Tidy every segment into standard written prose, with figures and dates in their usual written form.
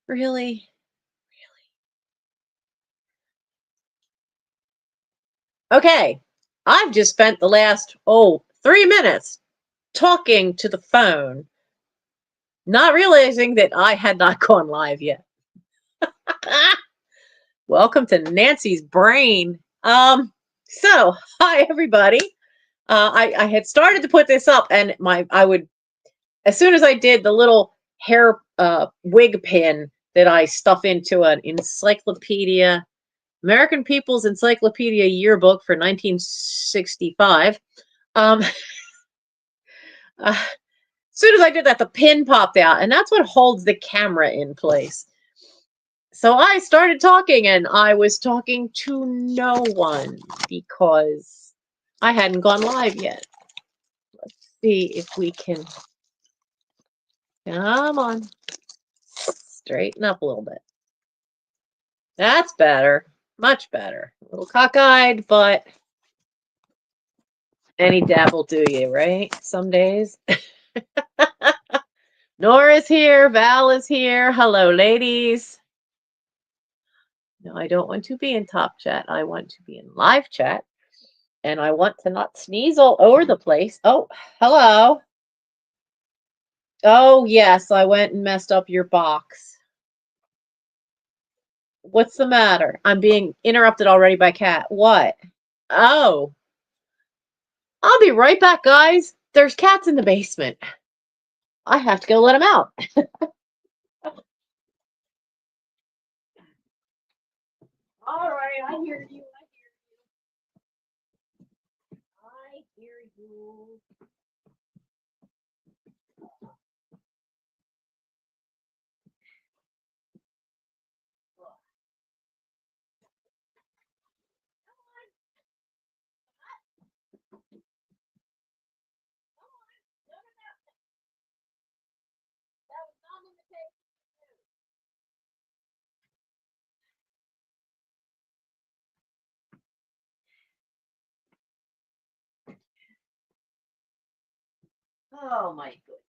Really? Okay. I've just spent the last, 3 minutes talking to the phone, not realizing that I had not gone live yet. Welcome to Nancy's brain. So hi everybody. I had started to put this up, and I would, as soon as I did the little hair wig pin that I stuff into an encyclopedia, American People's Encyclopedia Yearbook for 1965. Um, as soon as I did that, the pin popped out, and that's what holds the camera in place. So I started talking, and I was talking to no one because I hadn't gone live yet. Let's see if we can. Come on. Straighten up a little bit. That's better. Much better. A little cockeyed, but any dab will do you, right? Some days. Nora's here. Val is here. Hello, ladies. No, I don't want to be in top chat. I want to be in live chat. And I want to not sneeze all over the place. Oh, hello. Oh, yes, I went and messed up your box. What's the matter? I'm being interrupted already by Cat. What? Oh, I'll be right back, guys. There's cats in the basement. I have to go let them out. All right, I hear you. I hear you. Oh my goodness.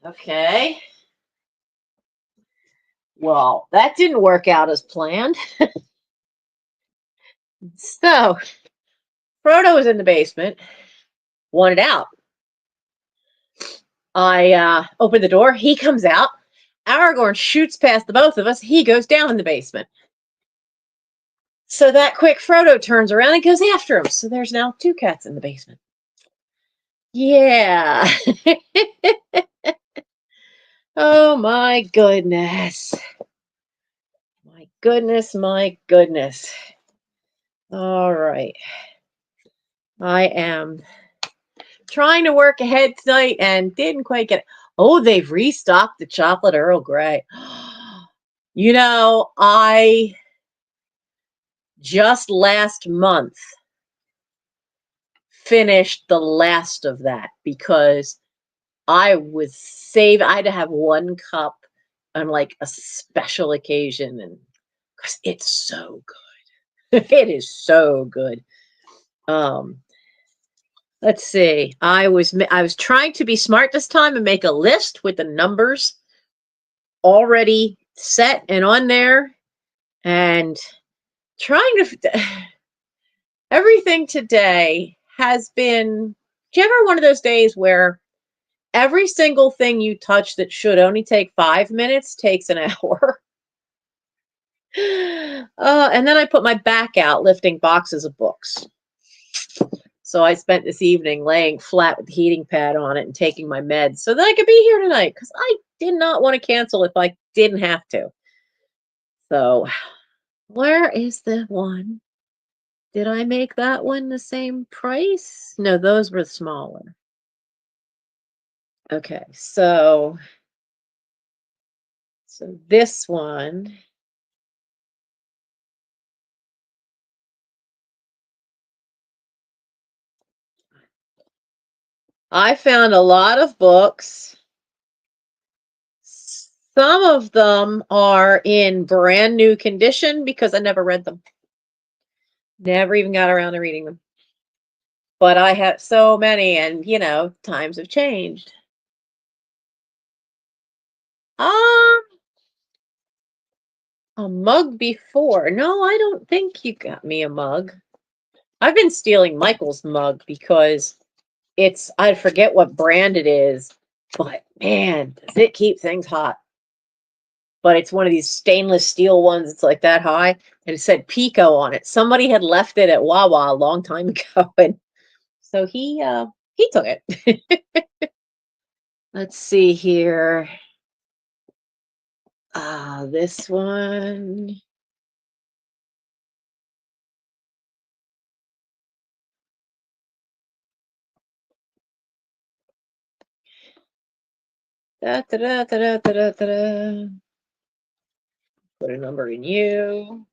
Okay. Well, that didn't work out as planned. So, Frodo was in the basement, wanted out. I opened the door. He comes out. Aragorn shoots past the both of us. He goes down in the basement. So that quick Frodo turns around and goes after him. So there's now two cats in the basement. Yeah. Oh my goodness. My goodness, my goodness. All right. I am trying to work ahead tonight and didn't quite get it. Oh, they've restocked the chocolate Earl Grey. You know, I just last month finished the last of that because I I had to have one cup on like a special occasion, and because it's so good. It is so good. Um, let's see. I was trying to be smart this time and make a list with the numbers already set and on there, and trying to everything today has been. Do you ever one of those days where every single thing you touch that should only take 5 minutes takes an hour? And then I put my back out lifting boxes of books. So I spent this evening laying flat with the heating pad on it and taking my meds so that I could be here tonight because I did not want to cancel if I didn't have to. So, where is the one? Did I make that one the same price? No, those were smaller. Okay, so this one. I found a lot of books. Some of them are in brand new condition because I never read them. Never even got around to reading them. but I have so many, and times have changed. Um, a mug before. No, I don't think you got me a mug. I've been stealing Michael's mug because I forget what brand it is, but man, does it keep things hot. But it's one of these stainless steel ones. It's like that high, and it said Pico on it. Somebody had left it at Wawa a long time ago, and so he took it. Let's see here. This one. Da, da, da, da, da, da, da, da. Put a number in you.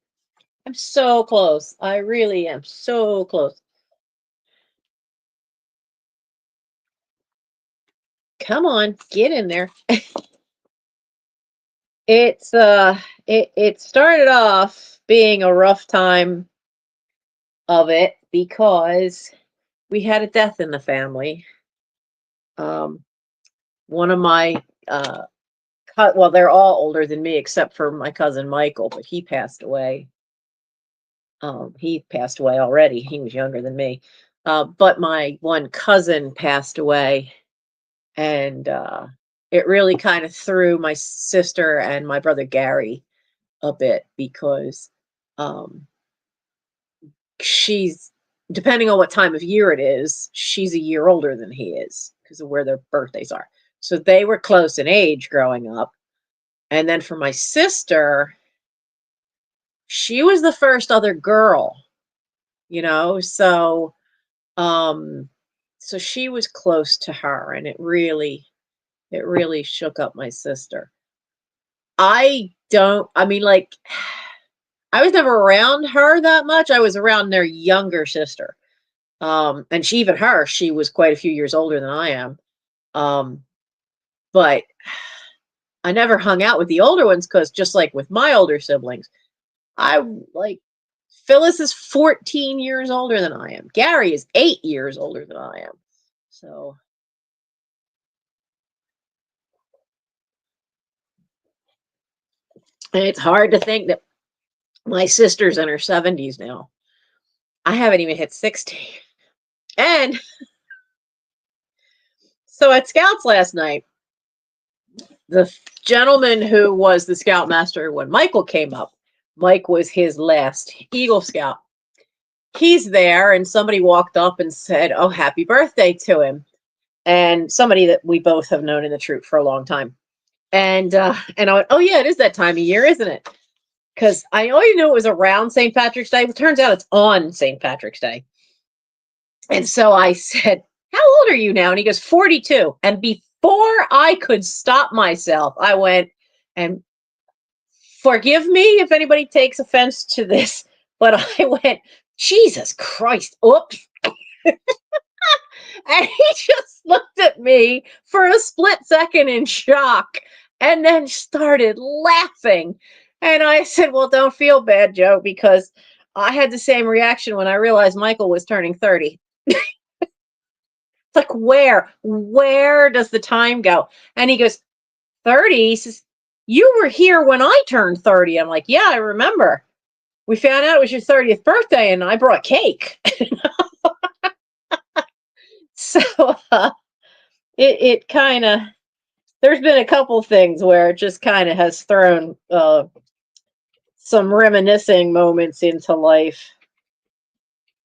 I'm so close. I really am so close. Come on, get in there. It started off being a rough time of it because we had a death in the family. Um, one of my well, they're all older than me except for my cousin Michael, but he passed away. He passed away already. He was younger than me. But my one cousin passed away, and it really kind of threw my sister and my brother Gary a bit because um, she's depending on what time of year it is, she's a year older than he is because of where their birthdays are. So they were close in age growing up. And then for my sister, she was the first other girl, so um so she was close to her, and it really shook up my sister. I mean, like, I was never around her that much. I was around their younger sister. And she was quite a few years older than I am. Um, but I never hung out with the older ones because just like with my older siblings, I like Phyllis is 14 years older than I am. Gary is 8 years older than I am. So, and it's hard to think that my sister's in her 70s now. I haven't even hit 60. And so at Scouts last night, the gentleman who was the Scoutmaster when Michael came up, Mike was his last Eagle Scout. He's there, and somebody walked up and said, "Oh, happy birthday" to him. And somebody that we both have known in the troop for a long time. And I went, "Oh yeah, it is that time of year, isn't it?" Because I always knew it was around St. Patrick's Day. It turns out it's on St. Patrick's Day. And so I said, "How old are you now?" And he goes, 42. And before I could stop myself, I went, and forgive me if anybody takes offense to this, but I went, "Jesus Christ." Oops. And he just looked at me for a split second in shock and then started laughing. And I said, "Well, don't feel bad, Joe, because I had the same reaction when I realized Michael was turning 30. It's like, where does the time go?" And he goes, 30? He says, "You were here when I turned 30. I'm like, "Yeah, I remember. We found out it was your 30th birthday and I brought cake." So it kind of, there's been a couple things where it just kind of has thrown some reminiscing moments into life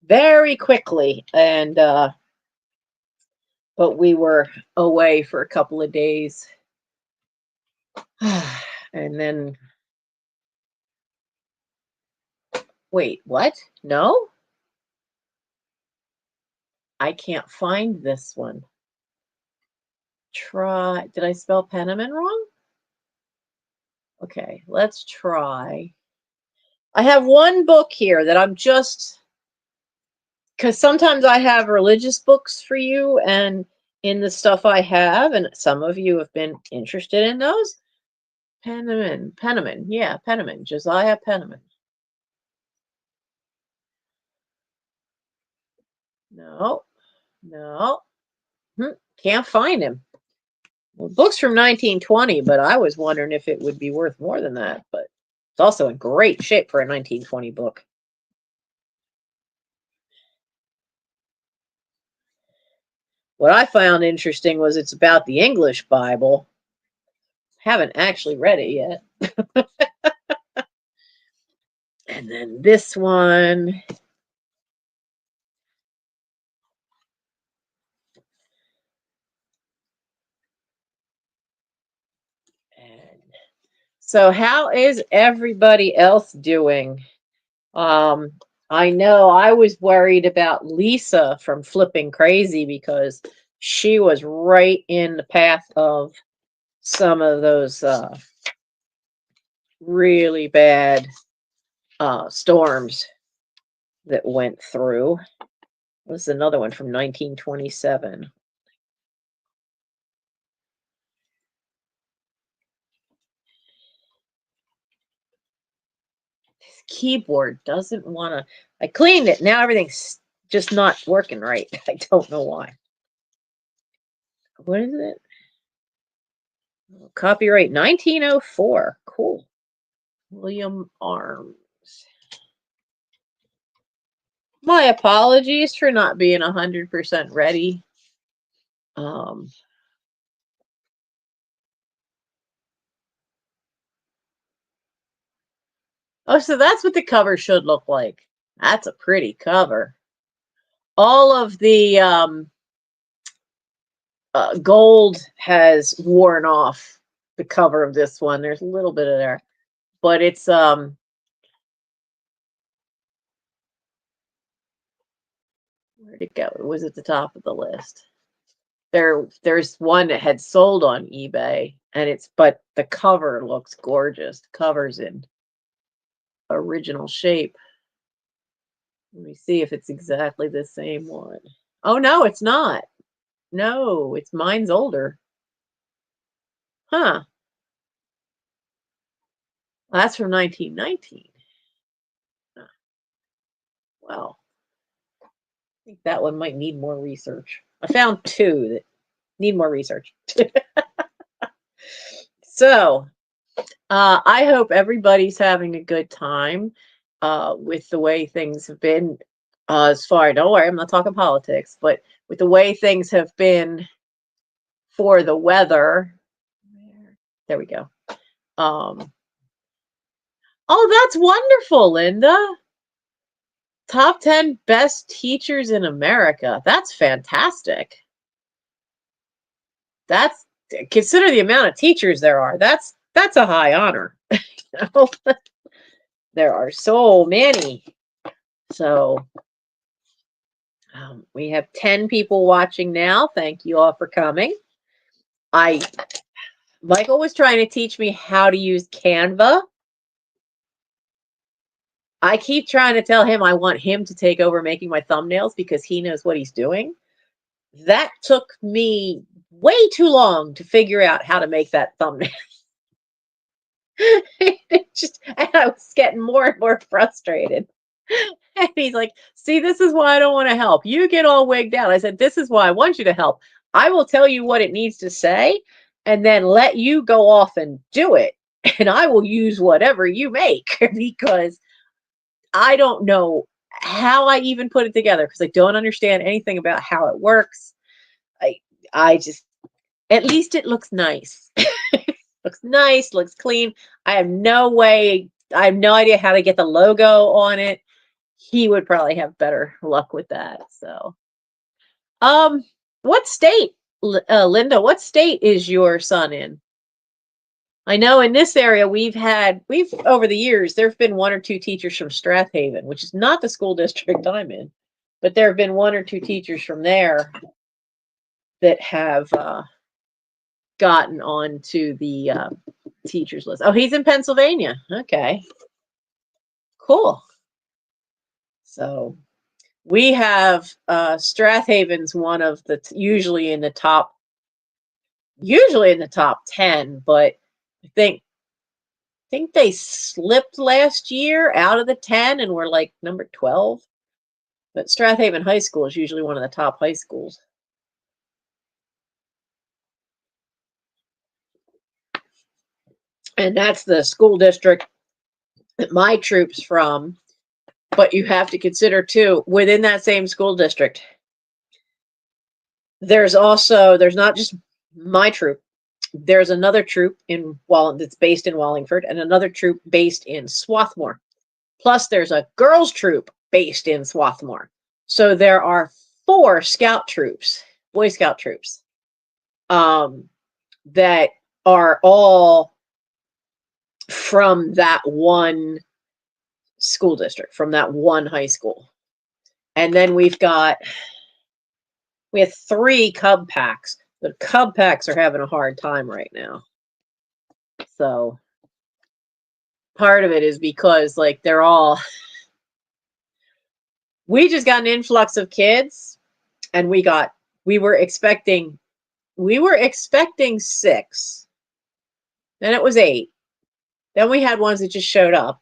very quickly. And but we were away for a couple of days. And then, wait, what? No, I can't find this one. Did I spell Penniman wrong? Okay, let's try. I have one book here that I'm just, because sometimes I have religious books for you, and in the stuff I have, and some of you have been interested in those. Penniman, yeah, Penniman, Josiah Penniman. No, No. Can't find him. Well, the book's from 1920, but I was wondering if it would be worth more than that. But it's also in great shape for a 1920 book. What I found interesting was it's about the English Bible. Haven't actually read it yet. And then this one. And so how is everybody else doing? Um, I know I was worried about Lisa from flipping crazy because she was right in the path of some of those really bad storms that went through. This is another one from 1927. This keyboard doesn't want to. I cleaned it. Now everything's just not working right. I don't know why. What is it? Copyright 1904. Cool. William Arms. My apologies for not being 100% ready. Oh, so that's what the cover should look like. That's a pretty cover. All of the gold has worn off the cover of this one. There's a little bit of there, but it's where'd it go? It was at the top of the list. There's one that had sold on eBay, and but the cover looks gorgeous. The cover's in original shape. Let me see if it's exactly the same one. Oh no, it's not. No, it's mine's older. Huh. That's from 1919. Huh. Well, I think that one might need more research. I found two that need more research. So, I hope everybody's having a good time with the way things have been. As far, don't worry, I'm not talking politics, but with the way things have been for the weather. There we go. Oh, that's wonderful, Linda. Top 10 best teachers in America. That's fantastic. That's consider the amount of teachers there are. That's a high honor. There are so many. So we have 10 people watching now. Thank you all for coming. Michael was trying to teach me how to use Canva. I keep trying to tell him I want him to take over making my thumbnails because he knows what he's doing. That took me way too long to figure out how to make that thumbnail. And I was getting more and more frustrated. And he's like, see, this is why I don't want to help. You get all wigged out. I said, this is why I want you to help. I will tell you what it needs to say and then let you go off and do it. And I will use whatever you make because I don't know how I even put it together because I don't understand anything about how it works. I just, at least it looks nice. Looks nice, looks clean. I have no idea how to get the logo on it. He would probably have better luck with that. So, um, what state, Linda, what state is your son in? I know in this area we've over the years, there have been one or two teachers from Strathaven, which is not the school district I'm in, but there have been one or two teachers from there that have gotten on to the teachers list. Oh, he's in Pennsylvania. Okay, cool. So we have Strathaven's one of the usually in the top 10, but I think they slipped last year out of the 10 and were like number 12. But Strathaven High School is usually one of the top high schools. And that's the school district that my troop's from. But you have to consider, too, within that same school district, there's not just my troop. There's another troop that's based in Wallingford and another troop based in Swarthmore. Plus, there's a girls' troop based in Swarthmore. So there are 4 scout troops, Boy Scout troops, that are all from that one school district, from that one high school. And then we have 3 Cub Packs. The Cub Packs are having a hard time right now. So part of it is because like we just got an influx of kids, and we were expecting 6. Then it was 8. Then we had ones that just showed up.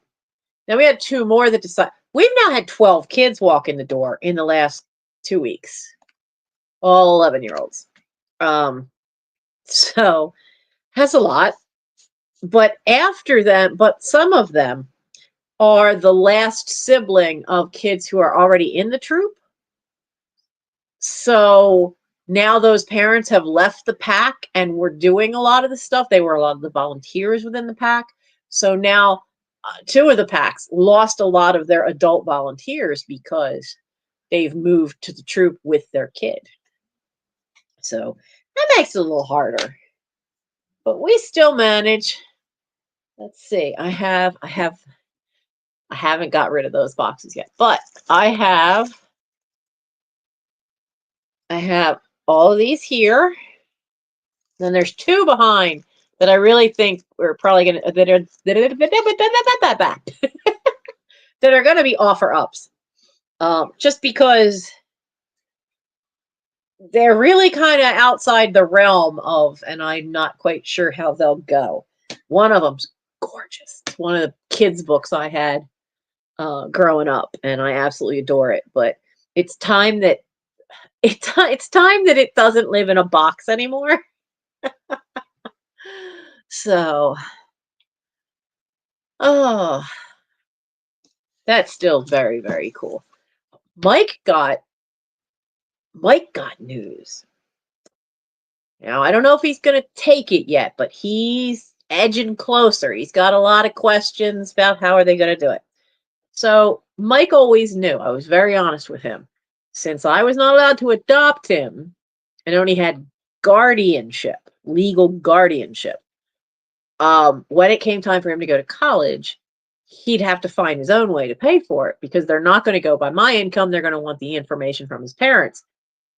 Then we had 2 more that decided. We've now had 12 kids walk in the door in the last 2 weeks. All 11-year-olds. So that's a lot. But some of them are the last sibling of kids who are already in the troop. So now those parents have left the pack and were doing a lot of the stuff. They were a lot of the volunteers within the pack. So now 2 of the packs lost a lot of their adult volunteers because they've moved to the troop with their kid. So that makes it a little harder. But we still manage. Let's see. I haven't got rid of those boxes yet, but I have all of these here. Then there's 2 behind that I really think we're probably gonna that are gonna be offer ups. Just because they're really kind of outside the realm of, and I'm not quite sure how they'll go. One of them's gorgeous. It's one of the kids' books I had growing up, and I absolutely adore it. But it's time that it doesn't live in a box anymore. So, oh, that's still very, very cool. Mike got news. Now, I don't know if he's going to take it yet, but he's edging closer. He's got a lot of questions about how are they going to do it. So Mike always knew. I was very honest with him. Since I was not allowed to adopt him and only had guardianship, legal guardianship, when it came time for him to go to college, he'd have to find his own way to pay for it because they're not going to go by my income. They're going to want the information from his parents.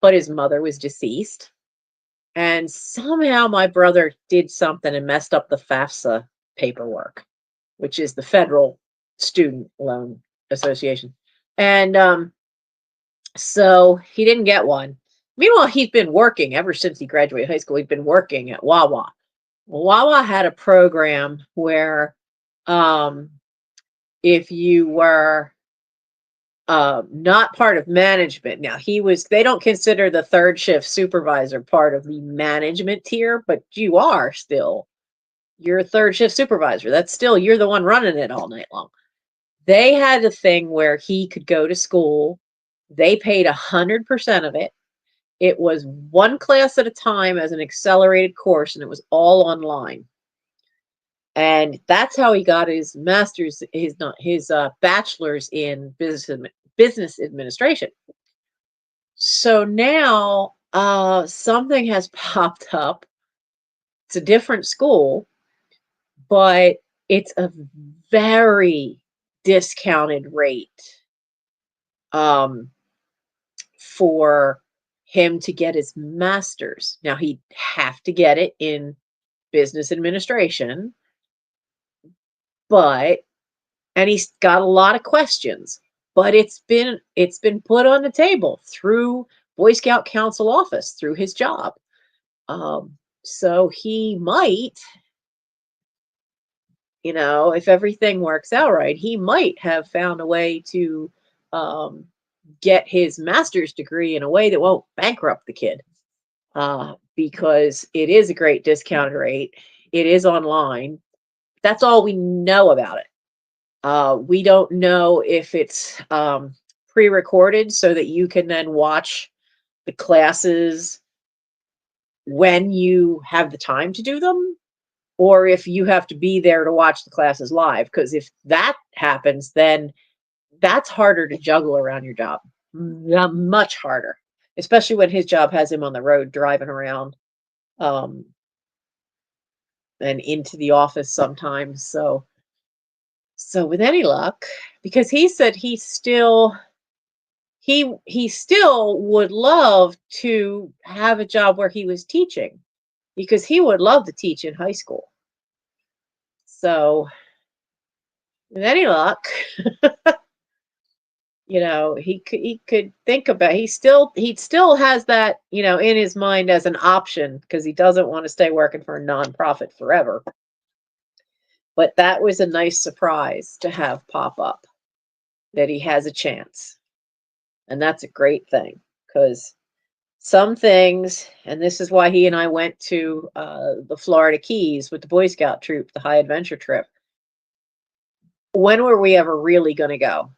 But his mother was deceased. And somehow my brother did something and messed up the FAFSA paperwork, which is the Federal Student Loan Association. And so he didn't get one. Meanwhile, he's been working ever since he graduated high school. He'd been working at Wawa. Wawa had a program where if you were not part of management. Now they don't consider the 3rd shift supervisor part of the management tier, but you're a 3rd shift supervisor. That's still, you're the one running it all night long. They had a thing where he could go to school. They paid 100% of it. It was 1 class at a time as an accelerated course, and it was all online. And that's how he got his master's, his bachelor's in business administration. So now something has popped up. It's a different school, but it's a very discounted rate for him to get his master's. Now he'd have to get it in business administration, and he's got a lot of questions. But it's been put on the table through Boy Scout Council office, through his job. So he might, if everything works out right, he might have found a way to get his master's degree in a way that won't bankrupt the kid, because it is a great discounted rate. It is online. That's all we know about it. We don't know if it's pre-recorded so that you can then watch the classes when you have the time to do them, or if you have to be there to watch the classes live. Because if that happens, then that's harder to juggle around your job. Much harder, especially when his job has him on the road driving around, um, and into the office sometimes. So with any luck, because he said he still would love to have a job where he was teaching, because he would love to teach in high school. So with any luck, he could think about, he still has that, in his mind as an option, because he doesn't want to stay working for a nonprofit forever. But that was a nice surprise to have pop up, that he has a chance. And that's a great thing, because some things, and this is why he and I went to the Florida Keys with the Boy Scout troop, the high adventure trip. When were we ever really going to go?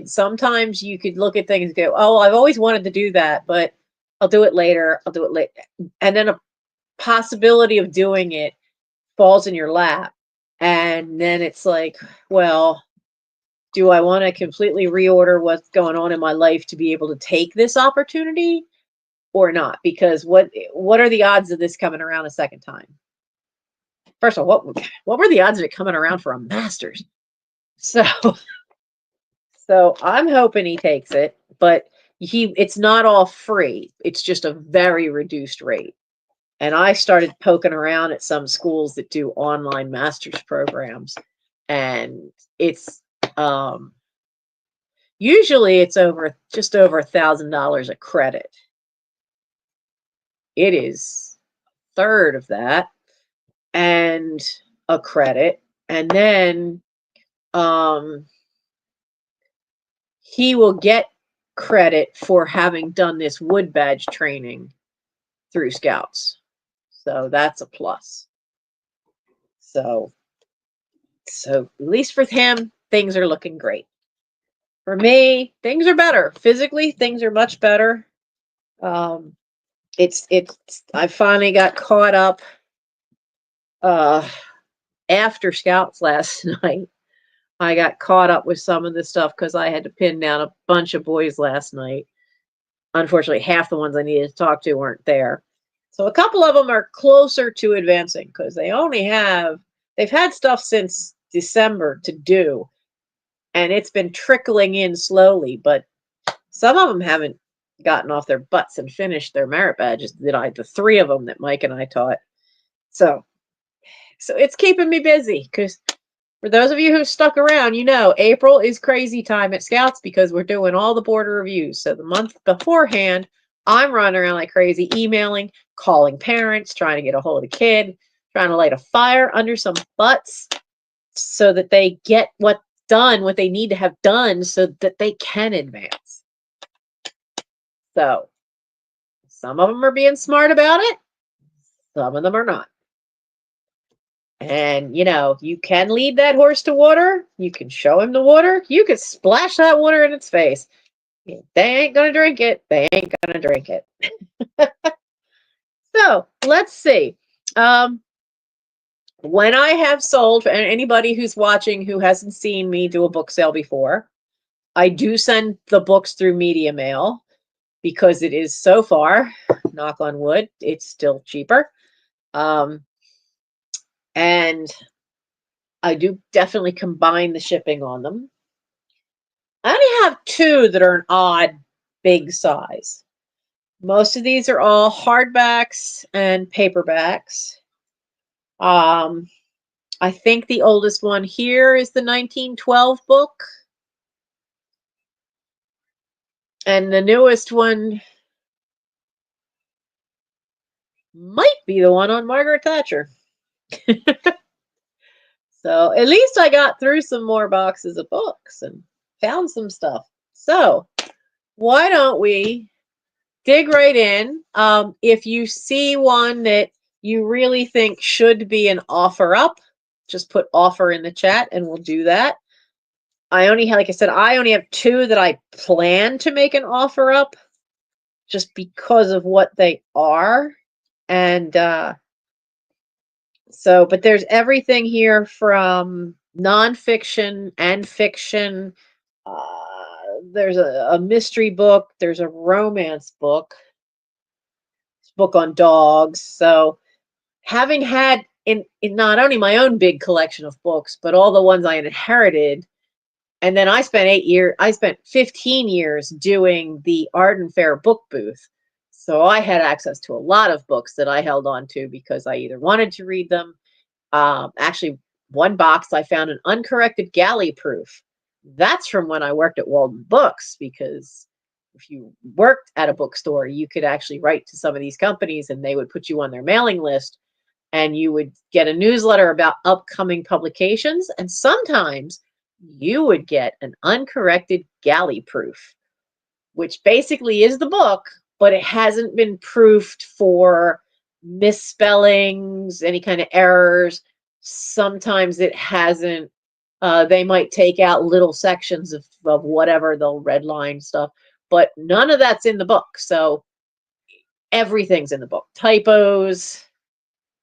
Sometimes you could look at things and go, oh, I've always wanted to do that, but I'll do it later. I'll do it later. And then a possibility of doing it falls in your lap. And then it's like, well, do I want to completely reorder what's going on in my life to be able to take this opportunity or not? Because what are the odds of this coming around a second time? First of all, what were the odds of it coming around for a master's? So I'm hoping he takes it, but it's not all free. It's just a very reduced rate. And I started poking around at some schools that do online master's programs, and it's usually it's just over $1,000 a credit. It is a third of that, and a credit, and then he will get credit for having done this wood badge training through Scouts. So that's a plus. So at least for him, things are looking great. For me, things are better. Physically, things are much better. I finally got caught up after Scouts last night. I got caught up with some of the stuff because I had to pin down a bunch of boys last night. Unfortunately, half the ones I needed to talk to weren't there. So a couple of them are closer to advancing, because they've had stuff since December to do, and it's been trickling in slowly, but some of them haven't gotten off their butts and finished their merit badges. The 3 of them that Mike and I taught. So it's keeping me busy, because for those of you who stuck around, April is crazy time at Scouts, because we're doing all the border reviews. So the month beforehand, I'm running around like crazy, emailing, calling parents, trying to get a hold of the kid, trying to light a fire under some butts so that they get what they need to have done so that they can advance. So some of them are being smart about it. Some of them are not. And, you can lead that horse to water. You can show him the water. You could splash that water in its face. They ain't going to drink it. They ain't going to drink it. So let's see. When I have sold, and anybody who's watching who hasn't seen me do a book sale before, I do send the books through media mail, because it is, so far, knock on wood, it's still cheaper. And I do definitely combine the shipping on them. I only have 2 that are an odd big size. Most of these are all hardbacks and paperbacks. I think the oldest one here is the 1912 book. And the newest one might be the one on Margaret Thatcher. So at least I got through some more boxes of books. And found some stuff. So why don't we dig right in? If you see one that you really think should be an offer up, just put offer in the chat and we'll do that. I only have, like I said, I only have 2 that I plan to make an offer up just because of what they are. And so, but there's everything here from nonfiction and fiction. There's a mystery book. There's a romance book. Book on dogs. So having had in not only my own big collection of books, but all the ones I inherited, and then I spent 15 years doing the Arden Fair book booth. So I had access to a lot of books that I held on to because I either wanted to read them. Actually, one box I found an uncorrected galley proof. That's from when I worked at Walden Books, because if you worked at a bookstore, you could actually write to some of these companies and they would put you on their mailing list and you would get a newsletter about upcoming publications. And sometimes you would get an uncorrected galley proof, which basically is the book, but it hasn't been proofed for misspellings, any kind of errors. Sometimes it hasn't. They might take out little sections of whatever, they'll redline stuff, but none of that's in the book. So everything's in the book. Typos,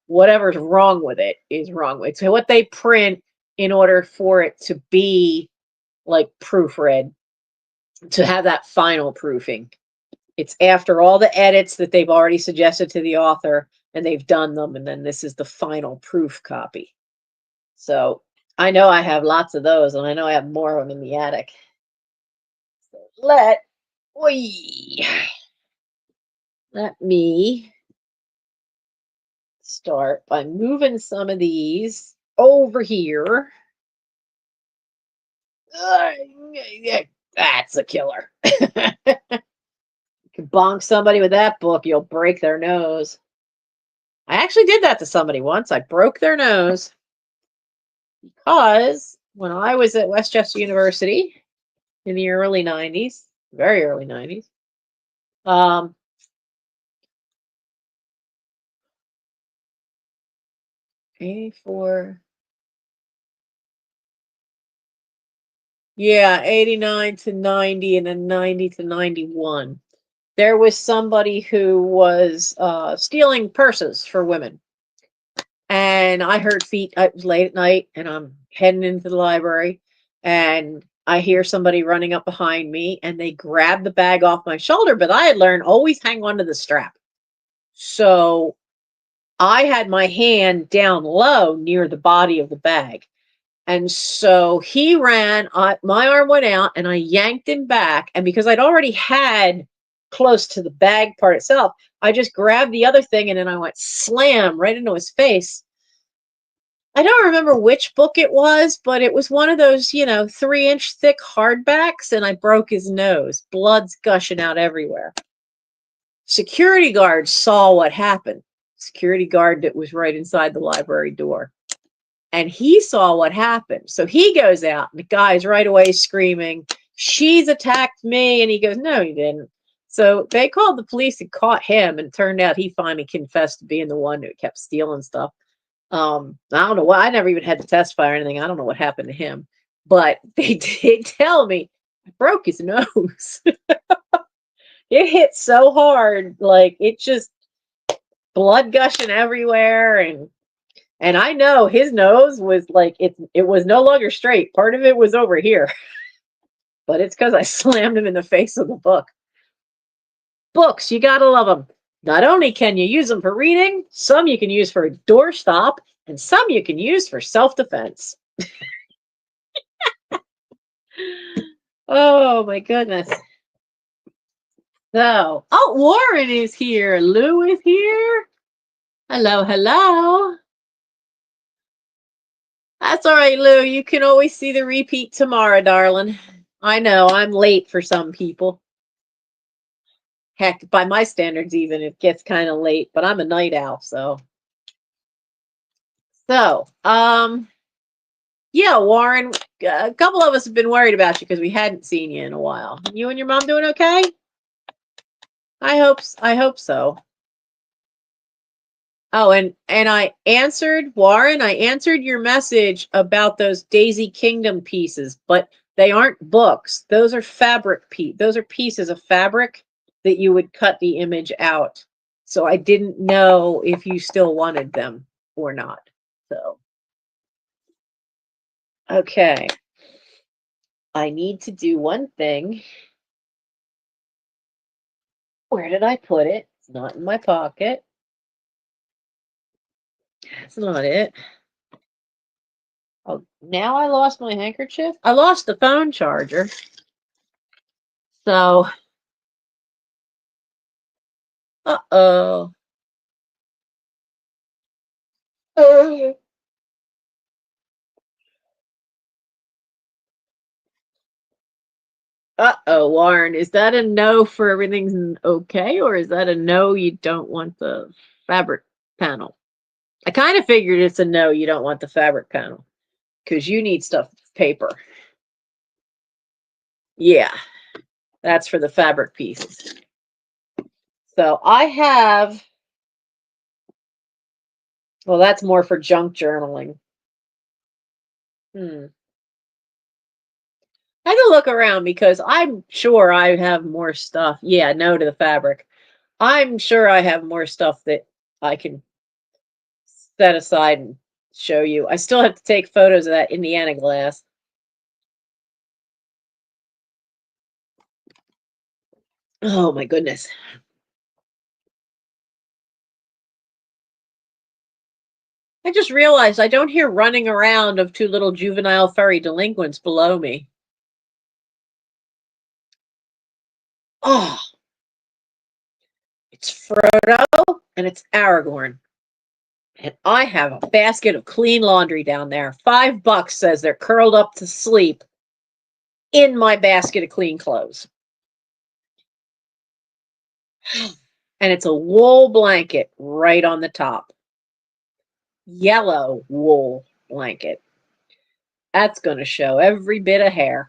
whatever's wrong with it is wrong with it. So what they print in order for it to be like proofread, to have that final proofing. It's after all the edits that they've already suggested to the author and they've done them, and then this is the final proof copy. So I know I have lots of those, and I know I have more of them in the attic. So let me start by moving some of these over here. That's a killer. You can bonk somebody with that book, you'll break their nose. I actually did that to somebody once. I broke their nose because when I was at Westchester University in the early 90s, very early 90s, '84, yeah, 89 to 90, and then 90 to 91. There was somebody who was stealing purses for women. And I heard feet. It was late at night, and I'm heading into the library, and I hear somebody running up behind me, and they grab the bag off my shoulder. But I had learned always hang on to the strap. So I had my hand down low near the body of the bag. And so he ran, my arm went out, and I yanked him back. And because I'd already had close to the bag part itself, I just grabbed the other thing, and then I went slam right into his face. I don't remember which book it was, but it was one of those, 3-inch thick hardbacks, and I broke his nose. Blood's gushing out everywhere. Security guards saw what happened. Security guard that was right inside the library door. And he saw what happened. So he goes out, and the guy's right away screaming, "She's attacked me." And he goes, "No, you didn't." So they called the police and caught him, and it turned out he finally confessed to being the one who kept stealing stuff. I don't know why. I never even had to testify or anything. I don't know what happened to him, but they did tell me I broke his nose. It hit so hard, like it just blood gushing everywhere, and I know his nose was like it was no longer straight. Part of it was over here, but it's because I slammed him in the face with a book. Books, you gotta love them. Not only can you use them for reading, some you can use for a doorstop, and some you can use for self-defense. Oh my goodness. So, oh, Warren is here. Lou is here. Hello, hello. That's all right, Lou. You can always see the repeat tomorrow, darling. I know I'm late for some people. Heck, by my standards, even it gets kind of late, but I'm a night owl, so. So, yeah, Warren, a couple of us have been worried about you because we hadn't seen you in a while. You and your mom doing okay? I hope so. Oh, and I answered, Warren, I answered your message about those Daisy Kingdom pieces, but they aren't books. Those are those are pieces of fabric that you would cut the image out. So I didn't know if you still wanted them or not. So okay. I need to do one thing. Where did I put it? It's not in my pocket. That's not it. Oh, now I lost my handkerchief. I lost the phone charger. So, uh-oh. Uh-oh, Warren. Is that a no for everything's okay, or is that a no you don't want the fabric panel? I kind of figured it's a no you don't want the fabric panel because you need stuff paper. Yeah, that's for the fabric pieces. So I have, well, that's more for junk journaling. I had to look around because I'm sure I have more stuff. Yeah, no to the fabric. I'm sure I have more stuff that I can set aside and show you. I still have to take photos of that Indiana glass. Oh my goodness. I just realized I don't hear running around of two little juvenile furry delinquents below me. Oh, it's Frodo and it's Aragorn. And I have a basket of clean laundry down there. $5 says they're curled up to sleep in my basket of clean clothes. And it's a wool blanket right on the top. Yellow wool blanket. That's going to show every bit of hair.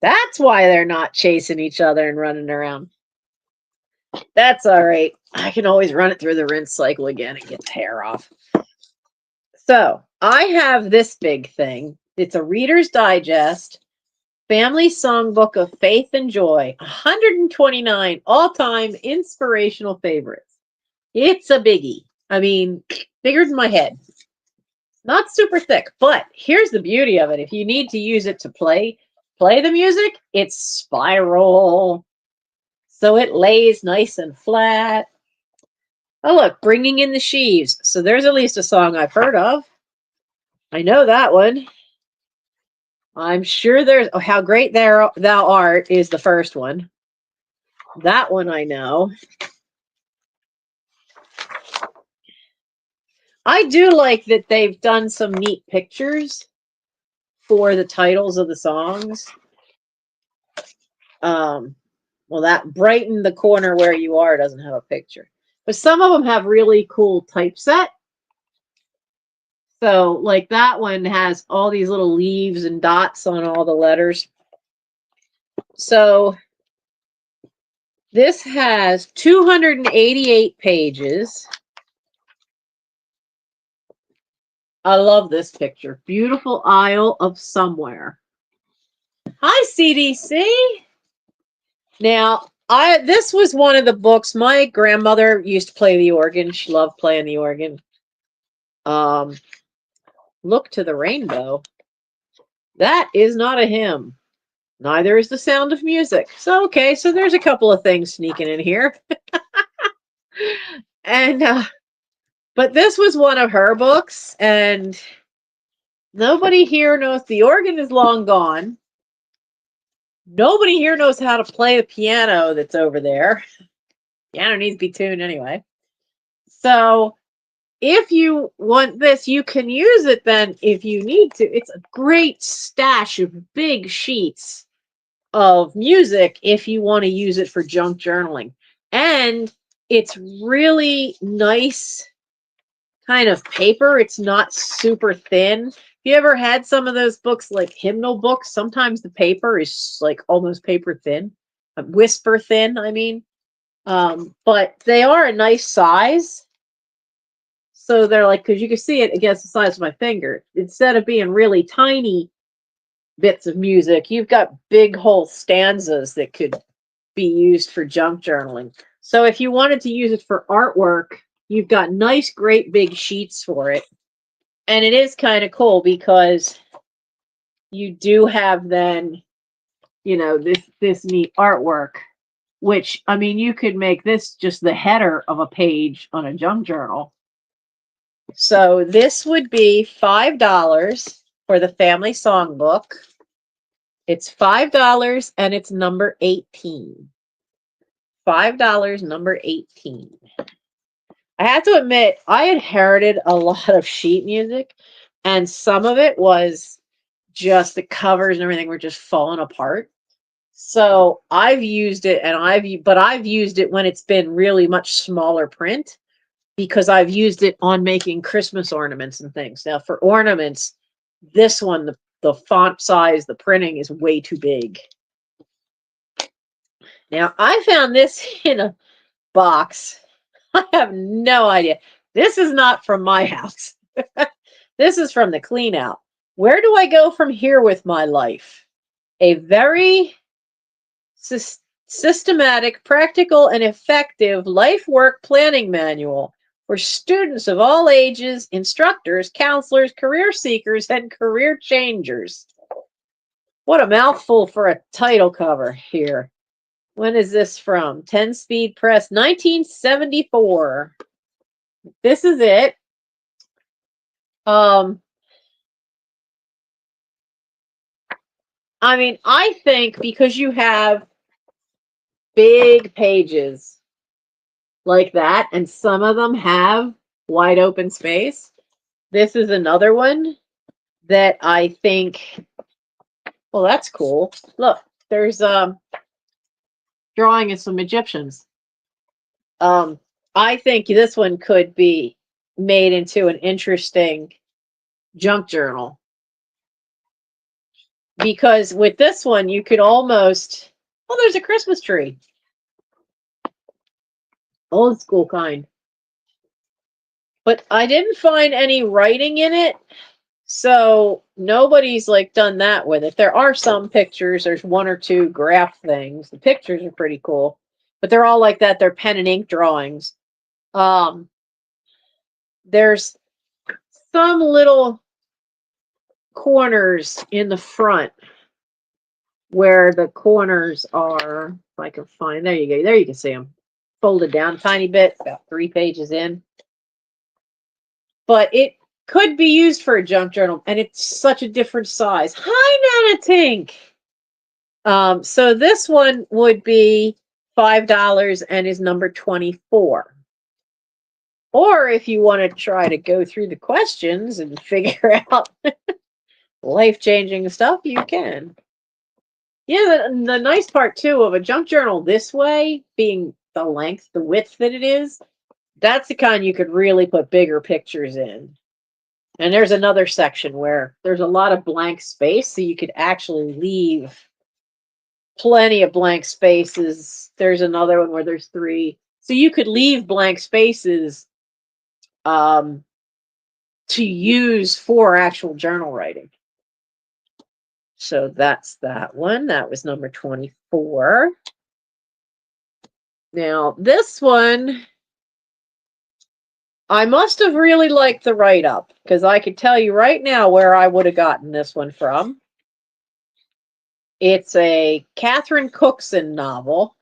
That's why they're not chasing each other and running around. That's all right. I can always run it through the rinse cycle again and get the hair off. So I have this big thing. It's a Reader's Digest Family Songbook of Faith and Joy, 129 all-time inspirational favorites. It's a biggie. I mean, bigger than my head. Not super thick, but here's the beauty of it. If you need to use it to play the music, it's spiral. So it lays nice and flat. Oh, look, Bringing in the Sheaves. So there's at least a song I've heard of. I know that one. I'm sure there's, oh, How Great Thou Art is the first one. That one I know. I do like that they've done some neat pictures for the titles of the songs. Well, that Brighten the Corner Where You Are doesn't have a picture. But some of them have really cool typeset. So, like that one has all these little leaves and dots on all the letters. So, this has 288 pages. I love this picture. Beautiful Isle of Somewhere. Hi, CDC. Now, this was one of the books. My grandmother used to play the organ. She loved playing the organ. Look to the Rainbow. That is not a hymn. Neither is The Sound of Music. So, okay, so there's a couple of things sneaking in here. And, but this was one of her books, and nobody here knows the organ is long gone. Nobody here knows how to play the piano that's over there. Piano needs to be tuned anyway. So if you want this, you can use it then if you need to. It's a great stash of big sheets of music if you want to use it for junk journaling. And it's really nice kind of paper. It's not super thin. If you ever had some of those books, like hymnal books, sometimes the paper is like almost paper thin, whisper thin, I mean. But they are a nice size. So they're like, because you can see it against the size of my finger. Instead of being really tiny bits of music, you've got big whole stanzas that could be used for junk journaling. So if you wanted to use it for artwork, you've got nice, great big sheets for it. And it is kind of cool because you do have then, you know, this neat artwork, which, I mean, you could make this just the header of a page on a junk journal. So this would be $5 for the family songbook. It's $5 and it's number 18. $5, number 18. I have to admit, I inherited a lot of sheet music, and some of it was just the covers and everything were just falling apart. So I've used it, and I've used it when it's been really much smaller print, because I've used it on making Christmas ornaments and things. Now for ornaments, this one, the font size, the printing is way too big. Now I found this in a box. I have no idea. This is not from my house. This is from the clean out. Where do I go from here with my life? A very systematic, practical, and effective life work planning manual for students of all ages, instructors, counselors, career seekers, and career changers. What a mouthful for a title cover here. When is this from? 10 Speed Press, 1974. This is it. I mean, I think because you have big pages like that, and some of them have wide open space, this is another one that I think, well, that's cool. Look, there's drawing of some Egyptians. I think this one could be made into an interesting junk journal, because with this one you could almost, oh, there's a Christmas tree, old school kind, but I didn't find any writing in it, so nobody's like done that with it. There are some pictures, there's one or two graph things. The pictures are pretty cool, but they're all like that. They're pen and ink drawings. There's some little corners in the front where the corners are, if I can find, there you go, there you can see them folded down a tiny bit, about 3 pages in. But it could be used for a junk journal, and it's such a different size. Hi, Nana Tink. So this one would be $5 and is number 24. Or if you want to try to go through the questions and figure out life-changing stuff, you can. Yeah, the nice part too of a junk journal this way, being the length, the width that it is, that's the kind you could really put bigger pictures in. And there's another section where there's a lot of blank space, so you could actually leave plenty of blank spaces. There's another one where there's 3. So you could leave blank spaces to use for actual journal writing. So that's that one. That was number 24. Now, this one, I must have really liked the write-up, because I could tell you right now where I would have gotten this one from. It's a Catherine Cookson novel.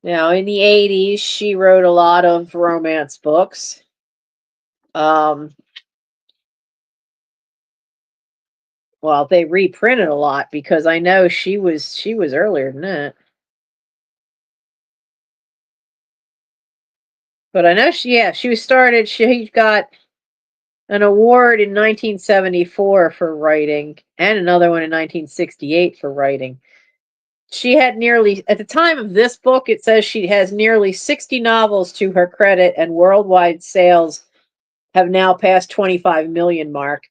Now, in the 80s, she wrote a lot of romance books. Well, they reprinted a lot, because I know she was earlier than that. But I know she was started, she got an award in 1974 for writing, and another one in 1968 for writing. She had nearly, at the time of this book, it says she has nearly 60 novels to her credit and worldwide sales have now passed 25 million mark.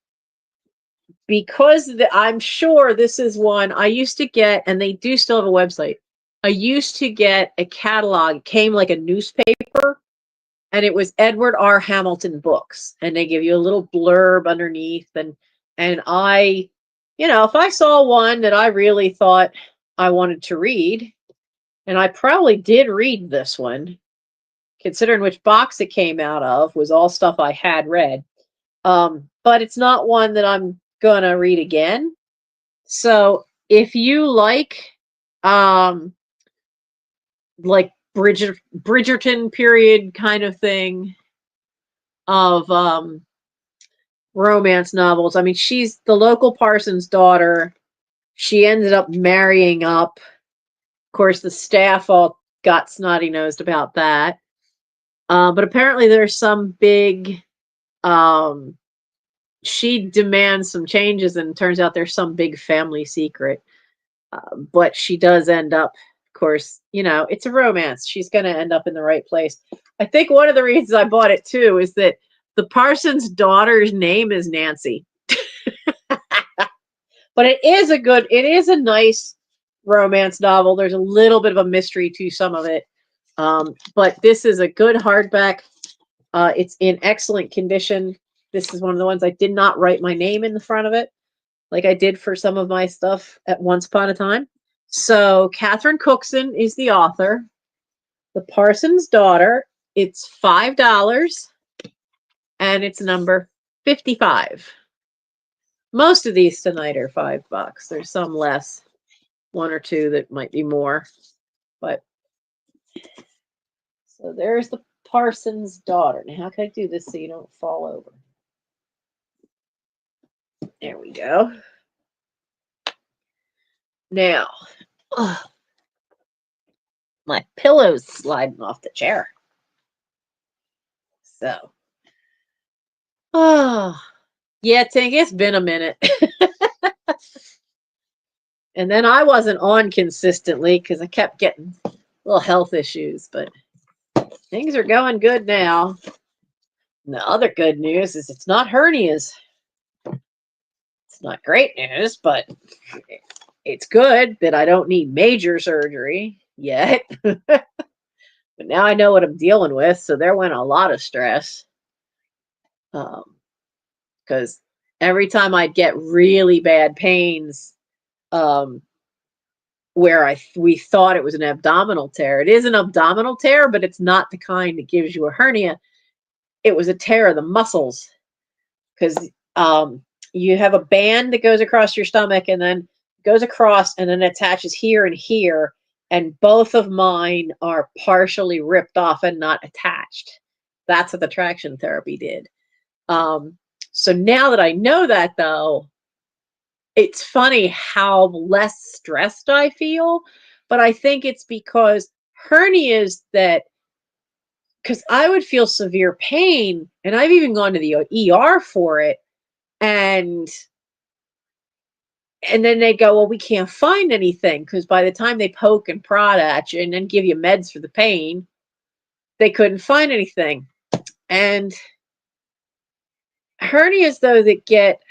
Because I'm sure this is one I used to get, and they do still have a website. I used to get a catalog. It came like a newspaper, and it was Edward R. Hamilton books, and they give you a little blurb underneath. And I, if I saw one that I really thought I wanted to read, and I probably did read this one, considering which box it came out of, was all stuff I had read. But it's not one that I'm gonna read again. So if you like Bridgerton period kind of thing of romance novels. I mean, she's the local parson's daughter. She ended up marrying up. Of course, the staff all got snotty-nosed about that. But apparently there's some big she demands some changes, and it turns out there's some big family secret. But she does end up, of course, it's a romance. She's going to end up in the right place. I think one of the reasons I bought it too is that the parson's daughter's name is Nancy. But it is a nice romance novel. There's a little bit of a mystery to some of it. But this is a good hardback. It's in excellent condition. This is one of the ones I did not write my name in the front of it, like I did for some of my stuff at Once Upon a Time. So Catherine Cookson is the author. The Parson's Daughter. It's $5, and it's number 55. Most of these tonight are $5. There's some less, one or two that might be more. But so there's the Parson's Daughter. Now, how can I do this so you don't fall over? There we go. Now, my pillow's sliding off the chair. So, yeah, Tink, it's been a minute. And then I wasn't on consistently because I kept getting little health issues, but things are going good now. And the other good news is it's not hernias. It's not great news, but it's good that I don't need major surgery yet. But now I know what I'm dealing with, so there went a lot of stress. Because every time I'd get really bad pains, where we thought it was an abdominal tear. It is an abdominal tear, but it's not the kind that gives you a hernia. It was a tear of the muscles, because you have a band that goes across your stomach and then goes across and then attaches here and here, and both of mine are partially ripped off and not attached. That's what the traction therapy did. So now that I know that, though, it's funny how less stressed I feel, but I think it's because hernias because I would feel severe pain, and I've even gone to the ER for it, and then they go, well, we can't find anything, because by the time they poke and prod at you and then give you meds for the pain, they couldn't find anything. And hernias, though, that get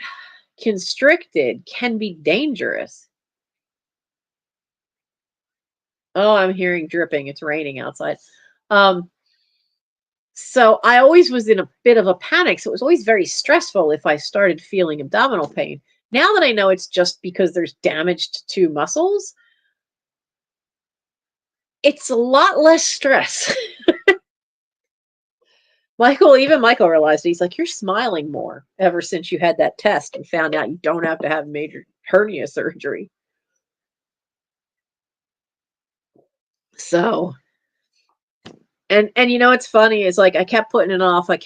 constricted can be dangerous. Oh, I'm hearing dripping. It's raining outside. So I always was in a bit of a panic. So it was always very stressful if I started feeling abdominal pain. Now that I know it's just because there's damage to muscles, it's a lot less stress. Even Michael realized it. He's like, you're smiling more ever since you had that test and found out you don't have to have major hernia surgery. So, and it's funny, is like I kept putting it off, because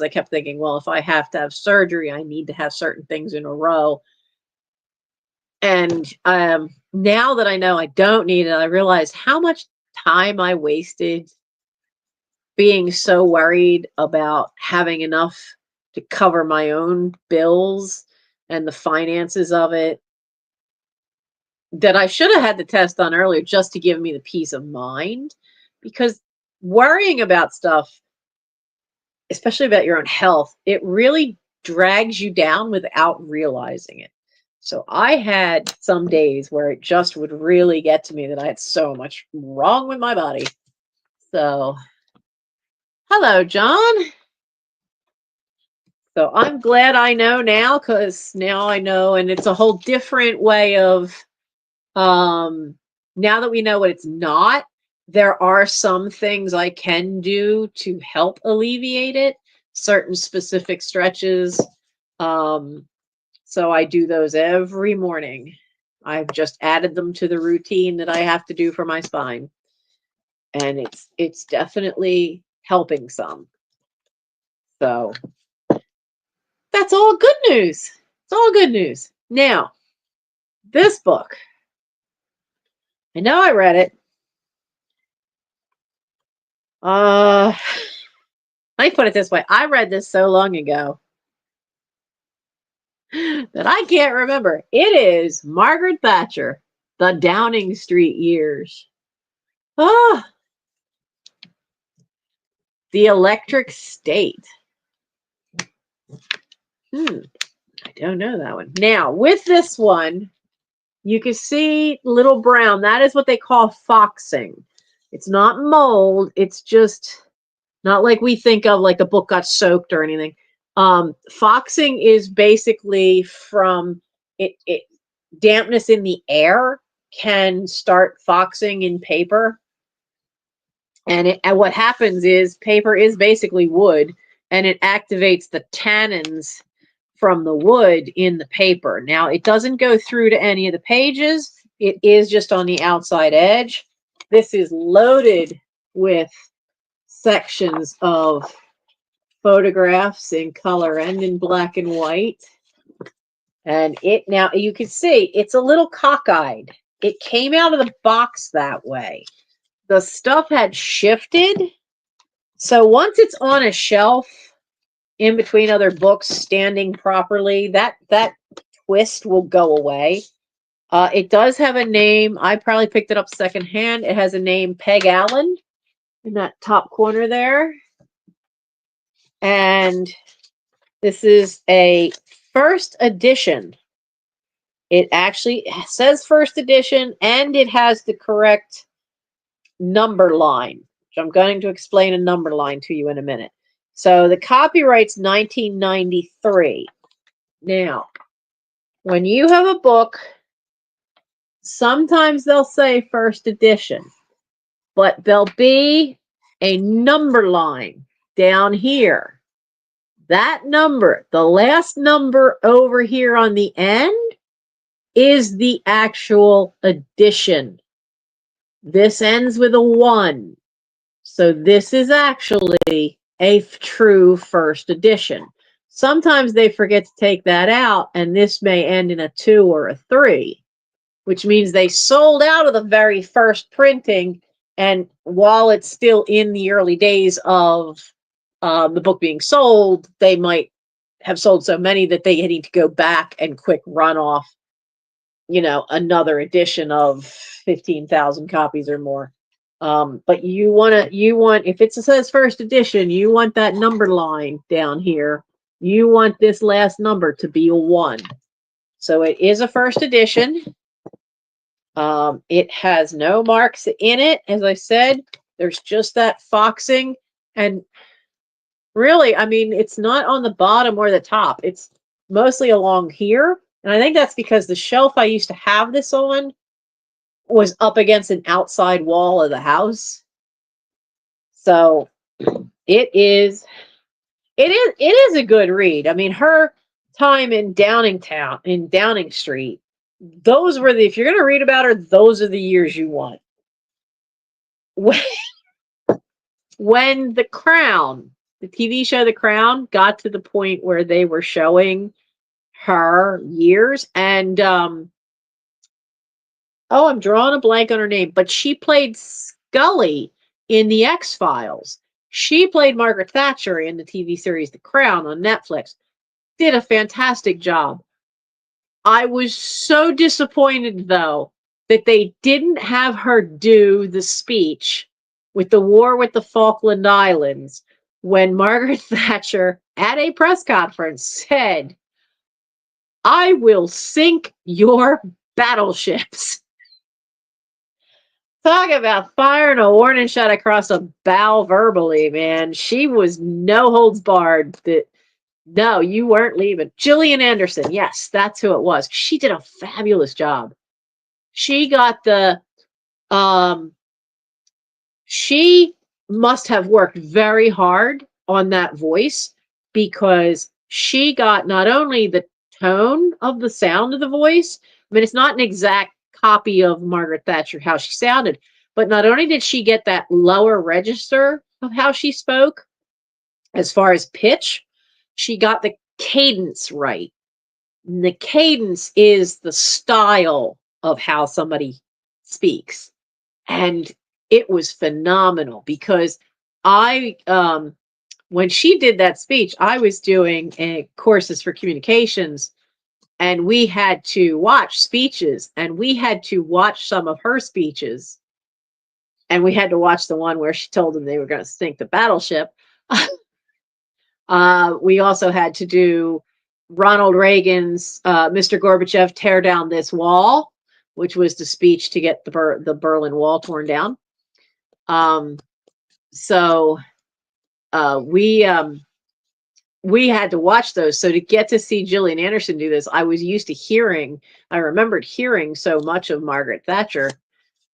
I kept thinking, well, if I have to have surgery, I need to have certain things in a row. And now that I know I don't need it, I realize how much time I wasted being so worried about having enough to cover my own bills and the finances of it, that I should have had the test done earlier just to give me the peace of mind. Because worrying about stuff especially about your own health, it really drags you down without realizing it. So I had some days where it just would really get to me that I had so much wrong with my body. So, hello, John. So I'm glad I know now, because now I know, and it's a whole different way of, now that we know what it's not, there are some things I can do to help alleviate it, certain specific stretches. So I do those every morning. I've just added them to the routine that I have to do for my spine. And it's definitely helping some. So that's all good news. It's all good news. Now, this book, I know I read it. Let me put it this way. I read this so long ago that I can't remember. It is Margaret Thatcher, The Downing Street Years. Ah, The Electric State. I don't know that one. Now, with this one, you can see little brown. That is what they call foxing. It's not mold. It's just not like we think of like a book got soaked or anything. Foxing is basically from it dampness in the air can start foxing in paper. And what happens is paper is basically wood, and it activates the tannins from the wood in the paper. Now, it doesn't go through to any of the pages. It is just on the outside edge. This is loaded with sections of photographs in color and in black and white. And now you can see it's a little cockeyed. It came out of the box that way. The stuff had shifted. So once it's on a shelf in between other books standing properly, that twist will go away. It does have a name. I probably picked it up secondhand. It has a name, Peg Allen, in that top corner there. And this is a first edition. It actually says first edition, and it has the correct number line, which I'm going to explain a number line to you in a minute. So the copyright's 1993. Now, when you have a book, sometimes they'll say first edition, but there'll be a number line down here. That number, the last number over here on the end, is the actual edition. This ends with a 1. So this is actually a true first edition. Sometimes they forget to take that out, and this may end in a 2 or a 3, which means they sold out of the very first printing, and while it's still in the early days of the book being sold, they might have sold so many that they need to go back and quick run off, another edition of 15,000 copies or more. But you want, if it says first edition, you want that number line down here. You want this last number to be a 1. So it is a first edition. It has no marks in it. As I said, there's just that foxing. And really, I mean, it's not on the bottom or the top. It's mostly along here. And I think that's because the shelf I used to have this on was up against an outside wall of the house. So it is a good read. I mean, her time in Downing Street, those were if you're going to read about her, those are the years you want. When The Crown, the TV show The Crown, got to the point where they were showing her years, and I'm drawing a blank on her name, but she played Scully in The X-Files. She played Margaret Thatcher in the TV series The Crown on Netflix. Did a fantastic job. I was so disappointed, though, that they didn't have her do the speech with the war with the Falkland Islands, when Margaret Thatcher at a press conference said, "I will sink your battleships." Talk about firing a warning shot across a bow verbally, man. She was no holds barred. That no, you weren't leaving. Gillian Anderson, yes, that's who it was. She did a fabulous job. She got the um she must have worked very hard on that voice, because she got not only the tone of the sound of the voice, I mean, it's not an exact copy of Margaret Thatcher, how she sounded, but not only did she get that lower register of how she spoke, as far as pitch, she got the cadence right. And the cadence is the style of how somebody speaks. And it was phenomenal, because I when she did that speech, I was doing courses for communications, and we had to watch speeches, and we had to watch some of her speeches, and we had to watch the one where she told them they were going to sink the battleship. We also had to do Ronald Reagan's Mr. Gorbachev, tear down this wall, which was the speech to get the Berlin Wall torn down. So we had to watch those. So to get to see Gillian Anderson do this, I was used to hearing. I remembered hearing so much of Margaret Thatcher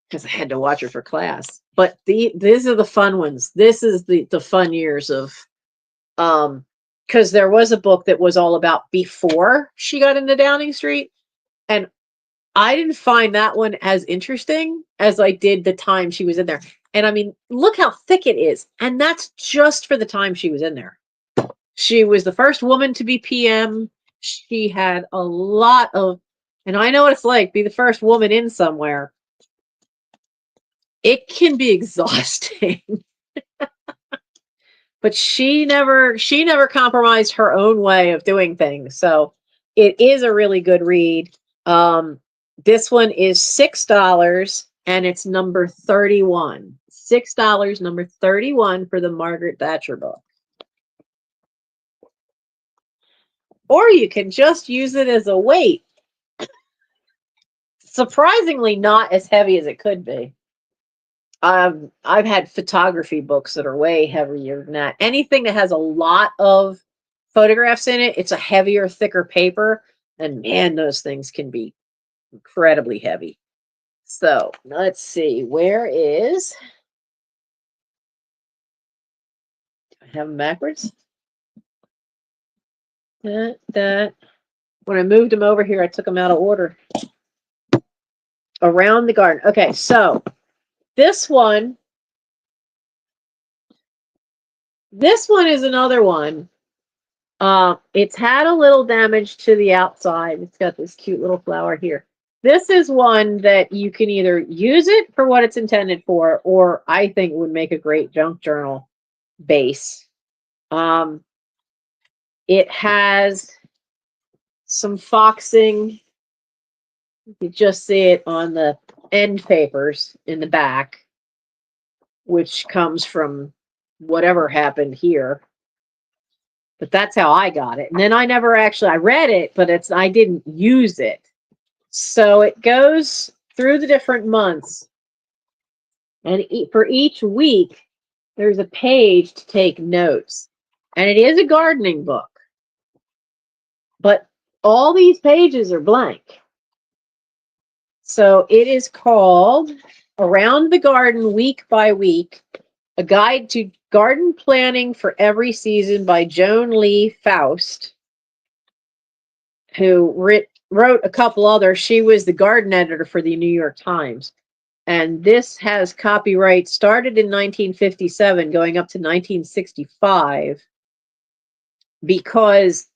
because I had to watch her for class. But these are the fun ones. This is the fun years of because there was a book that was all about before she got into Downing Street, and I didn't find that one as interesting as I did the time she was in there. And I mean, look how thick it is. And that's just for the time she was in there. She was the first woman to be PM. She had a lot of, and I know what it's like, be the first woman in somewhere. It can be exhausting. But she never compromised her own way of doing things. So it is a really good read. This one is $6 and it's number 31. $6, number 31 for the Margaret Thatcher book. Or you can just use it as a weight. Surprisingly not as heavy as it could be. I've had photography books that are way heavier than that. Anything that has a lot of photographs in it, it's a heavier, thicker paper, and man, those things can be incredibly heavy. So let's see, where is, do I have them backwards? That. When I moved them over here, I took them out of order. Around the Garden. Okay, so this one is another one. It's had a little damage to the outside. It's got this cute little flower here. This is one that you can either use it for what it's intended for, or I think would make a great junk journal base. It has some foxing. You just see it on the end papers in the back, which comes from whatever happened here. But that's how I got it. And then I never actually, I read it, but I didn't use it. So it goes through the different months. And for each week, there's a page to take notes. And it is a gardening book. But all these pages are blank. So it is called Around the Garden Week by Week, a guide to garden planning for every season by Joan Lee Faust, who wrote a couple others. She was the garden editor for the New York Times. And this has copyright started in 1957, going up to 1965, because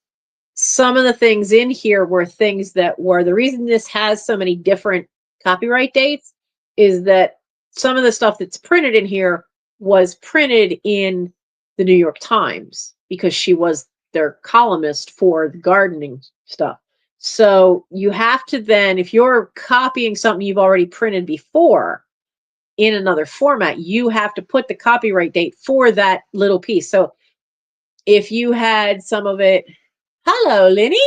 some of the things in here were things that were, the reason this has so many different copyright dates is that some of the stuff that's printed in here was printed in the New York Times, because she was their columnist for the gardening stuff. So you have to then, if you're copying something you've already printed before in another format, you have to put the copyright date for that little piece. So if you had some of it, hello, Lenny.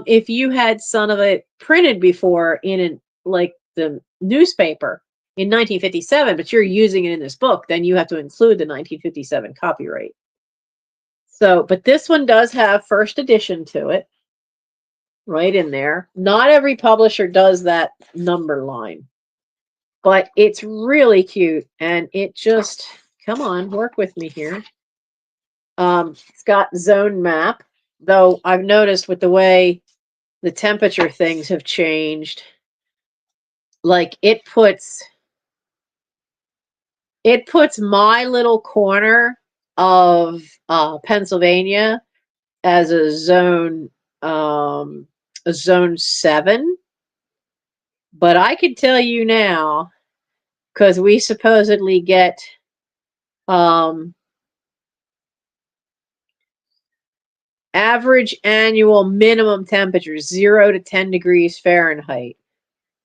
If you had some of it printed before in like the newspaper in 1957, but you're using it in this book, then you have to include the 1957 copyright. So, but this one does have first edition to it, right in there. Not every publisher does that number line, but it's really cute, and it just, come on, work with me here. It's got zone map, though I've noticed with the way the temperature things have changed, like it puts my little corner of Pennsylvania as a zone 7. But I can tell you now, because we supposedly get average annual minimum temperatures 0 to 10 degrees Fahrenheit.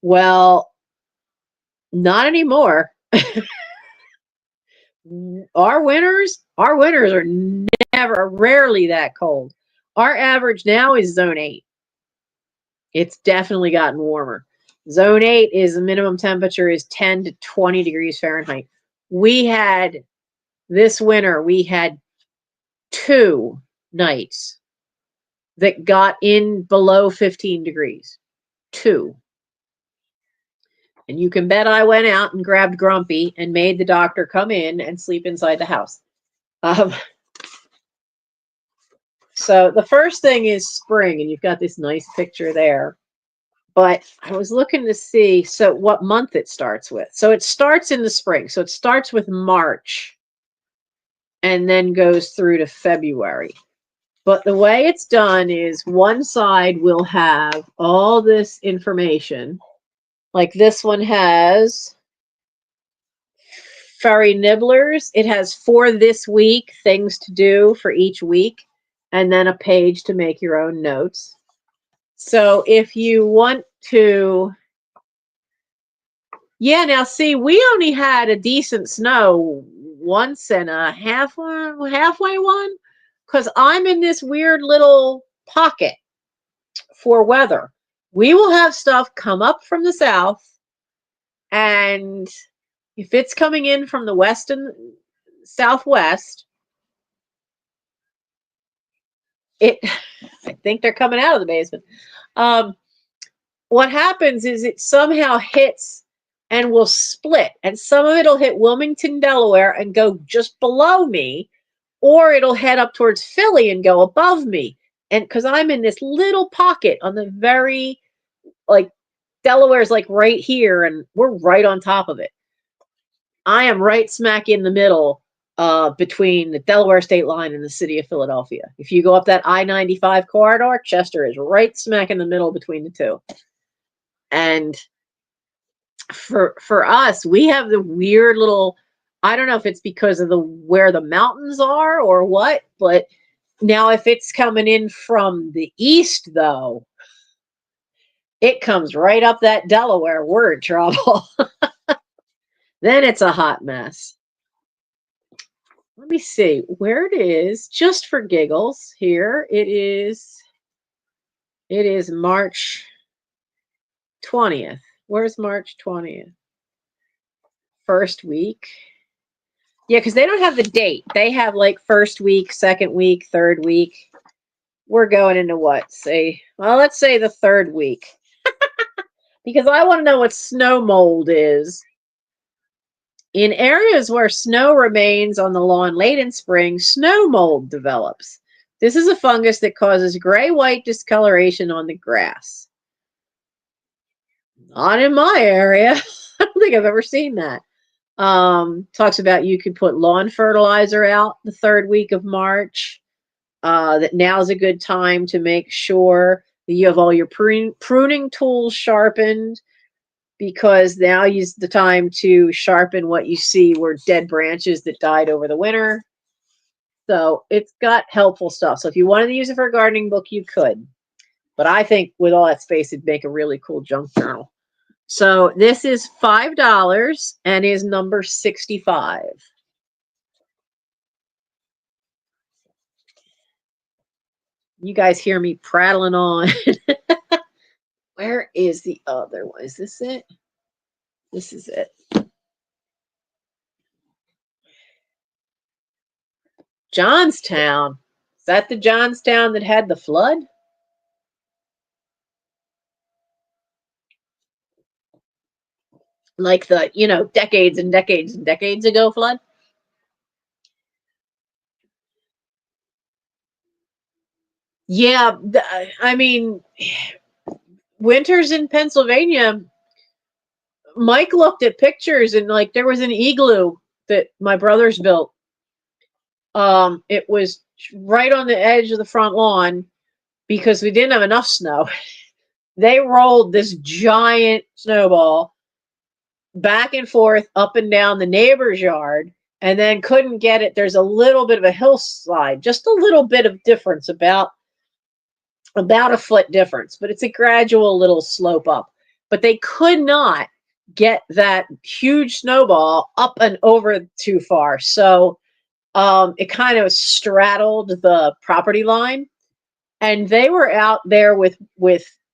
Well, not anymore. Our winters are rarely that cold. Our average now is zone 8. It's definitely gotten warmer. Zone 8 is the minimum temperature is 10 to 20 degrees Fahrenheit. This winter, we had 2 nights that got in below 15 degrees. 2. And you can bet I went out and grabbed Grumpy and made the doctor come in and sleep inside the house. So the first thing is spring, and you've got this nice picture there. But I was looking to see what month it starts with. So it starts in the spring. So it starts with March and then goes through to February. But the way it's done is one side will have all this information. Like this one has Furry Nibblers. It has for this week, things to do for each week, and then a page to make your own notes. So if you want to, yeah, now see, we only had a decent snow once and a halfway one, because I'm in this weird little pocket for weather. We will have stuff come up from the south, and if it's coming in from the west and southwest, I think they're coming out of the basement. What happens is it somehow hits and will split, and some of it'll hit Wilmington, Delaware, and go just below me, or it'll head up towards Philly and go above me. And because I'm in this little pocket on the very, like, Delaware's like right here, and we're right on top of it. I am right smack in the middle between the Delaware state line and the city of Philadelphia. If you go up that I-95 corridor, Chester is right smack in the middle between the two. And for us, we have the weird little, I don't know if it's because of where the mountains are or what, but now if it's coming in from the east, though, it comes right up that Delaware. We're in trouble. Then it's a hot mess. Let me see where it is, just for giggles. Here it is. It is March 20th. Where's March 20th? First week. Yeah, because they don't have the date. They have like first week, second week, third week. We're going into what? Let's say the third week. Because I want to know what snow mold is. In areas where snow remains on the lawn late in spring, snow mold develops. This is a fungus that causes gray-white discoloration on the grass. Not in my area. I don't think I've ever seen that. Talks about you could put lawn fertilizer out the third week of March. That now's a good time to make sure that you have all your pruning tools sharpened, because now is the time to sharpen what you see were dead branches that died over the winter. So it's got helpful stuff. So if you wanted to use it for a gardening book, you could. But I think with all that space, it'd make a really cool junk journal. So this is $5 and is number 65. You guys hear me prattling on. Where is the other one? Is this it? This is it. Johnstown. Is that the Johnstown that had the flood? Like the, decades and decades and decades ago flood? Yeah, I mean, winters in Pennsylvania, Mike looked at pictures and like there was an igloo that my brothers built. It was right on the edge of the front lawn because we didn't have enough snow. They rolled this giant snowball back and forth up and down the neighbor's yard and then couldn't get it. There's a little bit of a hillside, just a little bit of difference, about a foot difference, but it's a gradual little slope up. But they could not get that huge snowball up and over too far. So it kind of straddled the property line. And they were out there with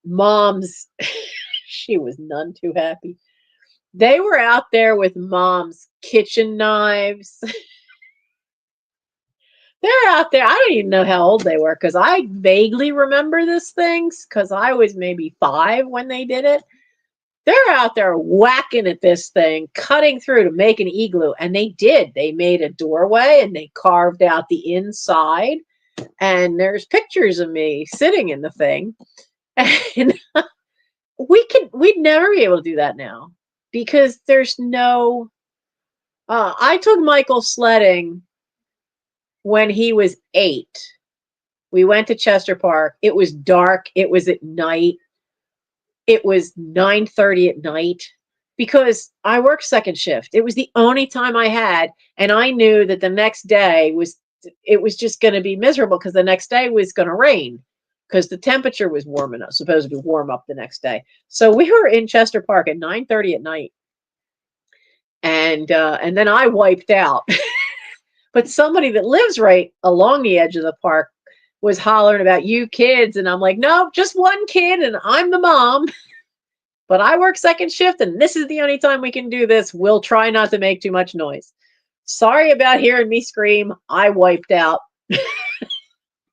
mom's, she was none too happy. They were out there with mom's kitchen knives. They're out there. I don't even know how old they were because I vaguely remember this things because I was maybe 5 when they did it. They're out there whacking at this thing, cutting through to make an igloo. And they did. They made a doorway and they carved out the inside. And there's pictures of me sitting in the thing. And we'd never be able to do that now because there's no. I took Michael sledding when he was 8. We went to Chester Park. It was dark. It was at night. It was 9:30 at night because I worked second shift. It was the only time I had, and I knew that the next day was just going to be miserable because the next day was going to rain because the temperature was warm enough, supposed to be warm up the next day. So we were in Chester Park at 9:30 at night, and then I wiped out. But somebody that lives right along the edge of the park was hollering about you kids. And I'm like, no, just one kid and I'm the mom. But I work second shift and this is the only time we can do this. We'll try not to make too much noise. Sorry about hearing me scream. I wiped out.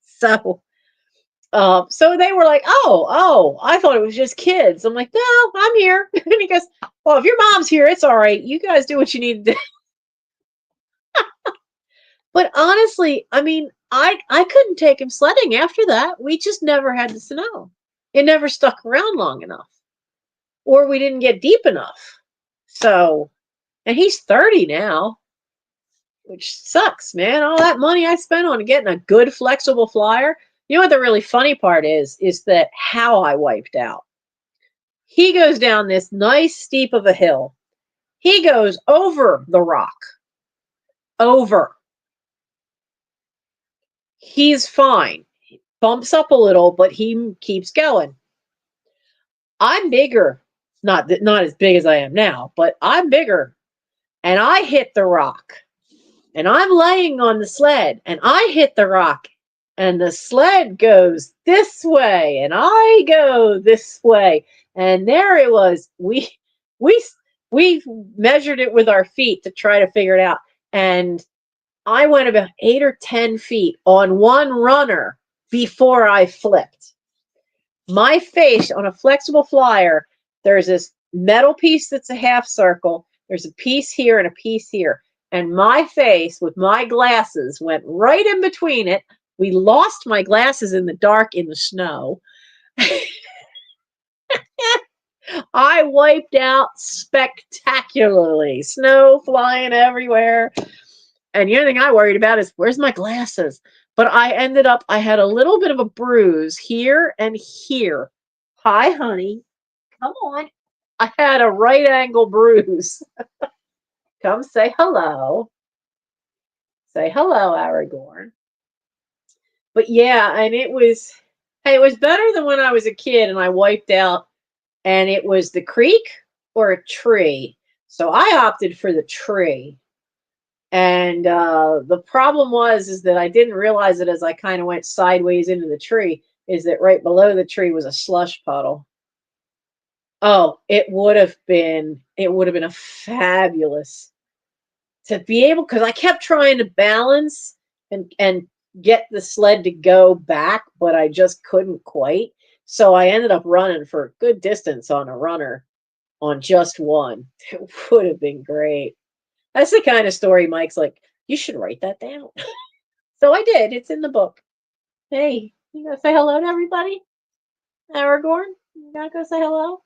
So they were like, oh, I thought it was just kids. I'm like, no, I'm here. And he goes, well, if your mom's here, it's all right. You guys do what you need to do. But honestly, I mean, I couldn't take him sledding after that. We just never had the snow. It never stuck around long enough. Or we didn't get deep enough. So, and he's 30 now, which sucks, man. All that money I spent on getting a good flexible flyer. You know what the really funny part is that how I wiped out. He goes down this nice steep of a hill. He goes over the rock. Over. He's fine. He bumps up a little, but he keeps going. I'm bigger. Not as big as I am now, but I'm bigger. And I hit the rock. And I'm laying on the sled. And I hit the rock. And the sled goes this way. And I go this way. And there it was. We measured it with our feet to try to figure it out. And I went about 8 or 10 feet on one runner before I flipped. My face on a flexible flyer, there's this metal piece that's a half circle. There's a piece here and a piece here. And my face with my glasses went right in between it. We lost my glasses in the dark in the snow. I wiped out spectacularly. Snow flying everywhere. And the only thing I worried about is, where's my glasses? But I had a little bit of a bruise here and here. Hi, honey. Come on. I had a right angle bruise. Come say hello. Say hello, Aragorn. But yeah, and it was better than when I was a kid and I wiped out and it was the creek or a tree. So I opted for the tree. And the problem is that I didn't realize it as I kind of went sideways into the tree, is that right below the tree was a slush puddle. Oh, it would have been a fabulous to be able, because I kept trying to balance and get the sled to go back, but I just couldn't quite. So I ended up running for a good distance on a runner on just one. It would have been great. That's the kind of story Mike's like, you should write that down. So I did. It's in the book. Hey, you gonna say hello to everybody? Aragorn, you gotta go say hello?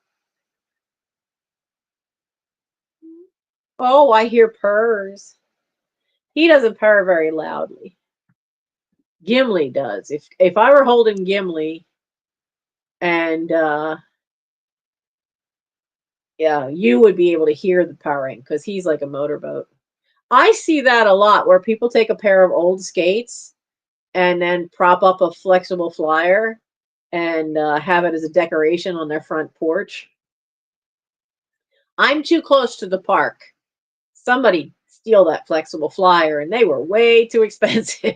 Oh, I hear purrs. He doesn't purr very loudly. Gimli does. If I were holding Gimli and yeah, you would be able to hear the purring because he's like a motorboat. I see that a lot where people take a pair of old skates and then prop up a flexible flyer and have it as a decoration on their front porch. I'm too close to the park. Somebody steal that flexible flyer, and they were way too expensive.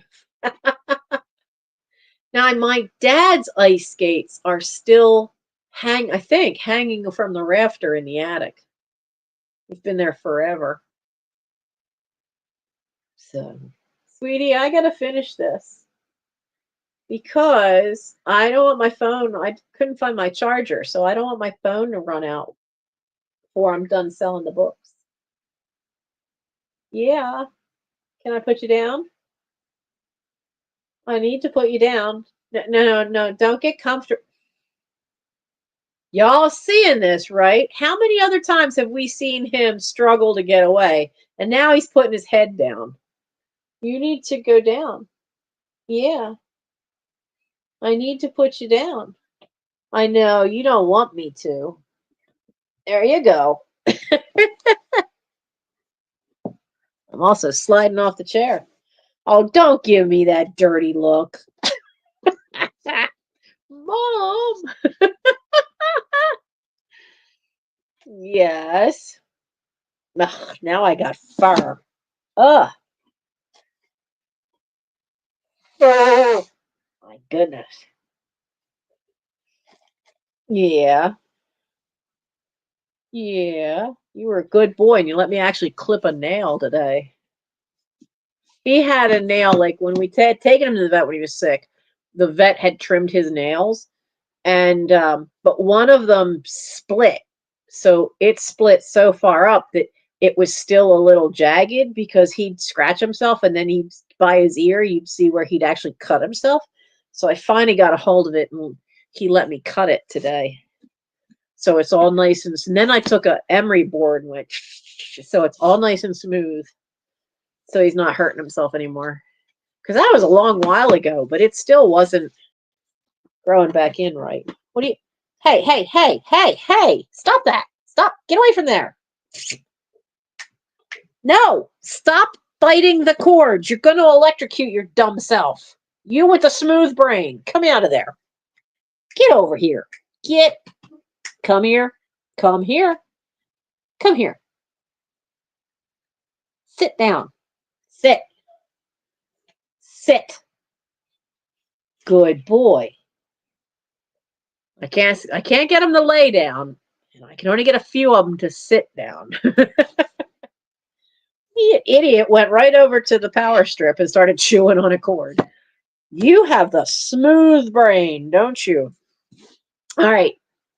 Now, my dad's ice skates are still I think, hanging from the rafter in the attic. It's been there forever. So, sweetie, I gotta finish this because I don't want my phone. I couldn't find my charger, so I don't want my phone to run out before I'm done selling the books. Yeah. Can I put you down? I need to put you down. No, no, no, no. Don't get comfortable. Y'all seeing this, right? How many other times have we seen him struggle to get away? And now he's putting his head down. You need to go down. Yeah. I need to put you down. I know you don't want me to. There you go. I'm also sliding off the chair. Oh, don't give me that dirty look. Mom. Yes. Ugh, now I got fur. Ugh. Oh, my goodness. Yeah. Yeah. You were a good boy and you let me actually clip a nail today. He had a nail, like when we had taken him to the vet when he was sick, the vet had trimmed his nails, and but one of them split. So it split so far up that it was still a little jagged because he'd scratch himself and then he'd by his ear you'd see where he'd actually cut himself. So I finally got a hold of it and he let me cut it today. So it's all nice and then I took a emery board and went so it's all nice and smooth. So he's not hurting himself anymore. Because that was a long while ago, but it still wasn't growing back in right. What do you? Hey, hey, hey, hey, hey! Stop that! Stop! Get away from there! No! Stop biting the cords! You're going to electrocute your dumb self. You with the smooth brain, come out of there. Get over here. Get. Come here. Come here. Come here. Sit down. Sit. Sit. Good boy. I can't get them to lay down, and I can only get a few of them to sit down. The idiot went right over to the power strip and started chewing on a cord. You have the smooth brain, don't you? All right,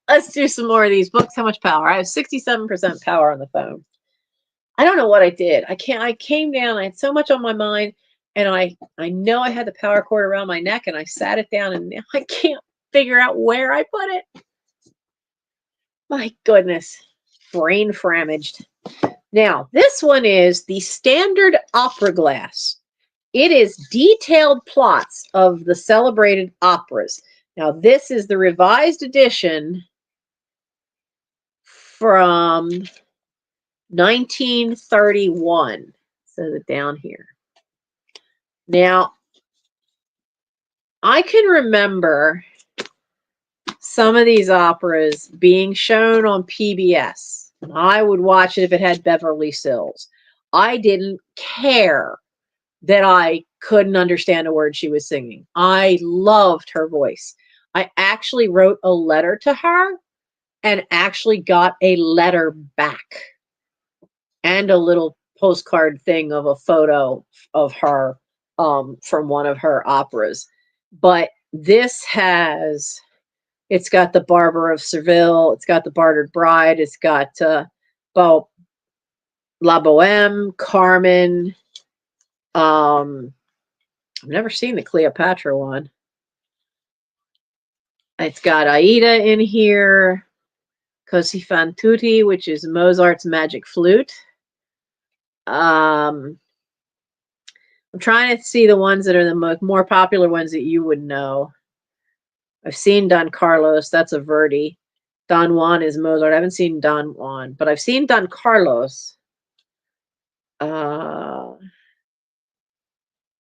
let's do some more of these books. How much power? I have 67% power on the phone. I don't know what I did. I came down, I had so much on my mind, and I know I had the power cord around my neck, and I sat it down, and now I can't figure out where I put it. My goodness, brain framaged. Now, this one is the standard opera glass. It is detailed plots of the celebrated operas. Now, this is the revised edition from 1931. Says it down here. Now, I can remember some of these operas being shown on PBS. I would watch it if it had Beverly Sills. I didn't care that I couldn't understand a word she was singing. I loved her voice. I actually wrote a letter to her and actually got a letter back and a little postcard thing of a photo of her from one of her operas. But this has, it's got the Barber of Seville, it's got the Bartered Bride, it's got La Boheme, Carmen. I've never seen the Cleopatra one. It's got Aida in here, Così fan tutti, which is Mozart's Magic Flute. I'm trying to see the ones that are the more popular ones that you would know. I've seen Don Carlos. That's a Verdi. Don Juan is Mozart. I haven't seen Don Juan, but I've seen Don Carlos.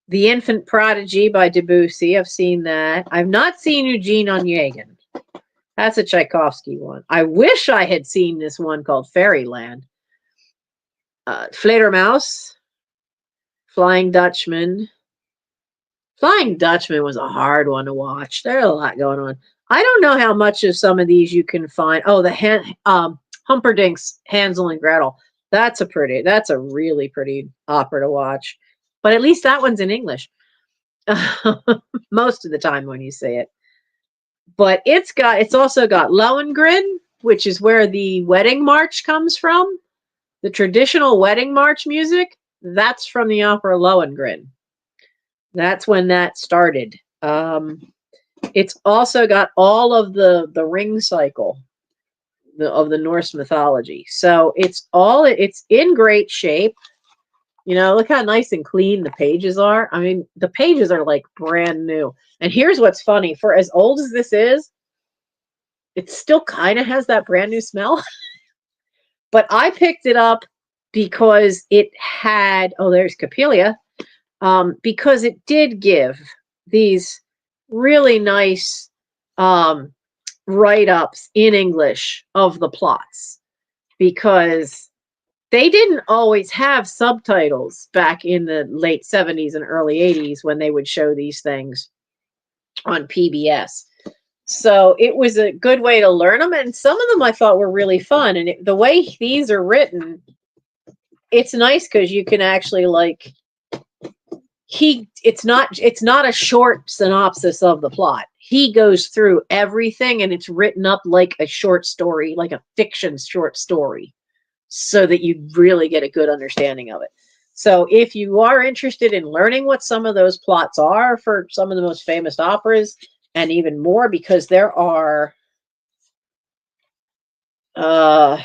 The Infant Prodigy by Debussy. I've seen that. I've not seen Eugene Onegin. That's a Tchaikovsky one. I wish I had seen this one called Fairyland. Fledermaus, Flying Dutchman. Flying Dutchman was a hard one to watch. There's a lot going on. I don't know how much of some of these you can find. Oh, the Humperdinck's Hansel and Gretel. That's a really pretty opera to watch. But at least that one's in English. Most of the time when you see it. But it's also got Lohengrin, which is where the wedding march comes from. The traditional wedding march music, that's from the opera Lohengrin. That's when that started. It's also got all of the ring cycle of the Norse mythology. So it's in great shape. You know, look how nice and clean the pages are. I mean, the pages are like brand new. And here's what's funny. For as old as this is, it still kind of has that brand new smell. But I picked it up because it had, oh, there's Capelia, because it did give these really nice write-ups in English of the plots, because they didn't always have subtitles back in the late 70s and early 80s when they would show these things on PBS. So it was a good way to learn them, and some of them I thought were really fun. And the way these are written, it's nice because you can actually like it's not a short synopsis of the plot. He goes through everything, and it's written up like a short story, like a fiction short story, so that you really get a good understanding of it. So if you are interested in learning what some of those plots are for some of the most famous operas, and even more, because there are 1,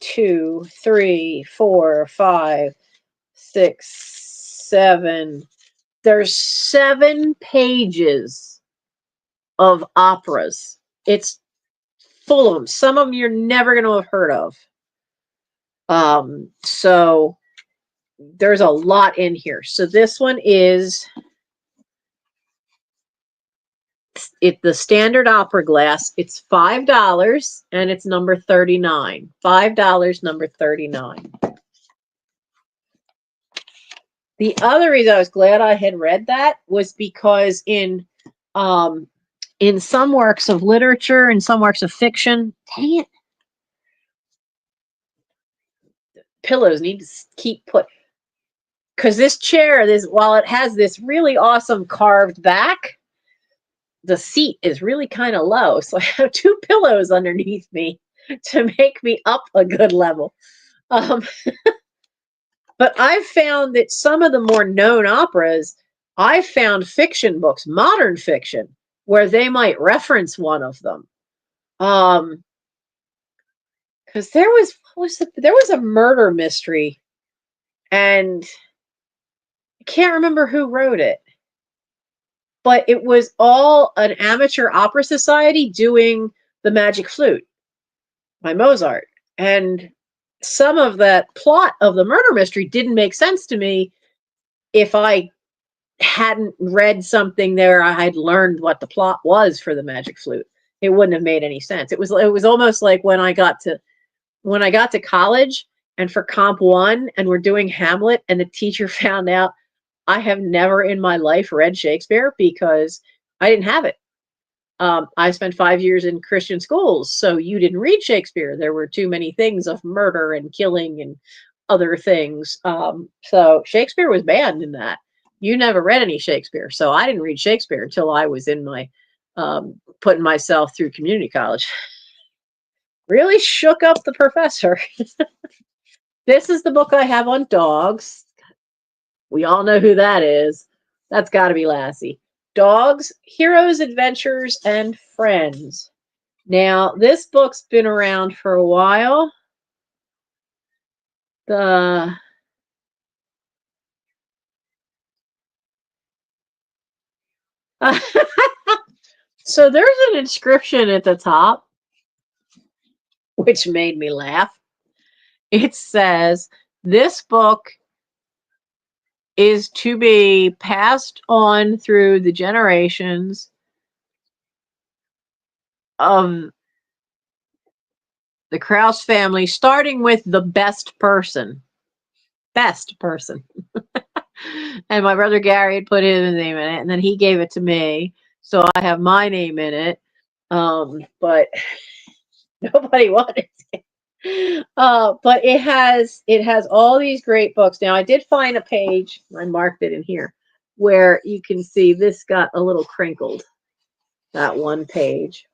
2, 3, 4, 5, 6, 7. There's 7 pages of operas. It's full of them. Some of them you're never going to have heard of. So there's a lot in here. So this one is the standard opera glass. It's $5 and it's number 39. $5, number 39. The other reason I was glad I had read that was because in some works of literature and some works of fiction, dang it, pillows need to keep put, because this chair, while it has this really awesome carved back, the seat is really kind of low. So I have 2 pillows underneath me to make me up a good level. But I've found that some of the more known operas, I've found fiction books, modern fiction, where they might reference one of them. Because there was a murder mystery, and I can't remember who wrote it, but it was all an amateur opera society doing the Magic Flute by Mozart. And some of that plot of the murder mystery didn't make sense to me if I hadn't read something there. I had learned what the plot was for the Magic Flute. It wouldn't have made any sense. It was almost like when I got to college and for Comp 1, and we're doing Hamlet, and the teacher found out I have never in my life read Shakespeare because I didn't have it. I spent 5 years in Christian schools, so you didn't read Shakespeare. There were too many things of murder and killing and other things. So Shakespeare was banned in that. You never read any Shakespeare, so I didn't read Shakespeare until I was in my putting myself through community college. Really shook up the professor. This is the book I have on dogs. We all know who that is. That's got to be Lassie. Dogs, Heroes, Adventures, and Friends. Now, this book's been around for a while. The So there's an inscription at the top, which made me laugh. It says, this book is to be passed on through the generations of the Krause family, starting with the best person. Best person. And my brother Gary had put his name in it, and then he gave it to me. So I have my name in it. But nobody wanted it. But it has all these great books. Now I did find a page, I marked it in here, where you can see this got a little crinkled, that one page.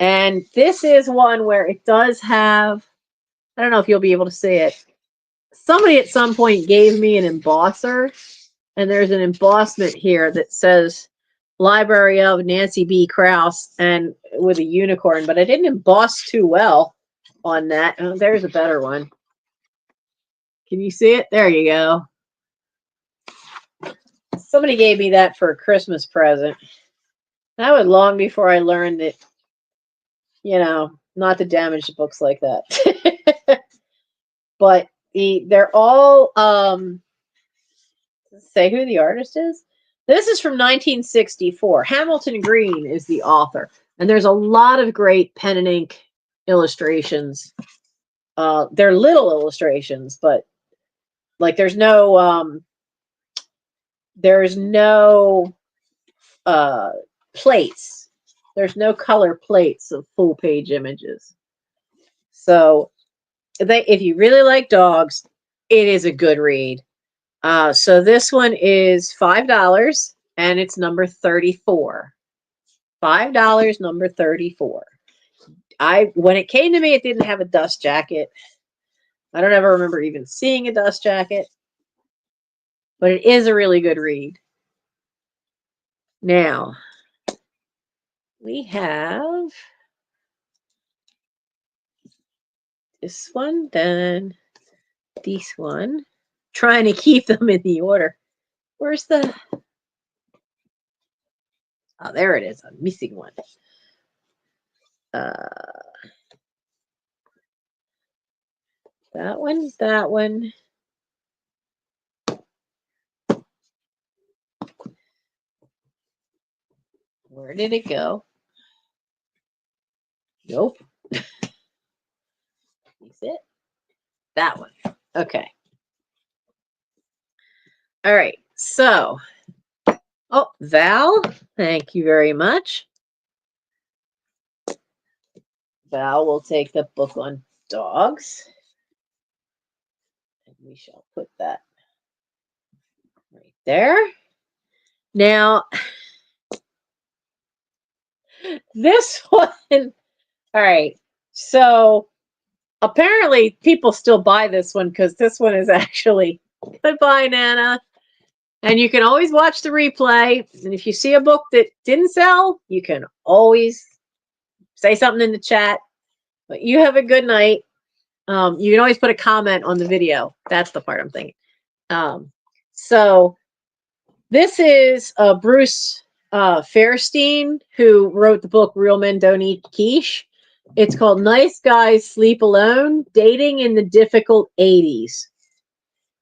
And this is one where it does have, I don't know if you'll be able to see it. Somebody at some point gave me an embosser, and there's an embossment here that says Library of Nancy B. Krause and with a unicorn, but I didn't emboss too well on that. Oh, there's a better one. Can you see it? There you go. Somebody gave me that for a Christmas present. That was long before I learned that, not to damage the books like that. But they're all, say who the artist is? This is from 1964. Hamilton Green is the author. And there's a lot of great pen and ink illustrations. They're little illustrations, but like there's no plates. There's no color plates of full page images. So if you really like dogs, it is a good read. So this one is $5 and it's number 34. $5, number 34. When it came to me, it didn't have a dust jacket. I don't ever remember even seeing a dust jacket, but it is a really good read. Now, we have this one, then this one. Trying to keep them in the order. Where's the... Oh, there it is. I'm missing one. That one, that one. Where did it go? Nope. Is it? That one. Okay. All right. So, oh, Val, thank you very much. Val will take the book on dogs. And we shall put that right there. Now, this one, all right. So, apparently, people still buy this one because this one is actually, goodbye, Nana. And you can always watch the replay. And if you see a book that didn't sell, you can always say something in the chat. But you have a good night. You can always put a comment on the video. That's the part I'm thinking. So this is Bruce Fairstein, who wrote the book Real Men Don't Eat Quiche. It's called Nice Guys Sleep Alone, Dating in the Difficult 80s.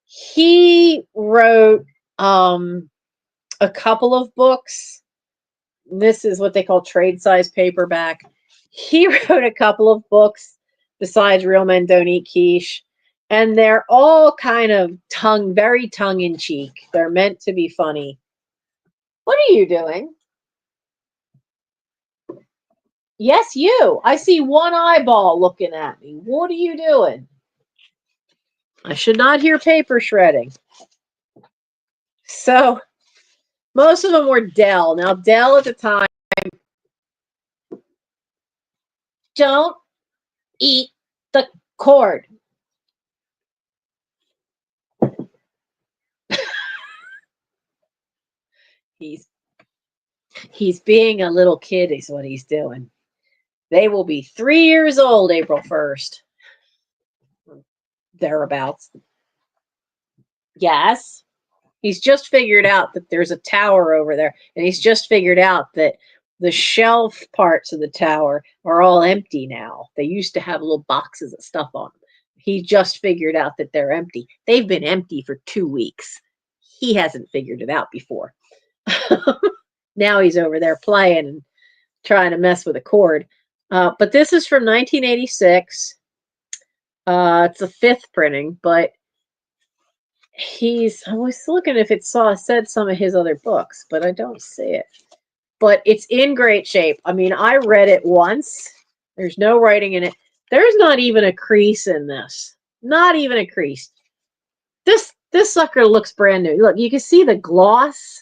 He wrote a couple of books. This is what they call trade size paperback. He wrote a couple of books besides Real Men Don't Eat Quiche. And they're all kind of very tongue-in-cheek. They're meant to be funny. What are you doing? Yes, you. I see one eyeball looking at me. What are you doing? I should not hear paper shredding. So, most of them were Dell. Now, Dell at the time, don't eat the cord. He's being a little kid is what he's doing. They will be 3 years old April 1st. Thereabouts. Yes. He's just figured out that there's a tower over there, and he's just figured out that the shelf parts of the tower are all empty now. They used to have little boxes of stuff on them. He just figured out that they're empty. They've been empty for 2 weeks. He hasn't figured it out before. Now he's over there playing and trying to mess with a cord. But this is from 1986. It's a 5th printing, but I was looking if it said some of his other books, but I don't see it. But it's in great shape. I mean, I read it once. There's no writing in it. There's not even a crease in this. Not even a crease. This sucker looks brand new. Look, you can see the gloss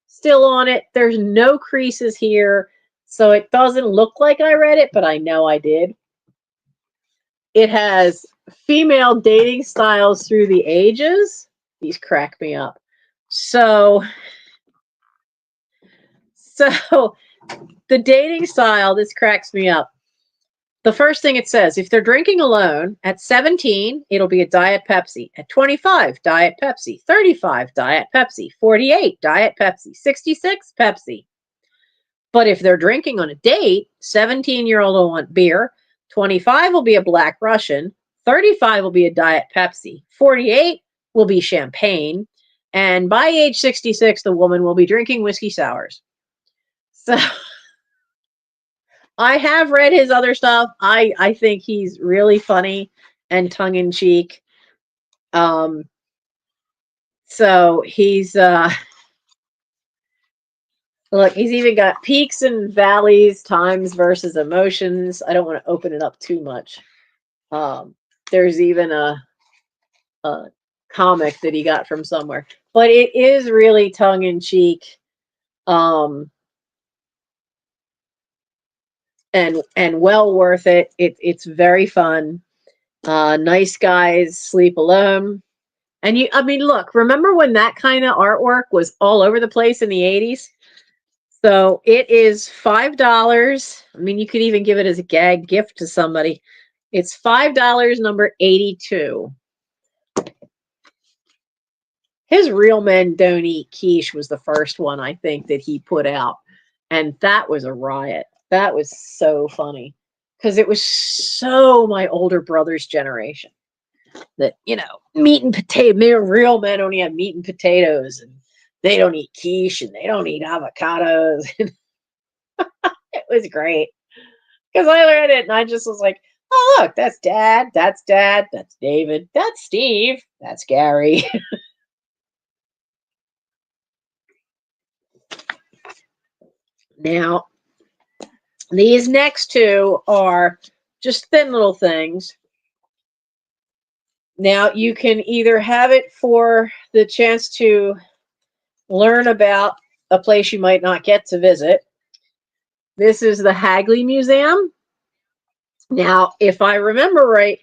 still on it. There's no creases here. So it doesn't look like I read it, but I know I did. It has female dating styles through the ages. These crack me up. So the dating style, this cracks me up. The first thing it says, if they're drinking alone, at 17, it'll be a Diet Pepsi. At 25, Diet Pepsi. 35, Diet Pepsi. 48, Diet Pepsi. 66, Pepsi. But if they're drinking on a date, 17-year-old will want beer. 25 will be a Black Russian. 35 will be a Diet Pepsi. 48 will be champagne. And by age 66, the woman will be drinking whiskey sours. So I have read his other stuff. I think he's really funny and tongue-in-cheek. So he's look, he's even got peaks and valleys, times versus emotions. I don't want to open it up too much. There's even a comic that he got from somewhere, but it is really tongue-in-cheek. And well worth it. It's very fun. Nice Guys Sleep Alone. And I mean, look, remember when that kind of artwork was all over the place in the 80s? So it is $5. I mean, you could even give it as a gag gift to somebody. It's $5, number 82. His Real Men Don't Eat Quiche was the first one, I think, that he put out. And that was a riot. That was so funny. Because it was so my older brother's generation. That, meat and potato. Real men only have meat and potatoes. And they don't eat quiche. And they don't eat avocados. It was great. Because I read it and I just was like, oh, look, that's Dad. That's Dad. That's David. That's Steve. That's Gary. Now, these next two are just thin little things. Now, you can either have it for the chance to learn about a place you might not get to visit. This is the Hagley Museum. Now, if I remember right,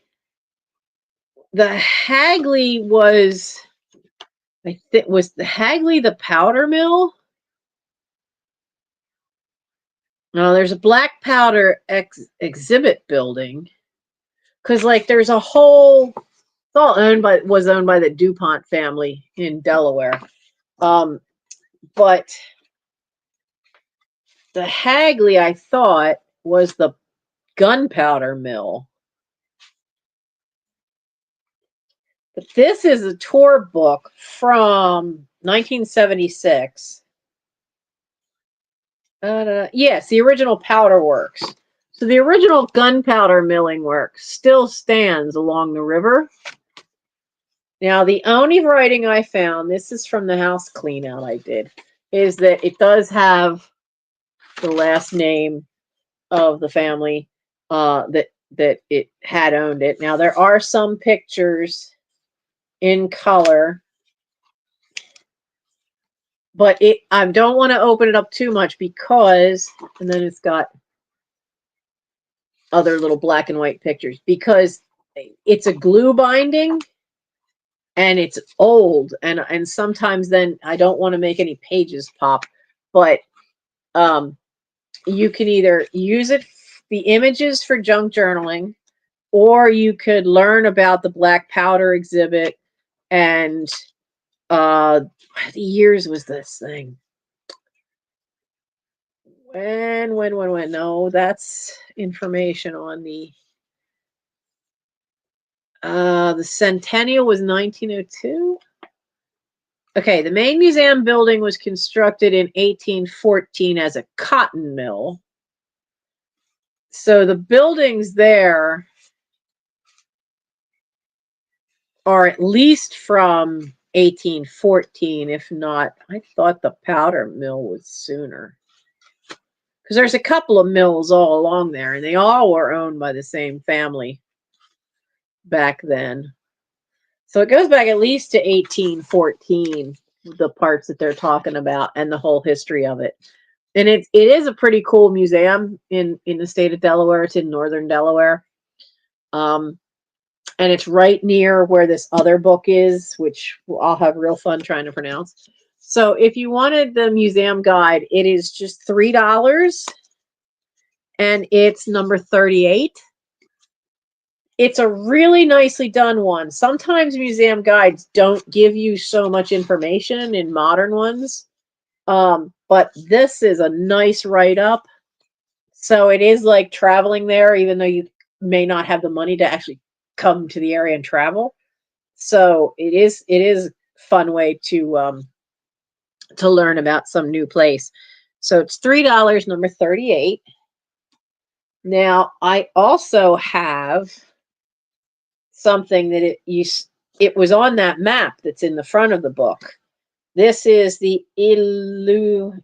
the Hagley was the Hagley the powder mill? No, there's a black powder exhibit building. Because, there's a whole, it's all was owned by the DuPont family in Delaware. But the Hagley, I thought, was the gunpowder mill. But this is a tour book from 1976. Yes, the original Powder Works. So the original gunpowder milling work still stands along the river. Now, the only writing I found, this is from the house clean out I did, is that it does have the last name of the family that it had owned it. Now, there are some pictures in color, but I don't want to open it up too much because, and then it's got other little black and white pictures, because it's a glue binding and it's old, and sometimes then I don't want to make any pages pop, but you can either use the images for junk journaling, or you could learn about the black powder exhibit and what years was this thing? When? No, that's information on the centennial was 1902. Okay, the main museum building was constructed in 1814 as a cotton mill. So the buildings there are at least from 1814, if not, I thought the powder mill was sooner. Because there's a couple of mills all along there, and they all were owned by the same family back then. So it goes back at least to 1814, the parts that they're talking about and the whole history of it. And it is a pretty cool museum in the state of Delaware. It's in northern Delaware. And it's right near where this other book is, which I'll have real fun trying to pronounce. So if you wanted the museum guide, it is just $3, and it's number 38. It's a really nicely done one. Sometimes museum guides don't give you so much information in modern ones, but this is a nice write-up. So it is like traveling there, even though you may not have the money to actually come to the area and travel. So it is a fun way to learn about some new place. So it's $3, number 38. Now I also have something that it was on that map that's in the front of the book. This is the Eleutherine,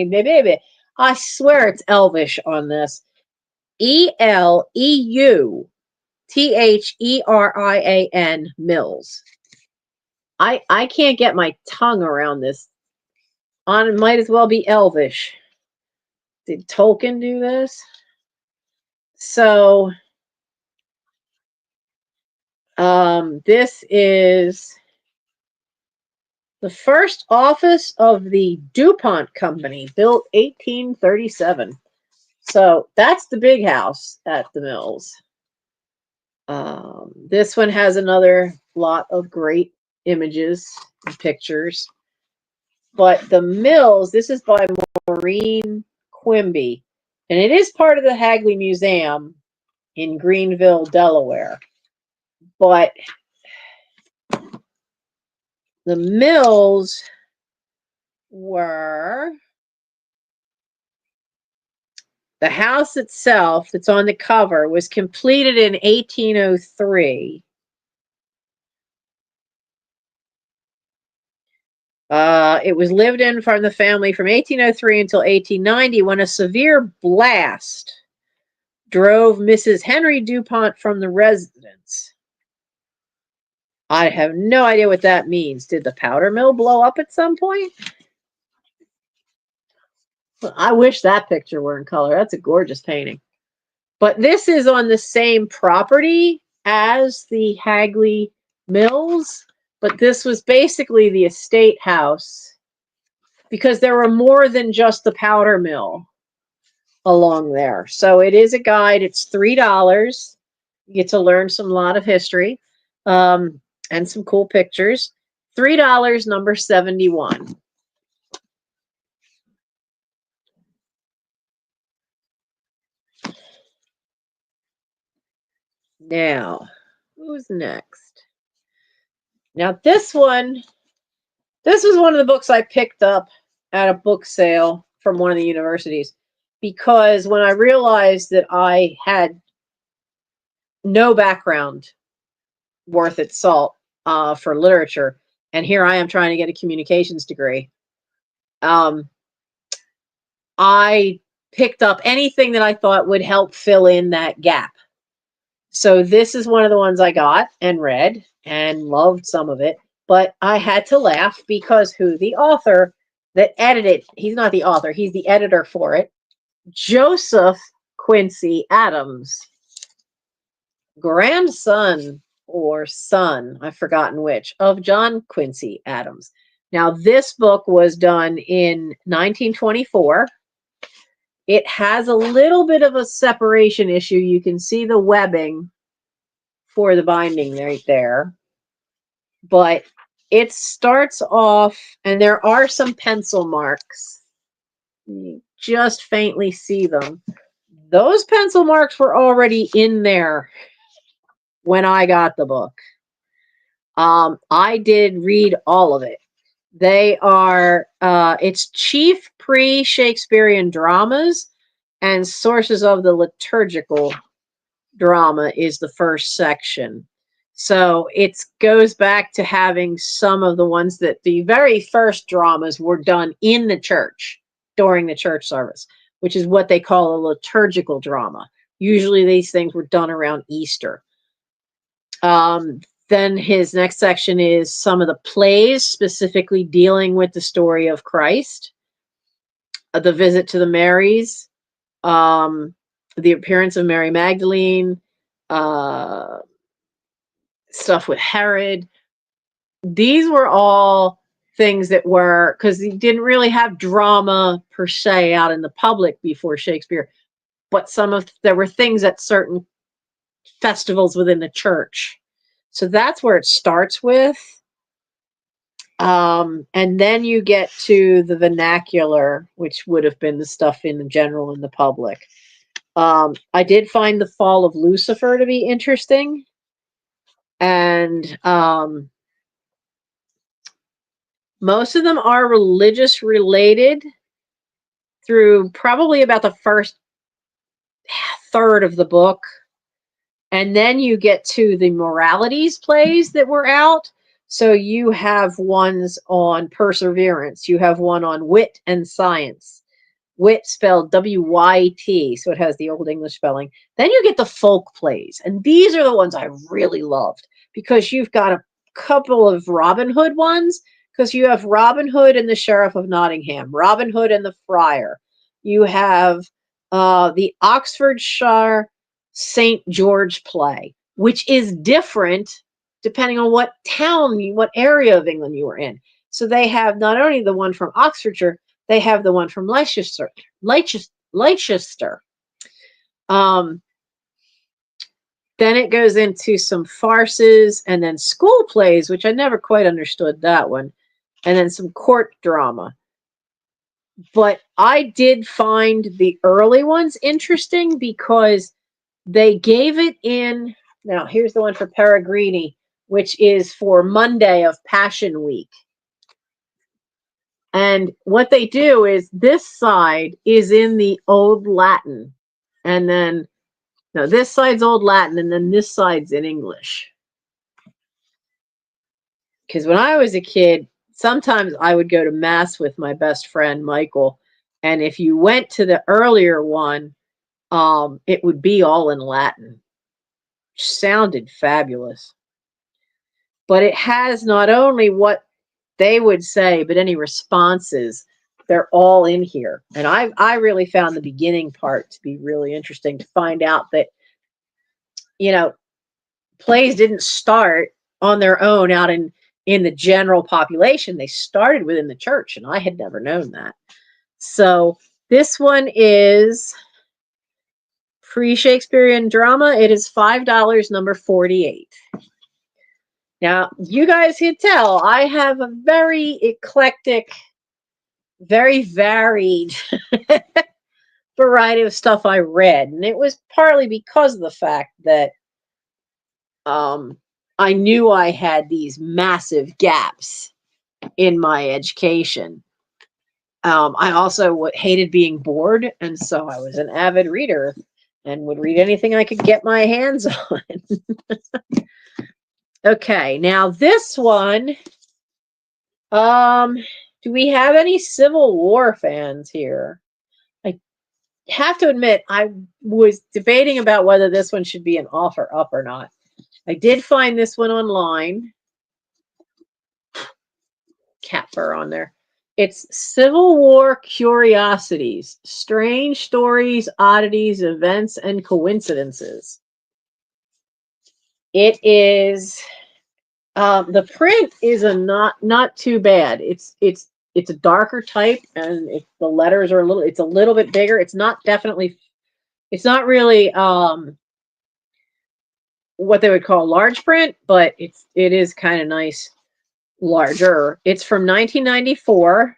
baby. I swear it's Elvish on this. ELEUTHERIAN Mills. I can't get my tongue around this. It might as well be Elvish. Did Tolkien do this? So this is the first office of the DuPont Company, built 1837. So that's the big house at the mills. This one has another lot of great images and pictures. But the mills, this is by Maureen Quimby, and it is part of the Hagley Museum in Greenville, Delaware. But the mills were the house itself that's on the cover was completed in 1803. It was lived in from the family from 1803 until 1890, when a severe blast drove Mrs. Henry DuPont from the residence. I have no idea what that means. Did the powder mill blow up at some point? I wish that picture were in color. That's a gorgeous painting. But this is on the same property as the Hagley Mills, but this was basically the estate house, because there were more than just the powder mill along there. So it is a guide. It's $3. You get to learn a lot of history and some cool pictures. $3, number 71. Now, who's next? Now this was one of the books I picked up at a book sale from one of the universities, because when I realized that I had no background worth its salt for literature, and here I am trying to get a communications degree, um, I picked up anything that I thought would help fill in that gap. So this is one of the ones I got and read and loved some of it, but I had to laugh because who the author that edited, he's not the author, he's the editor for it, Joseph Quincy Adams, grandson or son, I've forgotten which, of John Quincy Adams. Now, this book was done in 1924. It has a little bit of a separation issue. You can see the webbing for the binding right there. But it starts off, and there are some pencil marks. You just faintly see them. Those pencil marks were already in there when I got the book. I did read all of it. They are, it's chief pre-Shakespearean dramas and sources of the liturgical drama is the first section. So it goes back to having some of the ones that the very first dramas were done in the church during the church service, which is what they call a liturgical drama. Usually these things were done around Easter. Then his next section is some of the plays specifically dealing with the story of Christ, the visit to the Marys, the appearance of Mary Magdalene, stuff with Herod. These were all things that were, because he didn't really have drama per se out in the public before Shakespeare, but there were things at certain festivals within the church. So that's where it starts with. And then you get to the vernacular, which would have been the stuff in the general and the public. I did find the fall of Lucifer to be interesting. And most of them are religious related through probably about the first third of the book. And then you get to the moralities plays that were out. So you have ones on perseverance. You have one on wit and science. Wit spelled W-Y-T, so it has the old English spelling. Then you get the folk plays. And these are the ones I really loved because you've got a couple of Robin Hood ones, because you have Robin Hood and the Sheriff of Nottingham, Robin Hood and the Friar. You have the Oxfordshire St. George play, which is different depending on what town, what area of England you were in. So they have not only the one from Oxfordshire, they have the one from Leicester. Then it goes into some farces and then school plays, which I never quite understood that one, and then some court drama. But I did find the early ones interesting because they gave it in. Now, here's the one for Peregrini, which is for Monday of Passion Week. And what they do is this side is in the Old Latin. And then, no, this side's Old Latin, and then this side's in English. Because when I was a kid, sometimes I would go to Mass with my best friend, Michael. And if you went to the earlier one, it would be all in Latin. Which sounded fabulous. But it has not only what they would say, but any responses, they're all in here. And I really found the beginning part to be really interesting, to find out that, plays didn't start on their own out in the general population. They started within the church, and I had never known that. So this one is pre-Shakespearean drama. It is $5, number 48. Now, you guys can tell I have a very eclectic, very varied variety of stuff I read. And it was partly because of the fact that I knew I had these massive gaps in my education. I also hated being bored, and so I was an avid reader and would read anything I could get my hands on. Okay, now this one, do we have any Civil War fans here? I have to admit, I was debating about whether this one should be an offer up or not. I did find this one online. Cat fur on there. It's Civil War Curiosities, Strange Stories, Oddities, Events, and Coincidences. It is, the print is not too bad. It's a darker type, and the letters are it's a little bit bigger. It's not really what they would call large print, but it is kind of nice larger. It's from 1994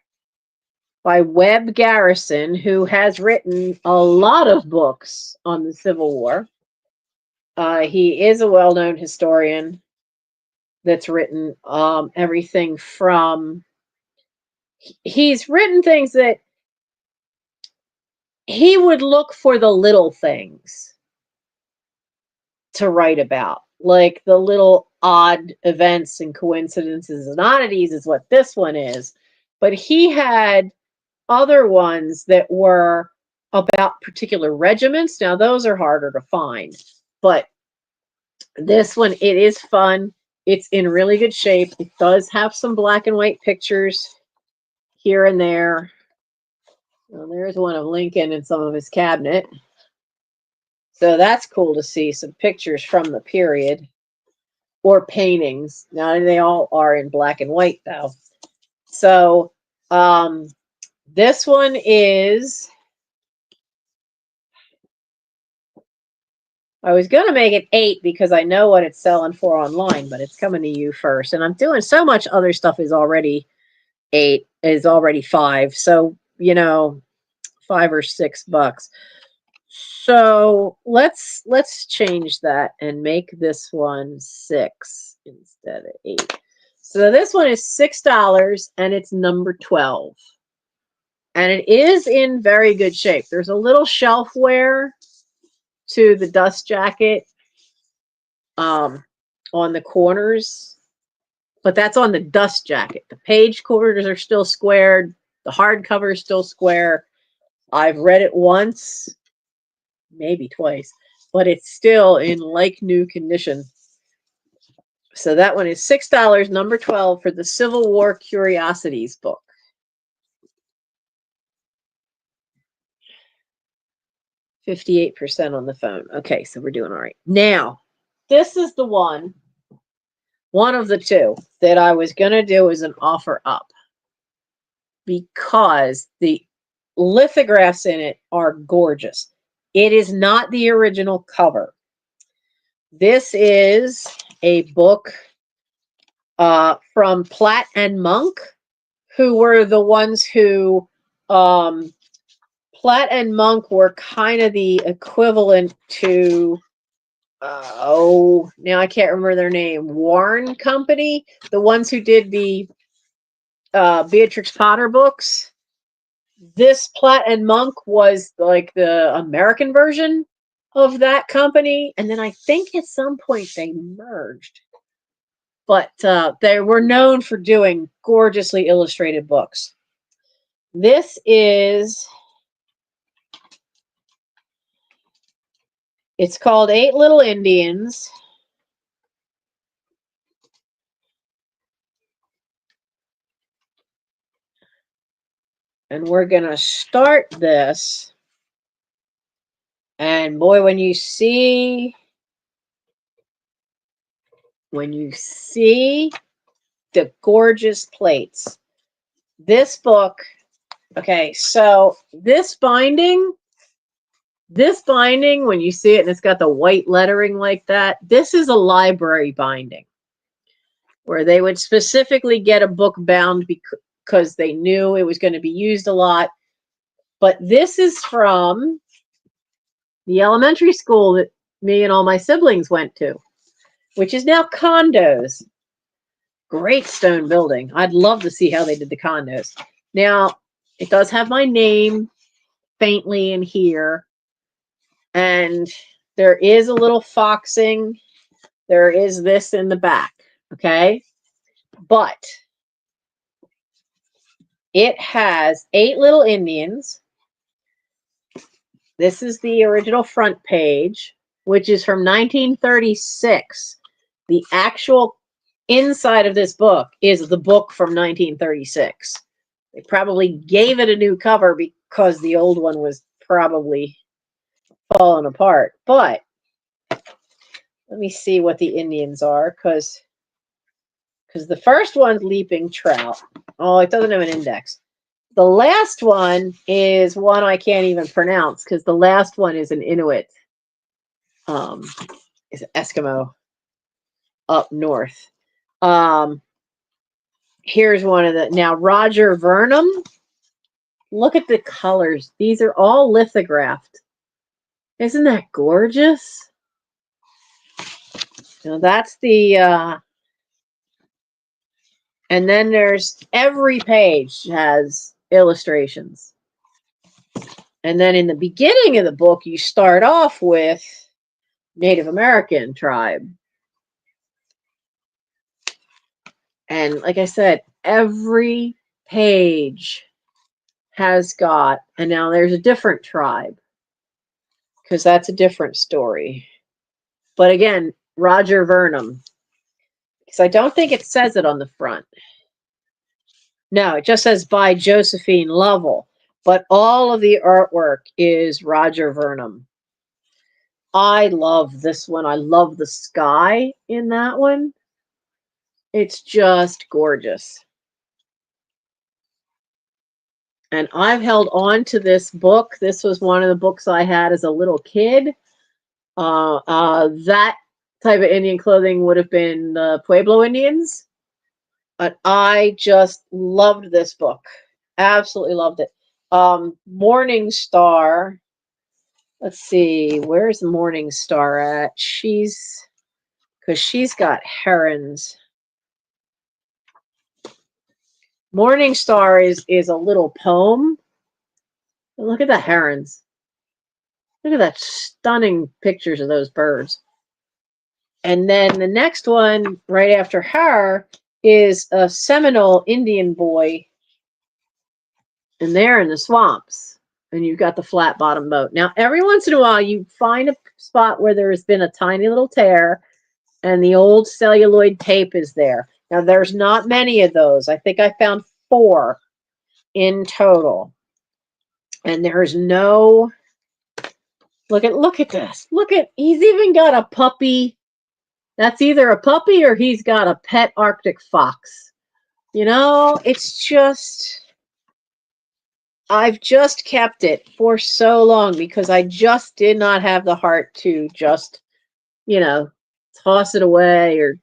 by Webb Garrison, who has written a lot of books on the Civil War. He is a well-known historian that's written everything from, he's written things that he would look for the little things to write about, like the little odd events and coincidences and oddities is what this one is. But he had other ones that were about particular regiments. Now, those are harder to find, but this one, it is fun. It's in really good shape. It does have some black and white pictures here and there. Well, there's one of Lincoln in some of his cabinet. So that's cool to see some pictures from the period, or paintings. Now, they all are in black and white, though. So this one is, I was going to make it 8 because I know what it's selling for online, but it's coming to you first. And I'm doing so much other stuff is already 8, is already 5. So, $5 or $6. So let's change that and make this one 6 instead of 8. So this one is $6 and it's number 12. And it is in very good shape. There's a little shelf wear to the dust jacket on the corners, but that's on the dust jacket. The page corners are still squared. The hardcover is still square. I've read it once, maybe twice, but it's still in like new condition. So that one is $6, number 12, for the Civil War Curiosities book. 58% on the phone. Okay, so we're doing all right. Now, this is the one of the two that I was going to do as an offer up, because the lithographs in it are gorgeous. It is not the original cover. This is a book from Platt and Monk, who were the ones who, Platt and Monk were kind of the equivalent to, now I can't remember their name, Warren Company, the ones who did the Beatrix Potter books. This Platt and Monk was like the American version of that company, and then I think at some point they merged. But they were known for doing gorgeously illustrated books. This is, it's called 8 Little Indians. And we're going to start this. And boy, when you see the gorgeous plates, this book, okay, so this binding, when you see it and it's got the white lettering like that, this is a library binding where they would specifically get a book bound because they knew it was going to be used a lot. But this is from the elementary school that me and all my siblings went to, which is now condos. Great stone building. I'd love to see how they did the condos. Now, It does have my name faintly in here. And there is a little foxing. There is this in the back. Okay. But it has 8 little Indians. This is the original front page, which is from 1936. The actual inside of this book is the book from 1936. They probably gave it a new cover because the old one was probably falling apart. But let me see what the Indians are, because the first one's leaping trout. Oh, it doesn't have an index. The last one is one I can't even pronounce because the last one is an Inuit. Is an Eskimo up north. Here's one of the, now Roger Vernum. Look at the colors. These are all lithographed. Isn't that gorgeous? Now that's the, and then there's every page has illustrations. And then in the beginning of the book, you start off with Native American tribe. And like I said, every page has got, and now there's a different tribe because that's a different story. But again, Roger Vernum, because I don't think it says it on the front. No, it just says by Josephine Lovell, but all of the artwork is Roger Vernum. I love this one. I love the sky in that one. It's just gorgeous. And I've held on to this book. This was one of the books I had as a little kid. That type of Indian clothing would have been the Pueblo Indians. But I just loved this book. Absolutely loved it. Morning Star. Let's see. Where's Morning Star at? Because she's got herons. Morning Star is a little poem. Look at the herons. Look at that stunning pictures of those birds. And then the next one right after her is a Seminole Indian boy. And they're in the swamps. And you've got the flat bottom boat. Now, every once in a while, you find a spot where there has been a tiny little tear and the old celluloid tape is there. Now, there's not many of those. I think I found 4 in total. And there's no, look at this. Look at, he's even got a puppy. That's either a puppy or he's got a pet Arctic fox. You know, it's just, I've just kept it for so long because I just did not have the heart to just, you know, toss it away or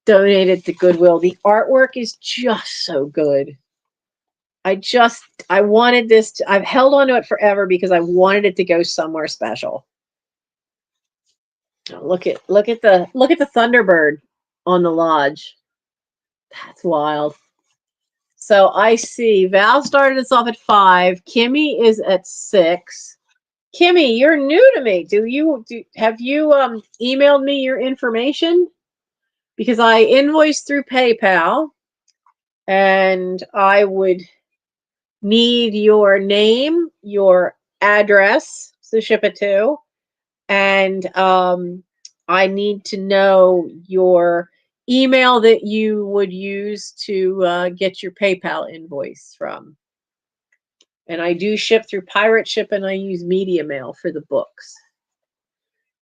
donate it to Goodwill. The artwork is just so good. I wanted this to, I've held on to it forever because I wanted it to go somewhere special. Look at the Thunderbird on the lodge. That's wild. So I see Val started us off at 5. Kimmy is at 6. Kimmy, you're new to me. Have you emailed me your information? Because I invoiced through PayPal and I would need your name, your address to ship it to, and I need to know your email that you would use to get your PayPal invoice from. And I do ship through Pirate Ship and I use Media Mail for the books.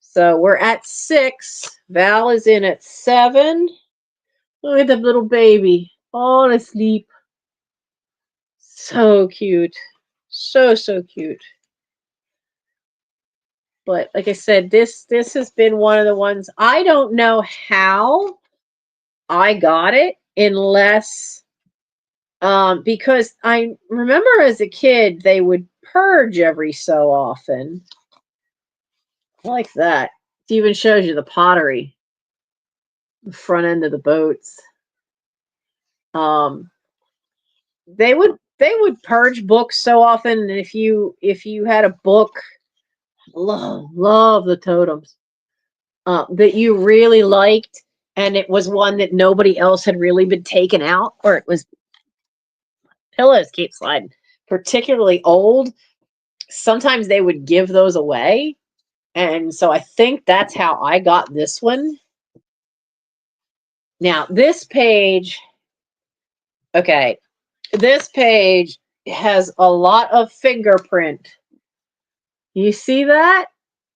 So we're at 6. Val is in at 7. Look at that little baby, all asleep. So cute. So cute. But like I said, this has been one of the ones, I don't know how I got it unless because I remember as a kid they would purge every so often. I like that. It even shows you the pottery, the front end of the boats. They they would purge books so often. And if you had a book, love the totems that you really liked, and it was one that nobody else had really been taken out, or it was pillows keep sliding, particularly old. Sometimes they would give those away. And so I think that's how I got this one. Now, this page, okay, this page has a lot of fingerprint. You see that?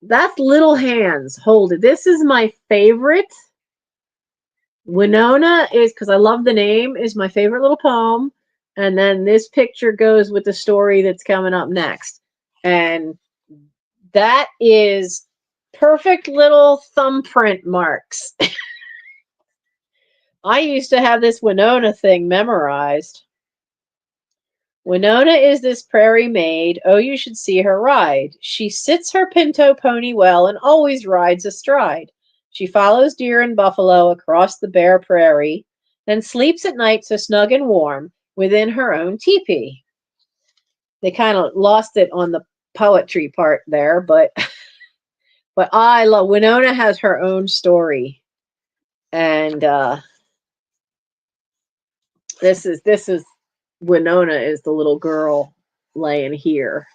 That's little hands. Hold it. This is my favorite. Winona is, because I love the name, is my favorite little poem. And then this picture goes with the story that's coming up next. And that is perfect little thumbprint marks. I used to have this Winona thing memorized. Winona is this prairie maid, oh, you should see her ride. She sits her pinto pony well and always rides astride. She follows deer and buffalo across the bare prairie, then sleeps at night so snug and warm within her own teepee. They kind of lost it on the poetry part there, but I love Winona has her own story. And this is Winona is the little girl laying here.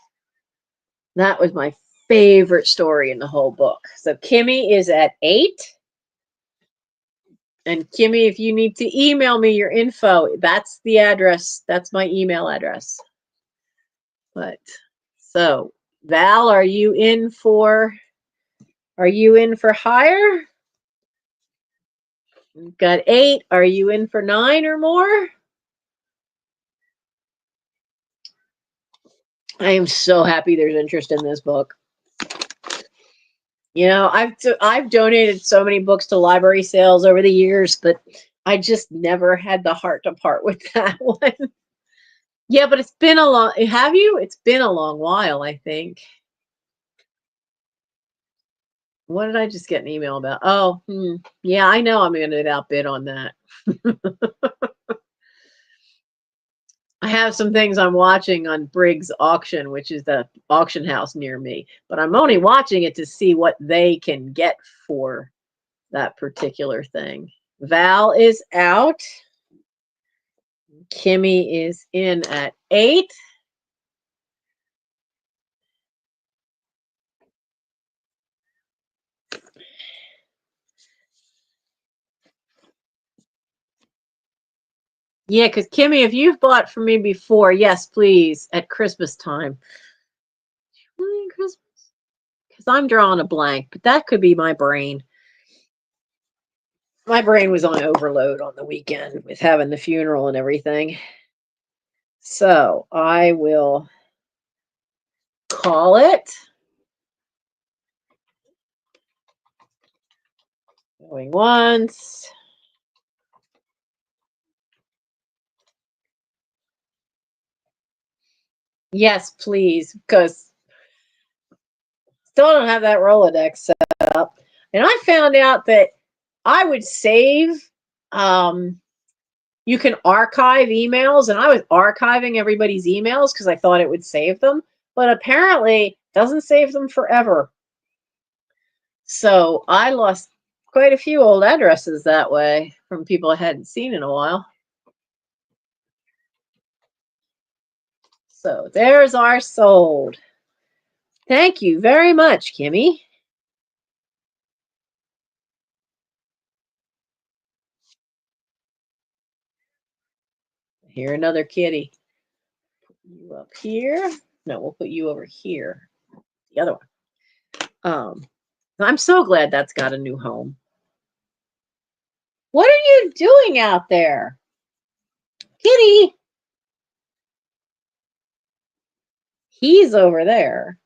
That was my favorite story in the whole book. So Kimmy is at 8. And Kimmy, if you need to email me your info, that's the address. That's my email address. But so Val, are you in for higher? We've got 8. Are you in for 9 or more? I am so happy there's interest in this book. You know, I've donated so many books to library sales over the years, but I just never had the heart to part with that one. Yeah, but it's been a long. Have you? It's been a long while, I think. What did I just get an email about? Oh, yeah, I know I'm going to outbid on that. I have some things I'm watching on Briggs Auction, which is the auction house near me, but I'm only watching it to see what they can get for that particular thing. Val is out. Kimmy is in at 8. Yeah, because Kimmy, if you've bought for me before, yes, please, at Christmas time. Really, Christmas? Because I'm drawing a blank, but that could be my brain. My brain was on overload on the weekend with having the funeral and everything. So I will call it. Going once. Yes, please, because still don't have that Rolodex set up. And I found out that I would save, you can archive emails, and I was archiving everybody's emails because I thought it would save them, but apparently it doesn't save them forever. So I lost quite a few old addresses that way from people I hadn't seen in a while. So there's our sold. Thank you very much, Kimmy. Here, another kitty. Put you up here. No, we'll put you over here. The other one. I'm so glad that's got a new home. What are you doing out there? Kitty! He's over there.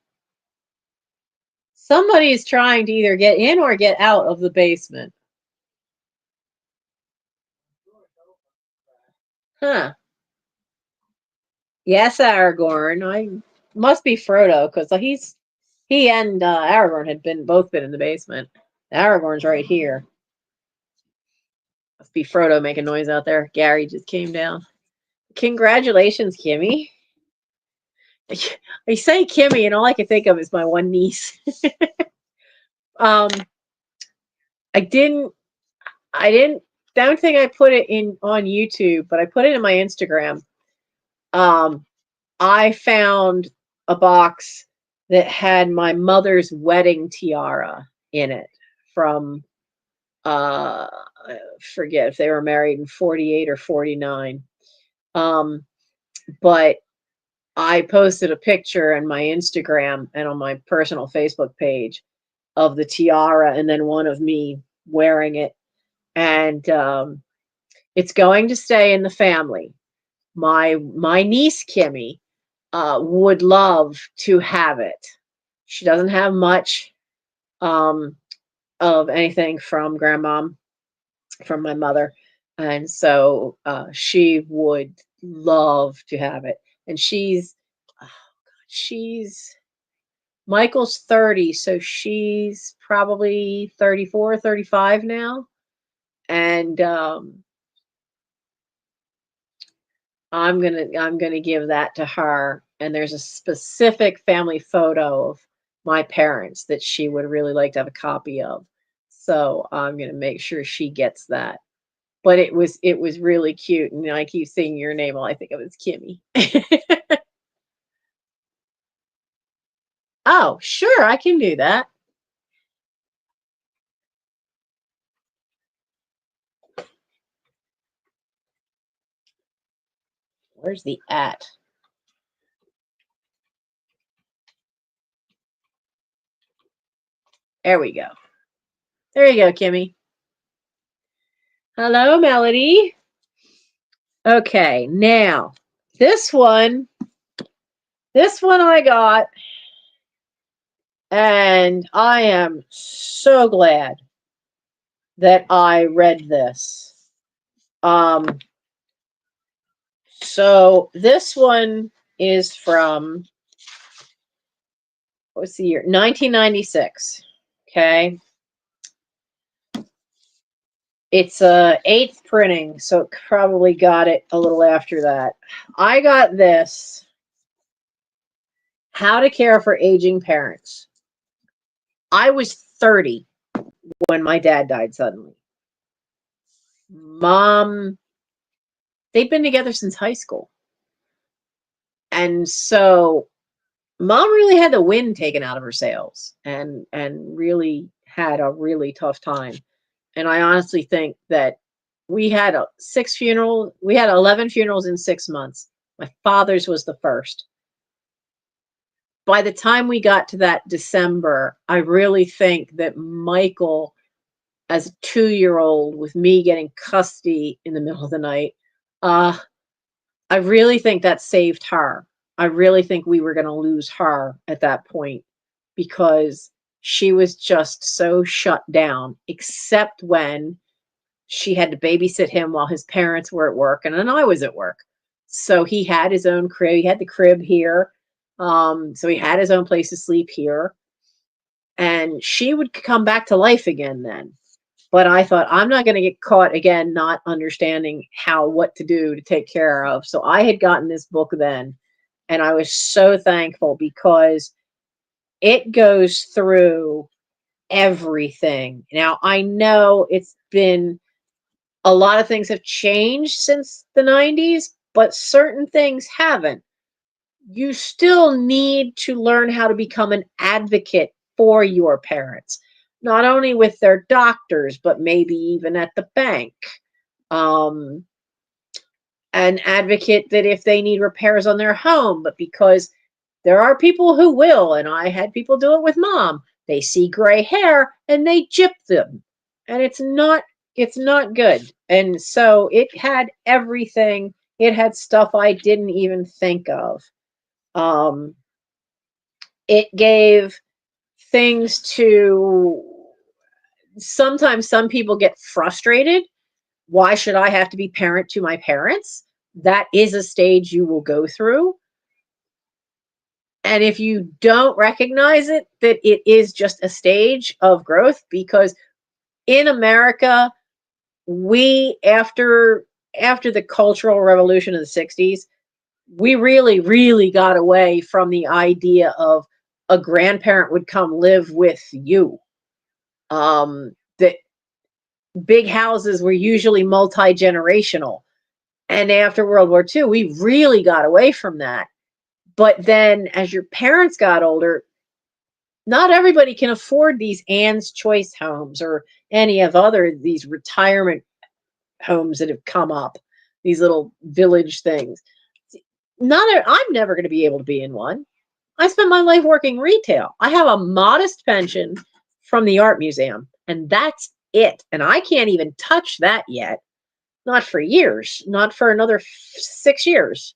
Somebody's trying to either get in or get out of the basement. Huh. Yes, Aragorn. I must be Frodo because he and Aragorn had both been in the basement. Aragorn's right here. Must be Frodo making noise out there. Gary just came down. Congratulations, Kimmy. I say Kimmy, and all I can think of is my one niece. um, I didn't, I didn't, don't think I put it in on YouTube, but I put it in my Instagram. Um, I found a box that had my mother's wedding tiara in it from, I forget if they were married in 48 or 49. Um, but I posted a picture on my Instagram and on my personal Facebook page of the tiara and then one of me wearing it. And it's going to stay in the family. My niece Kimmy would love to have it. She doesn't have much um, of anything from grandmom, from my mother, and so she would love to have it. And she's Michael's 30, so she's probably 34, 35 now. And I'm gonna give that to her. And there's a specific family photo of my parents that she would really like to have a copy of. So I'm gonna make sure she gets that. But it was really cute, and I keep seeing your name, all I think of is Kimmy. Oh, sure, I can do that. Where's the at? There we go. There you go, Kimmy. Hello, Melody. Okay, now this one, this one I got, and I am so glad that I read this. So this one is from, what's the year? 1996. Okay. It's a eighth printing, so it probably got it a little after that. I got this, How to Care for Aging Parents. I was 30 when my dad died suddenly. Mom, they've been together since high school. And so mom really had the wind taken out of her sails and really had a really tough time. And I honestly think that we had 11 funerals in 6 months. My father's was the first. By the time we got to that December, I really think that Michael, as a 2-year old, with me getting custody in the middle of the night, I really think that saved her. I really think we were going to lose her at that point because she was just so shut down, except when she had to babysit him while his parents were at work and then I was at work. So he had his own crib. He had the crib here. So he had his own place to sleep here. And she would come back to life again then. But I thought, I'm not going to get caught again not understanding what to do to take care of. So I had gotten this book then, and I was so thankful because it goes through everything. Now, I know it's been a lot of things have changed since the 90s, but certain things haven't. You still need to learn how to become an advocate for your parents, not only with their doctors, but maybe even at the bank. Um, an advocate that if they need repairs on their home, but because there are people who will, and I had people do it with mom. They see gray hair and they gyp them, and it's not good. And so it had everything. It had stuff I didn't even think of. Um, it gave things to, sometimes some people get frustrated. Why should I have to be parent to my parents? That is a stage you will go through. And if you don't recognize it, that it is just a stage of growth, because in America, we, after after the Cultural Revolution of the 60s, we really, really got away from the idea of a grandparent would come live with you. That big houses were usually multi-generational. And after World War II, we really got away from that. But then as your parents got older, not everybody can afford these Ann's Choice homes or any of other these retirement homes that have come up, these little village things. I'm never going to be able to be in one. I spent my life working retail. I have a modest pension from the art museum, and that's it. And I can't even touch that yet. Not for years, not for another 6 years.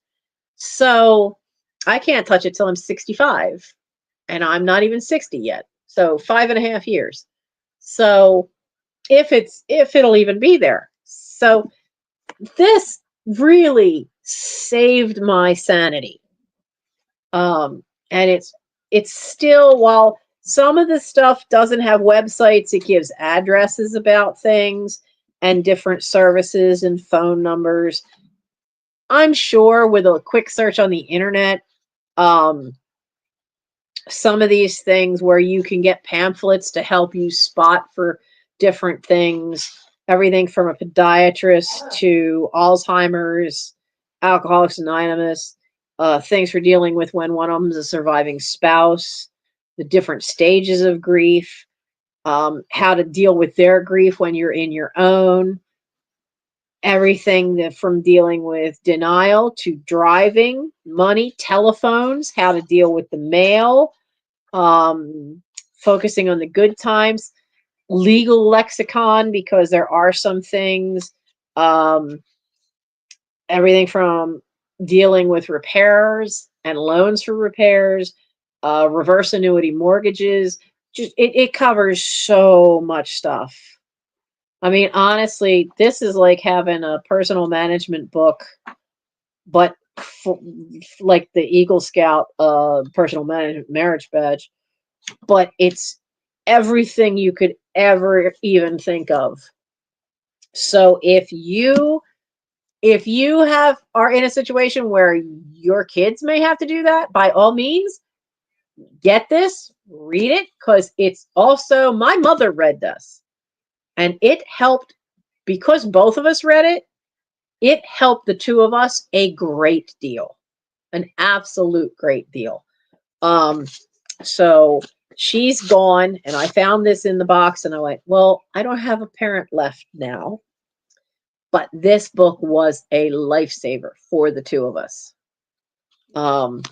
So I can't touch it till I'm 65, and I'm not even 60 yet. So 5.5 years. So if it'll even be there. So this really saved my sanity. And it's still, while some of the stuff doesn't have websites, it gives addresses about things and different services and phone numbers. I'm sure with a quick search on the internet, um, some of these things where you can get pamphlets to help you spot for different things, everything from a podiatrist to Alzheimer's, Alcoholics Anonymous, things for dealing with when one of them is a surviving spouse, the different stages of grief, how to deal with their grief when you're in your own, everything that from dealing with denial to driving, money, telephones, how to deal with the mail, focusing on the good times, legal lexicon, because there are some things, um, everything from dealing with repairs and loans for repairs, reverse annuity mortgages. Just it covers so much stuff. I mean, honestly, this is like having a personal management book, but like the Eagle Scout personal management marriage badge, but it's everything you could ever even think of. So if you have are in a situation where your kids may have to do that, by all means, get this, read it, because it's also, my mother read this and it helped, because both of us read it. It helped the two of us a great deal, an absolute great deal. Um, so she's gone, and I found this in the box, and I went, well, I don't have a parent left now, but this book was a lifesaver for the two of us. Um,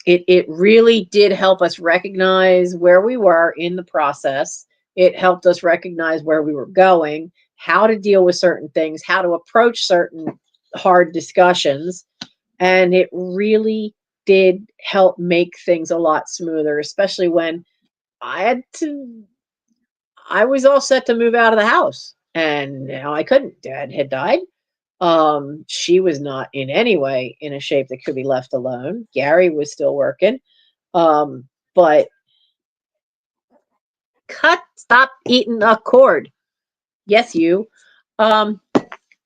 it really did help us recognize where we were in the process. It helped us recognize where we were going, how to deal with certain things, how to approach certain hard discussions. And it really did help make things a lot smoother, especially when I was all set to move out of the house, and now I couldn't. Dad had died. She was not in any way in a shape that could be left alone. Gary was still working. But stop eating a cord. Yes, you. Um,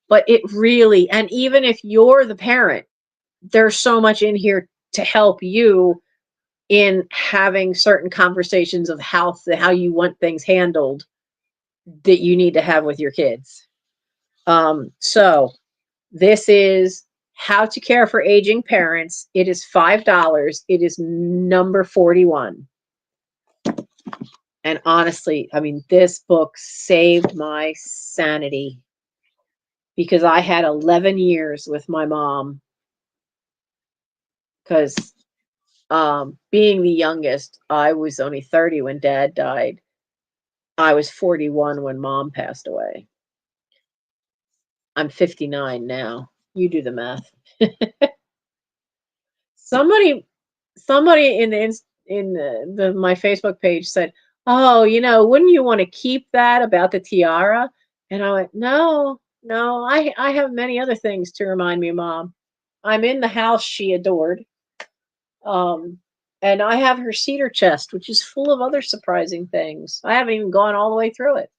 but it really, and even if you're the parent, there's so much in here to help you in having certain conversations of how you want things handled that you need to have with your kids. So this is How to Care for Aging Parents. It is $5. It is number 41. And honestly, I mean, this book saved my sanity because I had 11 years with my mom. Because being the youngest, I was only 30 when Dad died. I was 41 when Mom passed away. I'm 59 now. You do the math. Somebody in my Facebook page said, "Oh, wouldn't you want to keep that about the tiara?" And I went, "No, no, I have many other things to remind me of Mom. I'm in the house she adored. Um, and I have her cedar chest, which is full of other surprising things. I haven't even gone all the way through it."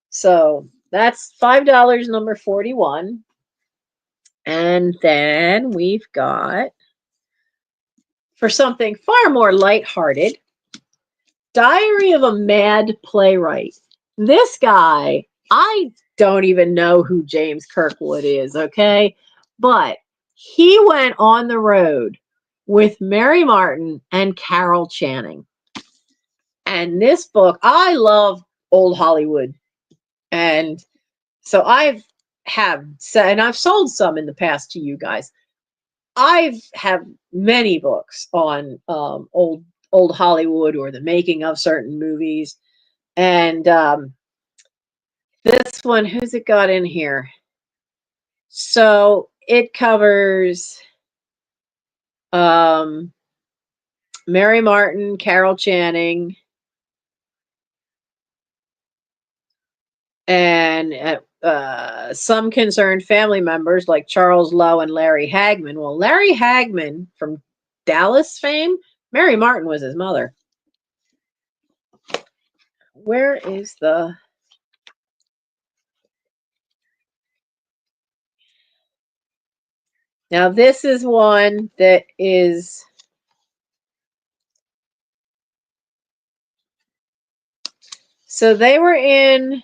So that's $5, number 41. And then we've got, for something far more lighthearted, Diary of a Mad Playwright. This guy, I don't even know who James Kirkwood is, okay? But he went on the road with Mary Martin and Carol Channing. And this book, I love old Hollywood. And so and I've sold some in the past to you guys. I've have many books on old Hollywood or the making of certain movies. And this one, who's it got in here? So it covers um, Mary Martin, Carol Channing, and some concerned family members like Charles Lowe and Larry Hagman. Well, Larry Hagman from Dallas fame, Mary Martin was his mother. Where is the... Now, this is one that is... So they were in...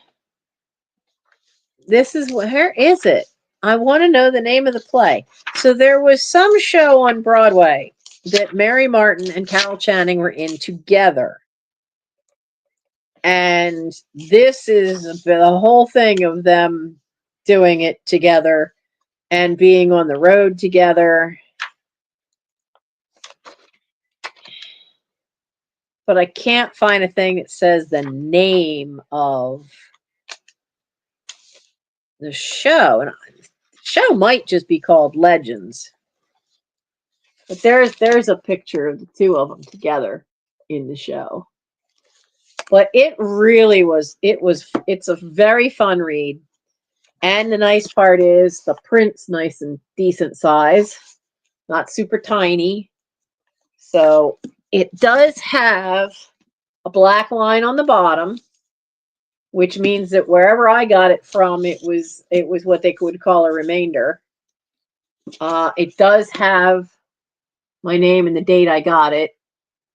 This is... Where is it? I want to know the name of the play. So there was some show on Broadway that Mary Martin and Carol Channing were in together. And this is the whole thing of them doing it together and being on the road together. But I can't find a thing that says the name of the show. And the show might just be called Legends. But there's a picture of the two of them together in the show. But it really was, it's a very fun read. And the nice part is the print's nice and decent size, not super tiny. So it does have a black line on the bottom, which means that wherever I got it from, it was what they would call a remainder. It does have my name and the date I got it,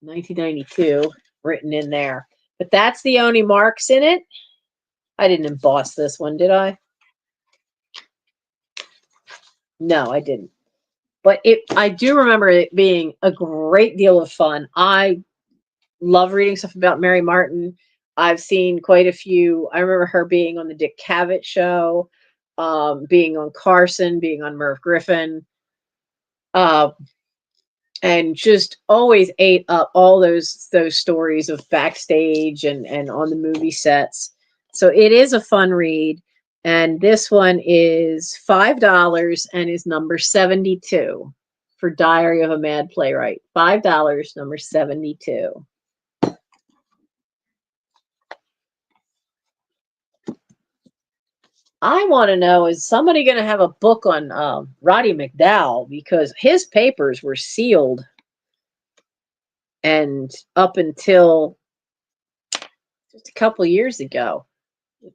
1992, written in there. But that's the only marks in it. I didn't emboss this one, did I? No, I didn't. But I do remember it being a great deal of fun. I love reading stuff about Mary Martin. I've seen quite a few. I remember her being on the Dick Cavett show, being on Carson, being on Merv Griffin, and just always ate up all those stories of backstage and on the movie sets. So it is a fun read. And this one is $5 and is number 72 for Diary of a Mad Playwright. $5, number 72. I want to know, is somebody going to have a book on Roddy McDowall? Because his papers were sealed and up until just a couple years ago,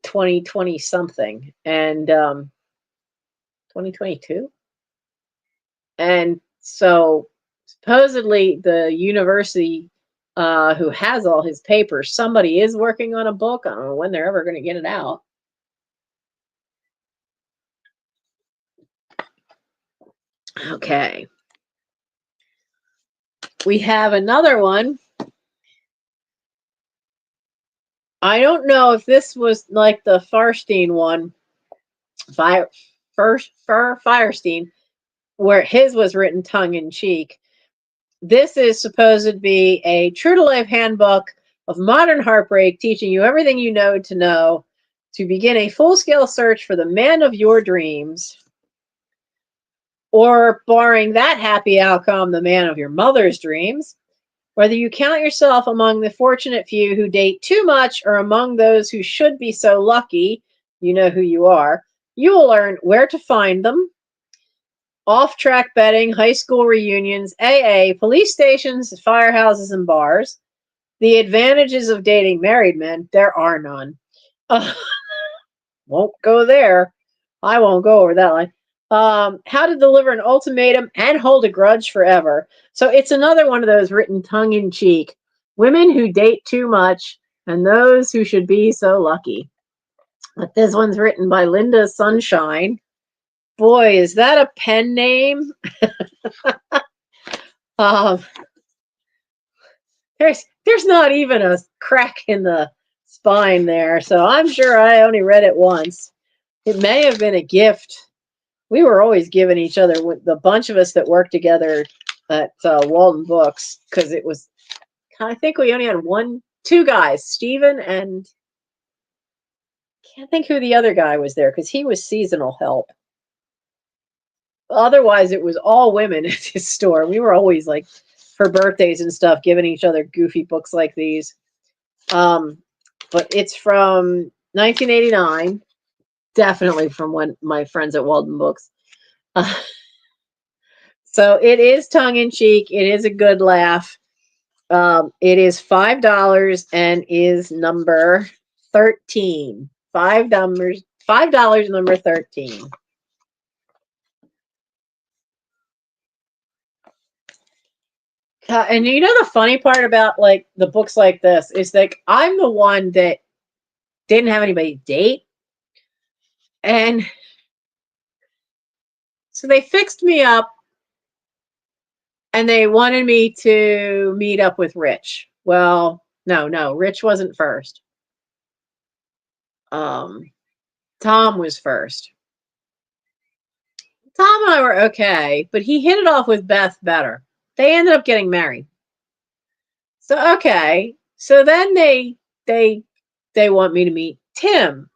2020 something, and 2022. And so supposedly the university who has all his papers, somebody is working on a book. I don't know when they're ever going to get it out. Okay. We have another one. I don't know if this was like the Firestein one, Firestein, where his was written tongue-in-cheek. This is supposed to be a true-to-life handbook of modern heartbreak, teaching you everything you know to begin a full-scale search for the man of your dreams, or, barring that happy outcome, the man of your mother's dreams. Whether you count yourself among the fortunate few who date too much or among those who should be so lucky, you know who you are, you will learn where to find them. Off-track betting, high school reunions, AA, police stations, firehouses, and bars. The advantages of dating married men, there are none. Won't go there. I won't go over that line. How to Deliver an Ultimatum and Hold a Grudge Forever. So it's another one of those written tongue in cheek. Women who date too much and those who should be so lucky. But this one's written by Linda Sunshine. Boy, is that a pen name? um, there's not even a crack in the spine there, so I'm sure I only read it once. It may have been a gift. We were always giving each other, with the bunch of us that worked together at Walden Books, because it was, I think we only had two guys, Stephen, and can't think who the other guy was there because he was seasonal help. Otherwise, it was all women at this store. We were always like, for birthdays and stuff, giving each other goofy books like these. But it's from 1989, definitely from when my friends at Walden Books. So it is tongue in cheek. It is a good laugh. It is $5 and is number 13. $5, number 13. And you know the funny part about like the books like this is like I'm the one that didn't have anybody to date, and so they fixed me up, and they wanted me to meet up with Rich. Well, no, Rich wasn't first. Tom was first. Tom and I were okay, but he hit it off with Beth better. They ended up getting married. So okay. So then they want me to meet Tim.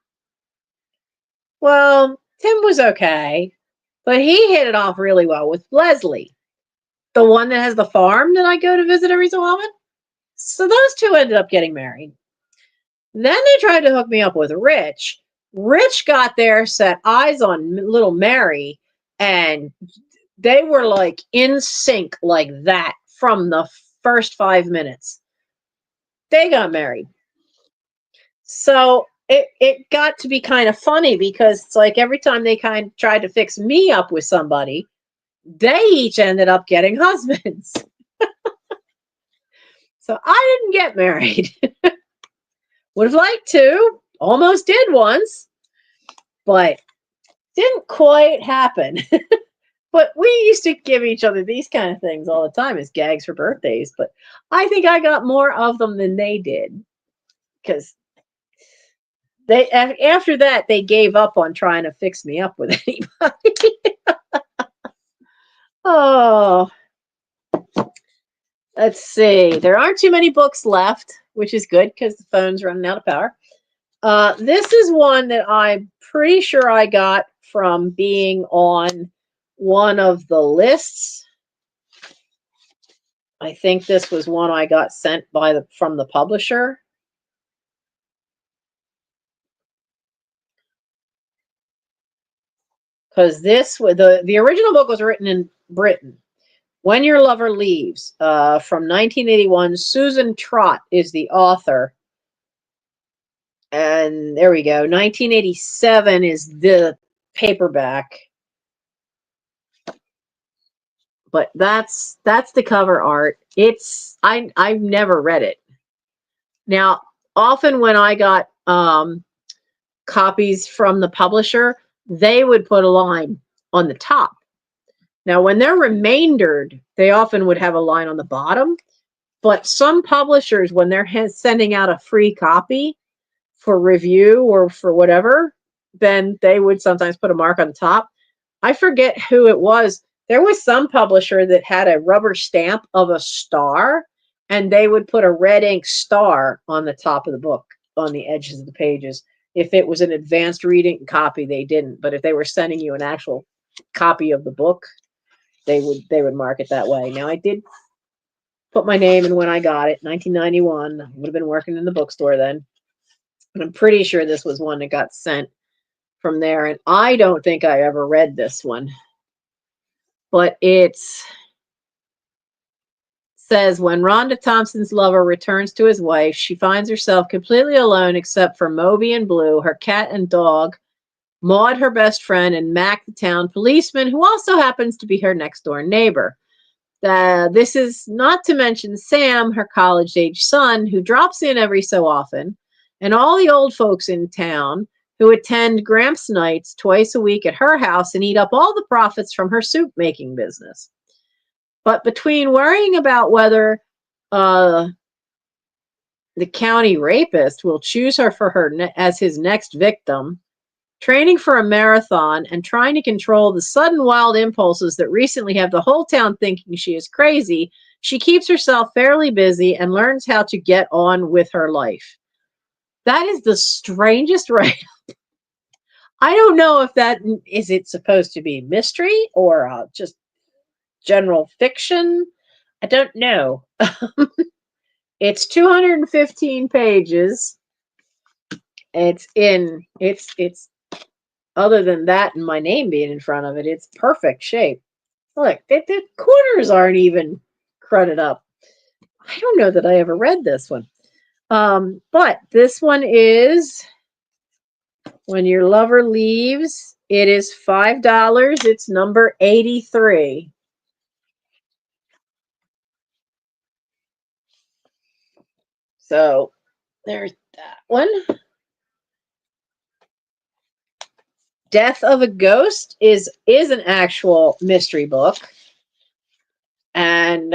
Well, Tim was okay, but he hit it off really well with Leslie, the one that has the farm that I go to visit every so often. So those two ended up getting married. Then they tried to hook me up with Rich. Rich got there, set eyes on little Mary, and they were like in sync like that from the first 5 minutes. They got married. So it got to be kind of funny because it's like every time they kind of tried to fix me up with somebody, they each ended up getting husbands. So I didn't get married. Would have liked to, almost did once, but didn't quite happen. But we used to give each other these kind of things all the time as gags for birthdays. But I think I got more of them than they did because they after that they gave up on trying to fix me up with anybody. Oh, let's see. There aren't too many books left, which is good because the phone's running out of power. This is one that I'm pretty sure I got from being on one of the lists. I think this was one I got sent from the publisher. Because the original book was written in Britain. When Your Lover Leaves, from 1981. Susan Trott is the author. And there we go. 1987 is the paperback. But that's the cover art. I've never read it. Now, often when I got copies from the publisher, they would put a line on the top. Now, when they're remaindered, they often would have a line on the bottom. But some publishers, when they're sending out a free copy for review or for whatever, then they would sometimes put a mark on the top. I forget who it was. There was some publisher that had a rubber stamp of a star, and they would put a red ink star on the top of the book, on the edges of the pages. If it was an advanced reading copy, they didn't. But if they were sending you an actual copy of the book, they would mark it that way. Now, I did put my name in when I got it, 1991. I would have been working in the bookstore then. And I'm pretty sure this was one that got sent from there. And I don't think I ever read this one. But it says, when Rhonda Thompson's lover returns to his wife, she finds herself completely alone except for Moby and Blue, her cat and dog, Maud, her best friend, and Mac, the town policeman, who also happens to be her next door neighbor. This is not to mention Sam, her college-age son, who drops in every so often, and all the old folks in town who attend Gramps nights twice a week at her house and eat up all the profits from her soup-making business. But between worrying about whether the county rapist will choose her for as his next victim, training for a marathon, and trying to control the sudden wild impulses that recently have the whole town thinking she is crazy, she keeps herself fairly busy and learns how to get on with her life. That is the strangest write-up. I don't know if that is it supposed to be mystery or just general fiction. I don't know. It's 215 pages. It's other than that and my name being in front of it, it's perfect shape. Look, the corners aren't even crudted up. I don't know that I ever read this one. But this one is When Your Lover Leaves. It is $5. It's number 83. So there's that one. Death of a Ghost is an actual mystery book. And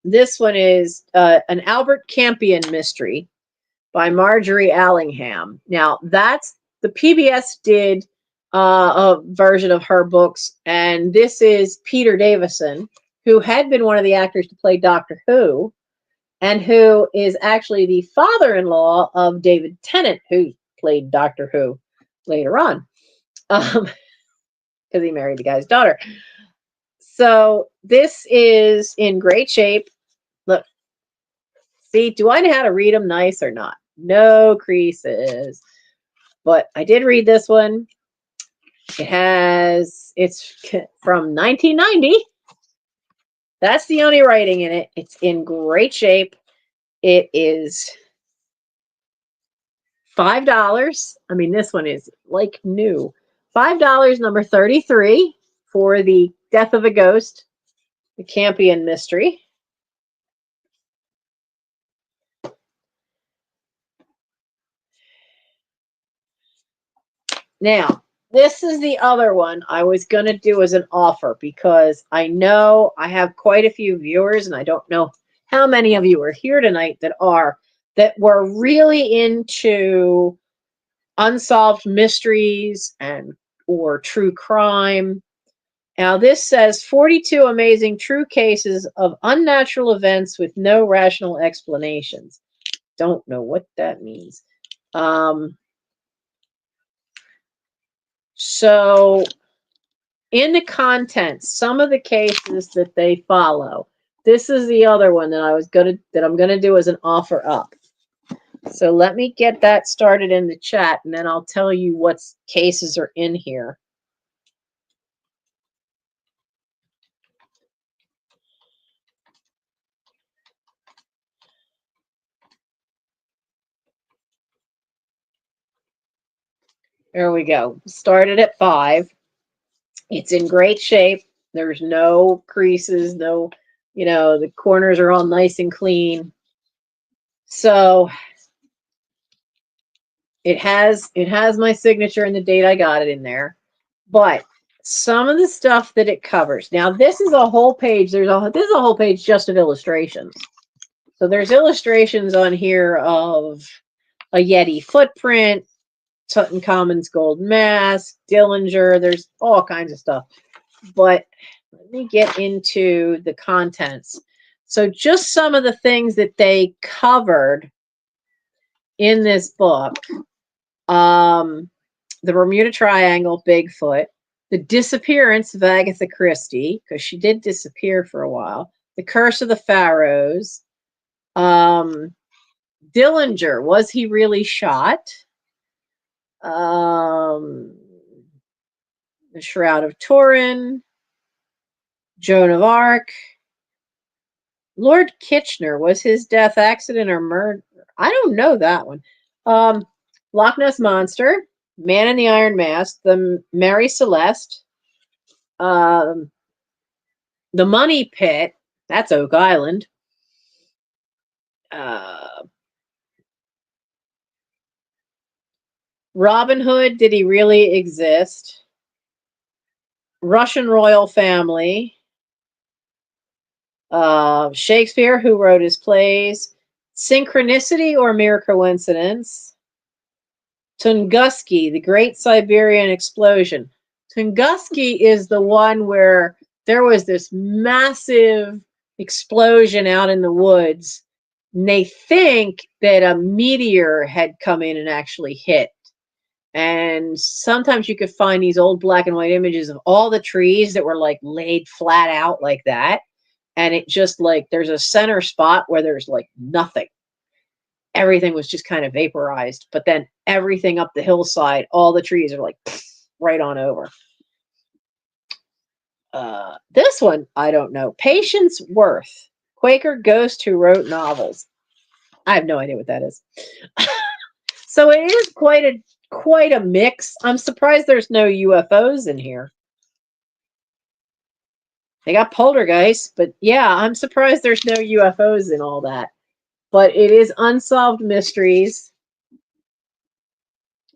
this one is an Albert Campion mystery by Marjorie Allingham. Now, that's the PBS did a version of her books, and this is Peter Davison, who had been one of the actors to play Doctor Who, and who is actually the father-in-law of David Tennant, who played Doctor Who later on, because he married the guy's daughter. So this is in great shape. Look, see, do I know how to read them nice or not? No creases. But I did read this one. It's from 1990. That's the only writing in it. It's in great shape. It is $5. I mean, this one is like new. $5, number 33, for the Death of a Ghost, the Campion mystery. Now, this is the other one I was going to do as an offer because I know I have quite a few viewers, and I don't know how many of you are here tonight that were really into unsolved mysteries or true crime. Now, this says 42 amazing true cases of unnatural events with no rational explanations. Don't know what that means. So in the contents, some of the cases that they follow, this is the other one that I'm gonna do as an offer up. So let me get that started in the chat, and then I'll tell you what cases are in here. There we go. Started at 5. It's in great shape. There's no creases, the corners are all nice and clean. So it has my signature and the date I got it in there. But some of the stuff that it covers. Now, this is a whole page. This is a whole page just of illustrations. So there's illustrations on here of a Yeti footprint, Tutankhamun's gold mask, Dillinger. There's all kinds of stuff. But let me get into the contents. So just some of the things that they covered in this book. The Bermuda Triangle, Bigfoot. The disappearance of Agatha Christie, because she did disappear for a while. The Curse of the Pharaohs. Dillinger, was he really shot? The Shroud of Turin. Joan of Arc. Lord Kitchener, was his death accident or murder? I don't know that one. Loch Ness Monster, Man in the Iron Mask, the Mary Celeste, um, the Money Pit. That's Oak Island. Uh, Robin Hood, did he really exist? Russian royal family. Shakespeare, who wrote his plays. Synchronicity or mere coincidence? Tunguski, the Great Siberian Explosion. Tunguski is the one where there was this massive explosion out in the woods. And they think that a meteor had come in and actually hit. And sometimes you could find these old black and white images of all the trees that were like laid flat out like that. And it just like there's a center spot where there's like nothing. Everything was just kind of vaporized. But then everything up the hillside, all the trees are like right on over. This one, I don't know. Patience Worth, Quaker ghost who wrote novels. I have no idea what that is. So it is quite a mix. I'm surprised there's no UFOs in here. They got poltergeists, but yeah, I'm surprised there's no UFOs in all that. But it is unsolved mysteries.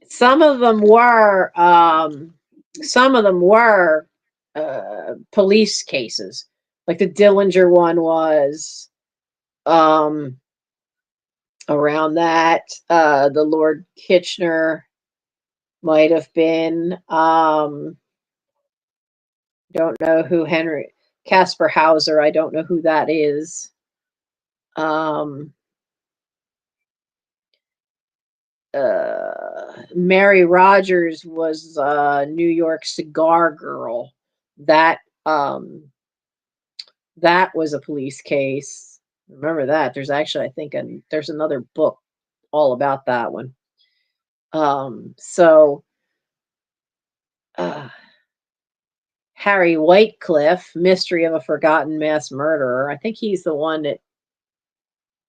Some of them were police cases, like the Dillinger one was. Around that, the Lord Kitchener might have been. Don't know who Henry Caspar Hauser. I don't know who that is. Mary Rogers was New York cigar girl. That that was a police case. Remember that? There's actually, I think, there's another book all about that one. So Harry Whitecliffe, Mystery of a Forgotten Mass Murderer. I think he's the one that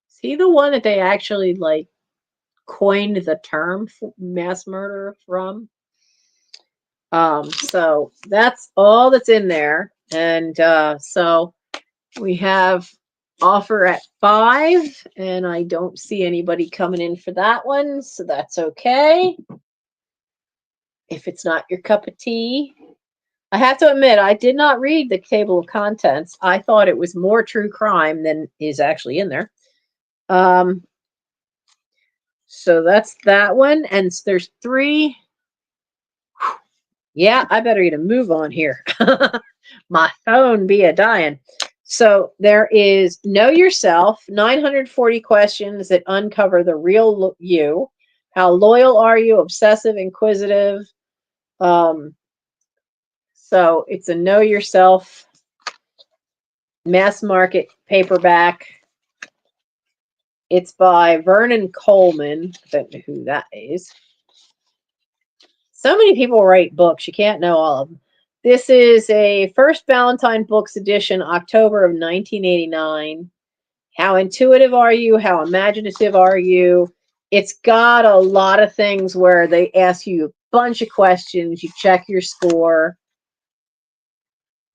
is he the one that they actually like coined the term mass murder from. So that's all that's in there. And so we have offer at 5, and I don't see anybody coming in for that one, so that's okay. If it's not your cup of tea. I have to admit, I did not read the table of contents. I thought it was more true crime than is actually in there. So that's that one. And there's 3. Yeah, I better get a move on here. My phone be a dying. So there is Know Yourself, 940 questions that uncover the real you. How loyal are you? Obsessive, inquisitive. So it's a Know Yourself mass market paperback. It's by Vernon Coleman. I don't know who that is. So many people write books. You can't know all of them. This is a First Valentine Books edition, October of 1989. How intuitive are you? How imaginative are you? It's got a lot of things where they ask you a bunch of questions. You check your score.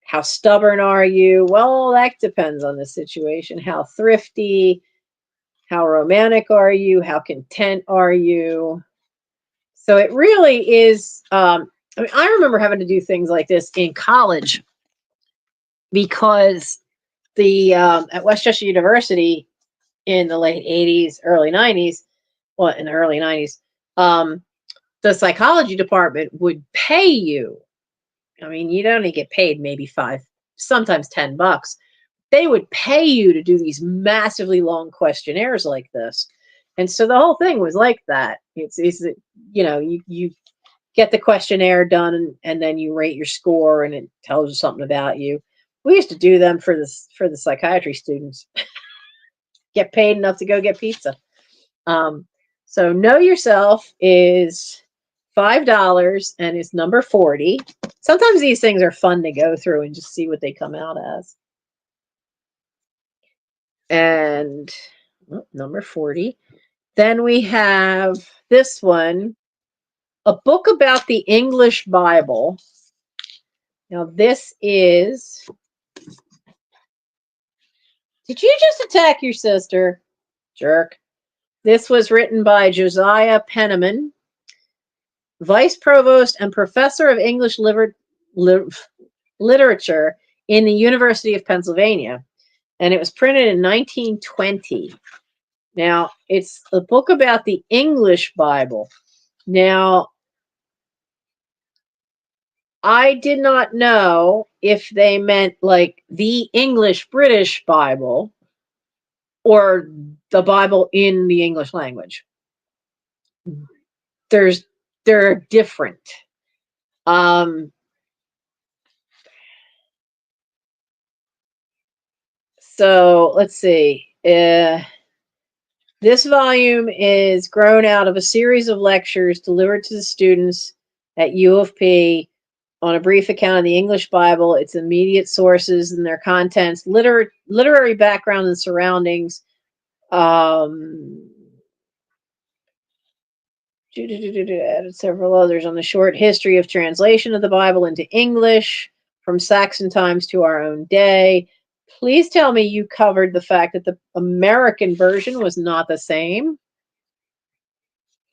How stubborn are you? Well, that depends on the situation. How thrifty? How romantic are you? How content are you? So it really is. I remember having to do things like this in college because the at Westchester University in the late 80s, early 90s, well, in the early 90s, the psychology department would pay you. I mean, you'd only get paid maybe 5, sometimes $10. They would pay you to do these massively long questionnaires like this. And so the whole thing was like that. It's you get the questionnaire done and then you rate your score and it tells you something about you. We used to do them for the psychiatry students. Get paid enough to go get pizza. So Know Yourself is $5 and it's number 40. Sometimes these things are fun to go through and just see what they come out as. And number 40. Then we have this one. A book about the English Bible. Now, this is... Did you just attack your sister? Jerk. This was written by Josiah Penniman, Vice Provost and Professor of English Literature in the University of Pennsylvania. And it was printed in 1920. Now, it's a book about the English Bible. Now, I did not know if they meant like the English British Bible or the Bible in the English language. They're different. So let's see. This volume is grown out of a series of lectures delivered to the students at U of P on a brief account of the English Bible, its immediate sources and their contents, literary background and surroundings. Added several others on the short history of translation of the Bible into English from Saxon times to our own day. Please tell me you covered the fact that the American version was not the same.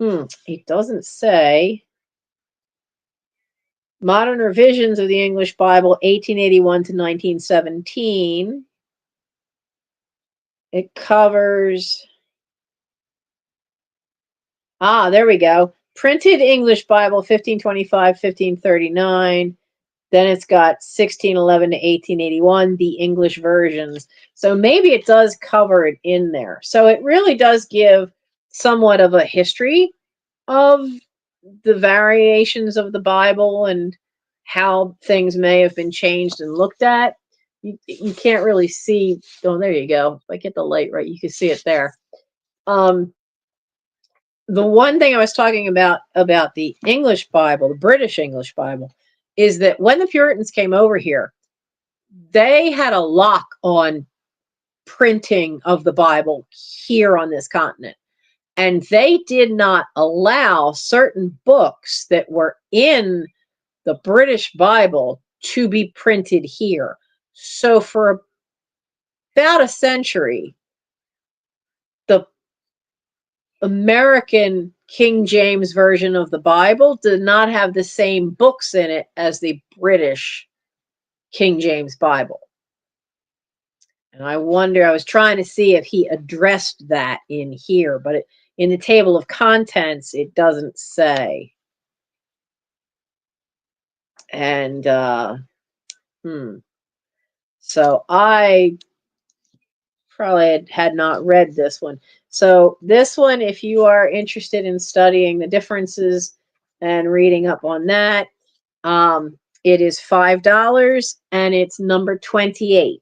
It doesn't say. Modern revisions of the English Bible, 1881 to 1917. It covers... there we go. Printed English Bible, 1525, 1539. Then it's got 1611 to 1881, the English versions. So maybe it does cover it in there. So it really does give somewhat of a history of the variations of the Bible and how things may have been changed and looked at. You can't really see. Oh, there you go. If I get the light right, you can see it there. The one thing I was talking about the English Bible, the British English Bible, is that when the Puritans came over here, they had a lock on printing of the Bible here on this continent. And they did not allow certain books that were in the British Bible to be printed here. So for about a century, the American King James version of the Bible did not have the same books in it as the British King James Bible. And I wonder, I was trying to see if he addressed that in here, but in the table of contents, it doesn't say. And, so I probably had not read this one. So this one, if you are interested in studying the differences and reading up on that, it is $5 and it's number 28.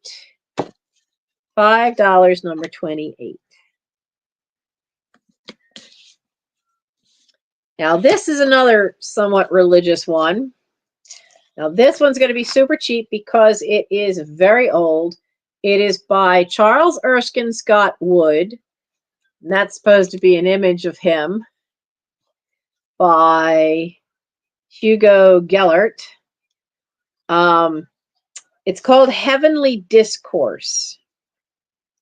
$5, number 28. Now this is another somewhat religious one. Now this one's going to be super cheap because it is very old. It is by Charles Erskine Scott Wood. And that's supposed to be an image of him by Hugo Gellert. It's called Heavenly Discourse.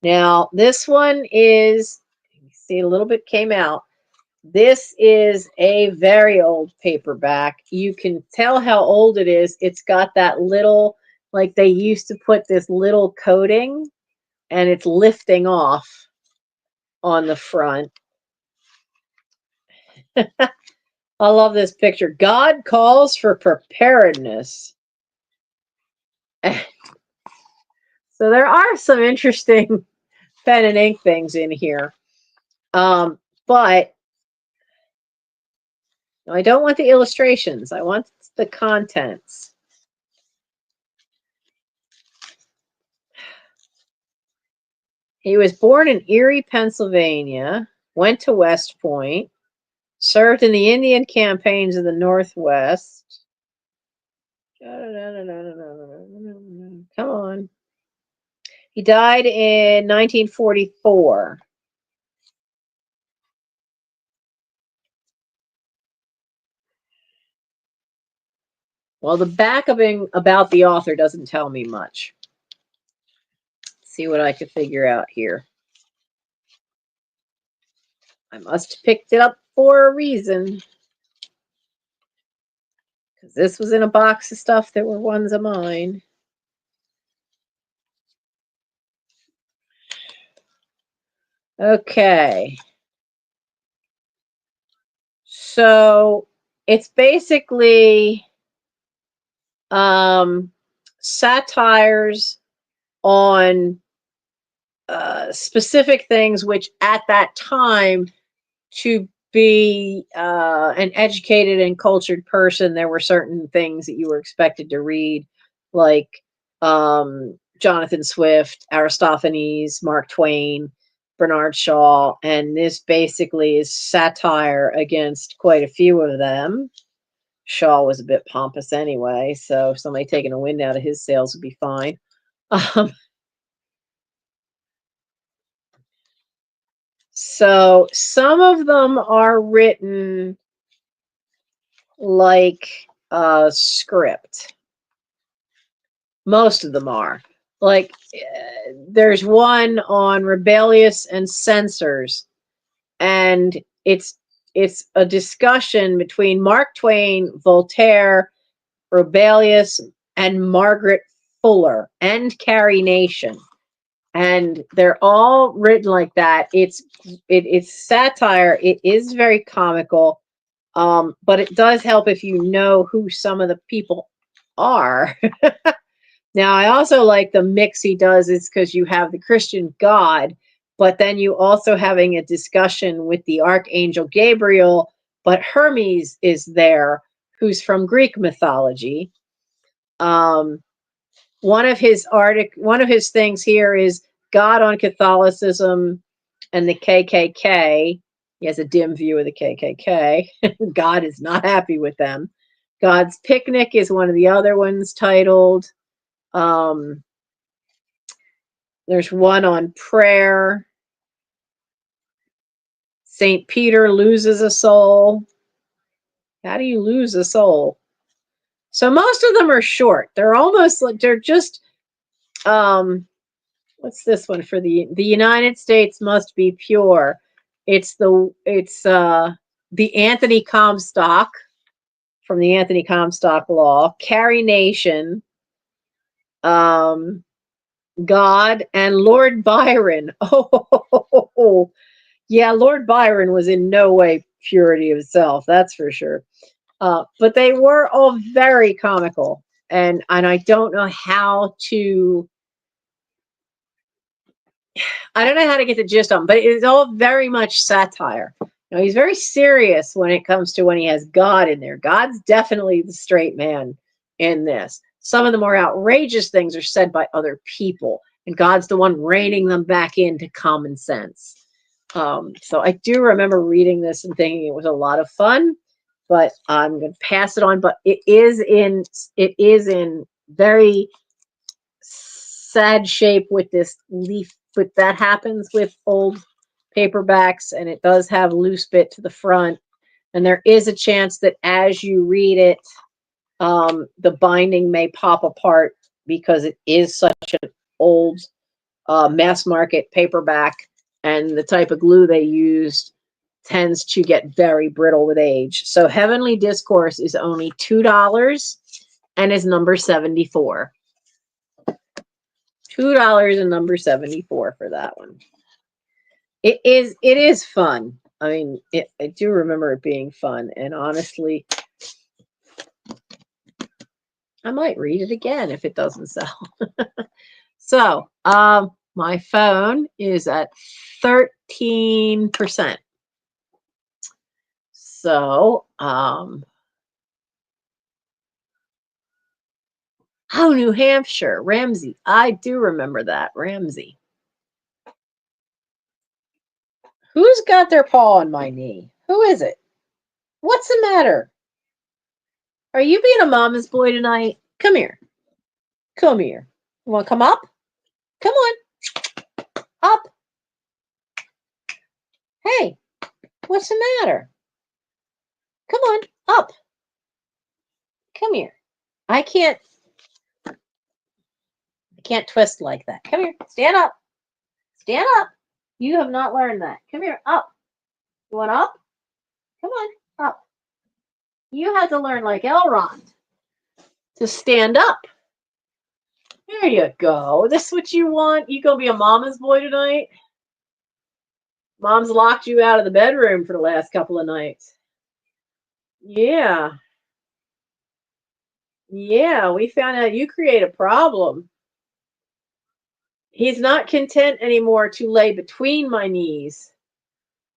Now, this one is, you see a little bit came out. This is a very old paperback. You can tell how old it is. It's got that little, like they used to put this little coating, and it's lifting off on the front. I love this picture. God calls for preparedness. So there are some interesting pen and ink things in here. But I don't want the illustrations. I want the contents. He was born in Erie, Pennsylvania, went to West Point, served in the Indian campaigns of the Northwest. Come on. He died in 1944. Well, the back of it about the author doesn't tell me much. Let's see what I could figure out here. I must have picked it up for a reason. Because this was in a box of stuff that were ones of mine. Okay. So it's basically satires on specific things which at that time, to be an educated and cultured person, there were certain things that you were expected to read, like Jonathan Swift, Aristophanes, Mark Twain, Bernard Shaw, and this basically is satire against quite a few of them. Shaw was a bit pompous anyway, so somebody taking a wind out of his sails would be fine. So some of them are written like a script. Most of them are. Like there's one on rebellious and censors, and it's a discussion between Mark Twain, Voltaire, Rebellious, and Margaret Fuller and Carrie Nation. And they're all written like that. It's satire. It is very comical, but it does help if you know who some of the people are. Now, I also like the mix he does is because you have the Christian God, but then you also having a discussion with the Archangel Gabriel, but Hermes is there, who's from Greek mythology. Um, one of his things here is God on Catholicism and the KKK. He has a dim view of the KKK. God is not happy with them. God's Picnic is one of the other ones titled. Um, there's one on prayer. St. Peter loses a soul. How do you lose a soul? So most of them are short. They're almost like they're just what's this one for the United States must be pure. It's the Anthony Comstock from the Anthony Comstock Law, Carrie Nation, um, God, and Lord Byron. Oh, yeah, Lord Byron was in no way purity of self, that's for sure. But they were all very comical, and I don't know how to. I don't know how to get the gist on, but it is all very much satire. You know, he's very serious when it comes to when he has God in there. God's definitely the straight man in this. Some of the more outrageous things are said by other people, and God's the one reining them back into common sense. So I do remember reading this and thinking it was a lot of fun, but I'm going to pass it on. But it is in very sad shape with this leaf, but that happens with old paperbacks, and it does have a loose bit to the front, and there is a chance that as you read it, the binding may pop apart because it is such an old mass market paperback, and the type of glue they used tends to get very brittle with age. So Heavenly Discourse is only $2 and is number 74. $2 and number 74 for that one. It is fun. I mean, I do remember it being fun, and honestly, I might read it again if it doesn't sell. So, my phone is at 13%. So, oh, New Hampshire, Ramsey. I do remember that, Ramsey. Who's got their paw on my knee? Who is it? What's the matter? Are you being a mama's boy tonight? Come here. Come here. You want to come up? Come on. Up. Hey, what's the matter? Come on. Up. Come here. I can't twist like that. Come here. Stand up. Stand up. You have not learned that. Come here. Up. You want up? Come on. Up. You had to learn like Elrond to stand up. There you go. This is what you want. You gonna be a mama's boy tonight? Mom's locked you out of the bedroom for the last couple of nights. Yeah. Yeah, we found out you create a problem. He's not content anymore to lay between my knees,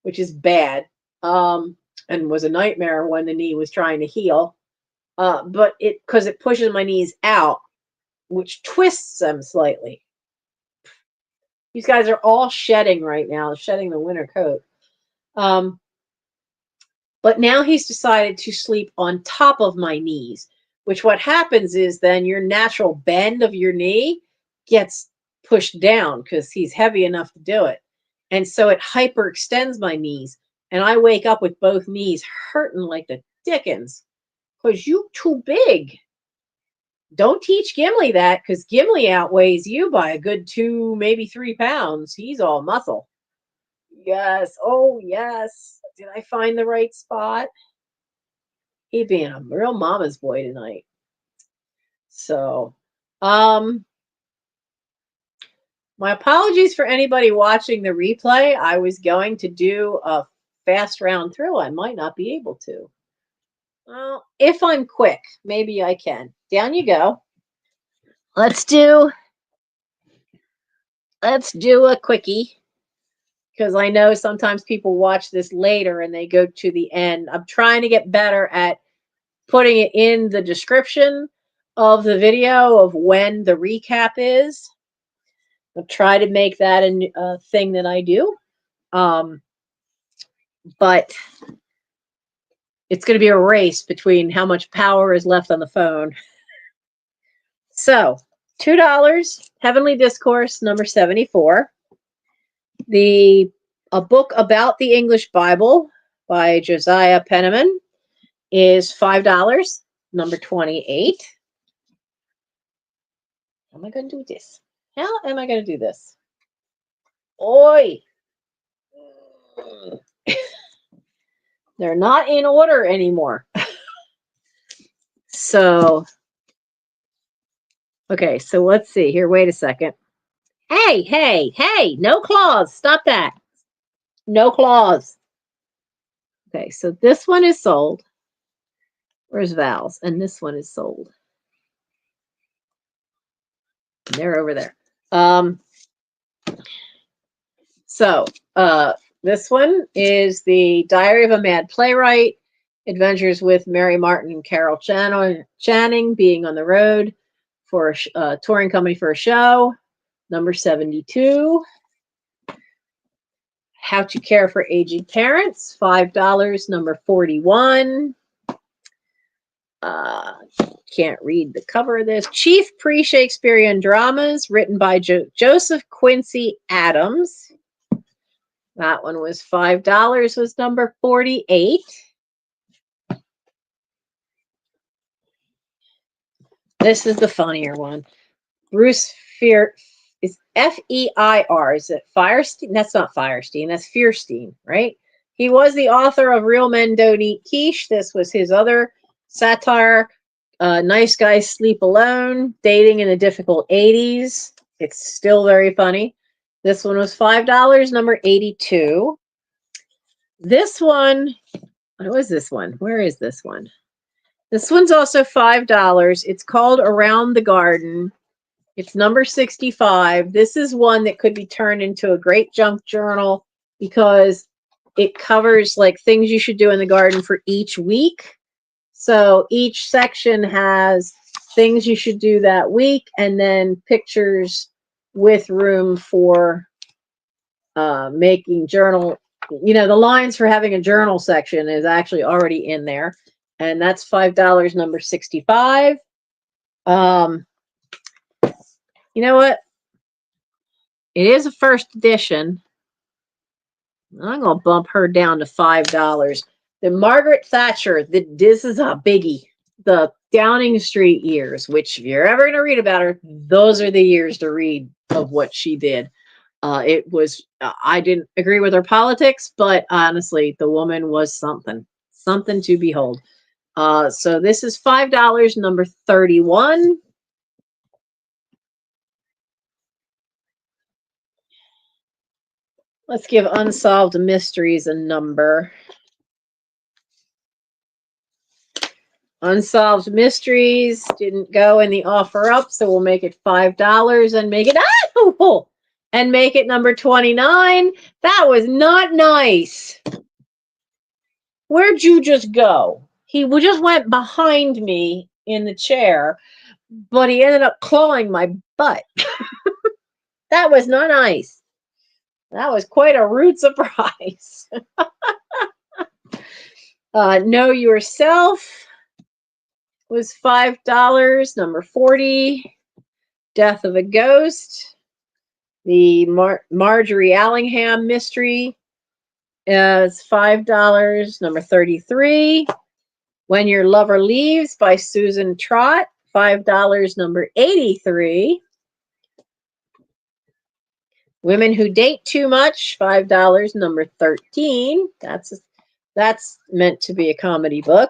which is bad, and was a nightmare when the knee was trying to heal. But because it pushes my knees out, which twists them slightly. These guys are all shedding right now, shedding the winter coat. But now he's decided to sleep on top of my knees, which what happens is then your natural bend of your knee gets pushed down because he's heavy enough to do it. And so it hyperextends my knees. And I wake up with both knees hurting like the dickens because you too big. Don't teach Gimli that because Gimli outweighs you by a good 2, maybe 3 pounds. He's all muscle. Yes. Oh, yes. Did I find the right spot? He being a real mama's boy tonight. So, my apologies for anybody watching the replay. I was going to do a fast round through. I might not be able to. Well, if I'm quick, maybe I can. Down you go. Let's do a quickie because I know sometimes people watch this later and they go to the end. I'm trying to get better at putting it in the description of the video of when the recap is. I'll try to make that a thing that I do. But it's going to be a race between how much power is left on the phone. So, $2, Heavenly Discourse, number 74. A book about the English Bible by Josiah Penniman is $5, number 28. How am I going to do this? How am I going to do this? Oi! They're not in order anymore. So, okay, so let's see here. Wait a second. Hey, no claws. Stop that. No claws. Okay, so this one is sold. Where's Val's? And this one is sold. They're over there. This one is The Diary of a Mad Playwright, Adventures with Mary Martin and Carol Channing being on the road for a touring company for a show, number 72. How to Care for Aging Parents, $5, number 41. Can't read the cover of this. Chief Pre-Shakespearean Dramas, written by Joseph Quincy Adams. That one was $5, was number 48. This is the funnier one. Bruce Feir is F-E-I-R. Is it Firestein? That's not Firestein. That's Fierstein, right? He was the author of Real Men Don't Eat Quiche. This was his other satire. Nice Guys Sleep Alone. Dating in the Difficult 80s. It's still very funny. This one was $5, number 82. This one, what was this one? Where is this one? This one's also $5. It's called Around the Garden. It's number 65. This is one that could be turned into a great junk journal because it covers like things you should do in the garden for each week. So each section has things you should do that week and then pictures with room for making journal. You know, the lines for having a journal section is actually already in there. And that's $5, number 65. You know what? It is a first edition. I'm going to bump her down to $5. The Margaret Thatcher, this is a biggie. The Downing Street years, which if you're ever going to read about her, those are the years to read of what she did. It was, I didn't agree with her politics, but honestly, the woman was something, something to behold. So this is $5, number 31. Let's give Unsolved Mysteries a number. Unsolved Mysteries didn't go in the offer up, so we'll make it $5 and make it and make it number 29. That was not nice. Where'd you just go? He just went behind me in the chair, but he ended up clawing my butt. That was not nice. That was quite a rude surprise. Know Yourself was $5. Number 40, Death of a Ghost. The Marjorie Allingham mystery is $5. Number 33, When Your Lover Leaves by Susan Trott, $5. Number 83. Women Who Date Too Much, $5. Number 13. That's meant to be a comedy book.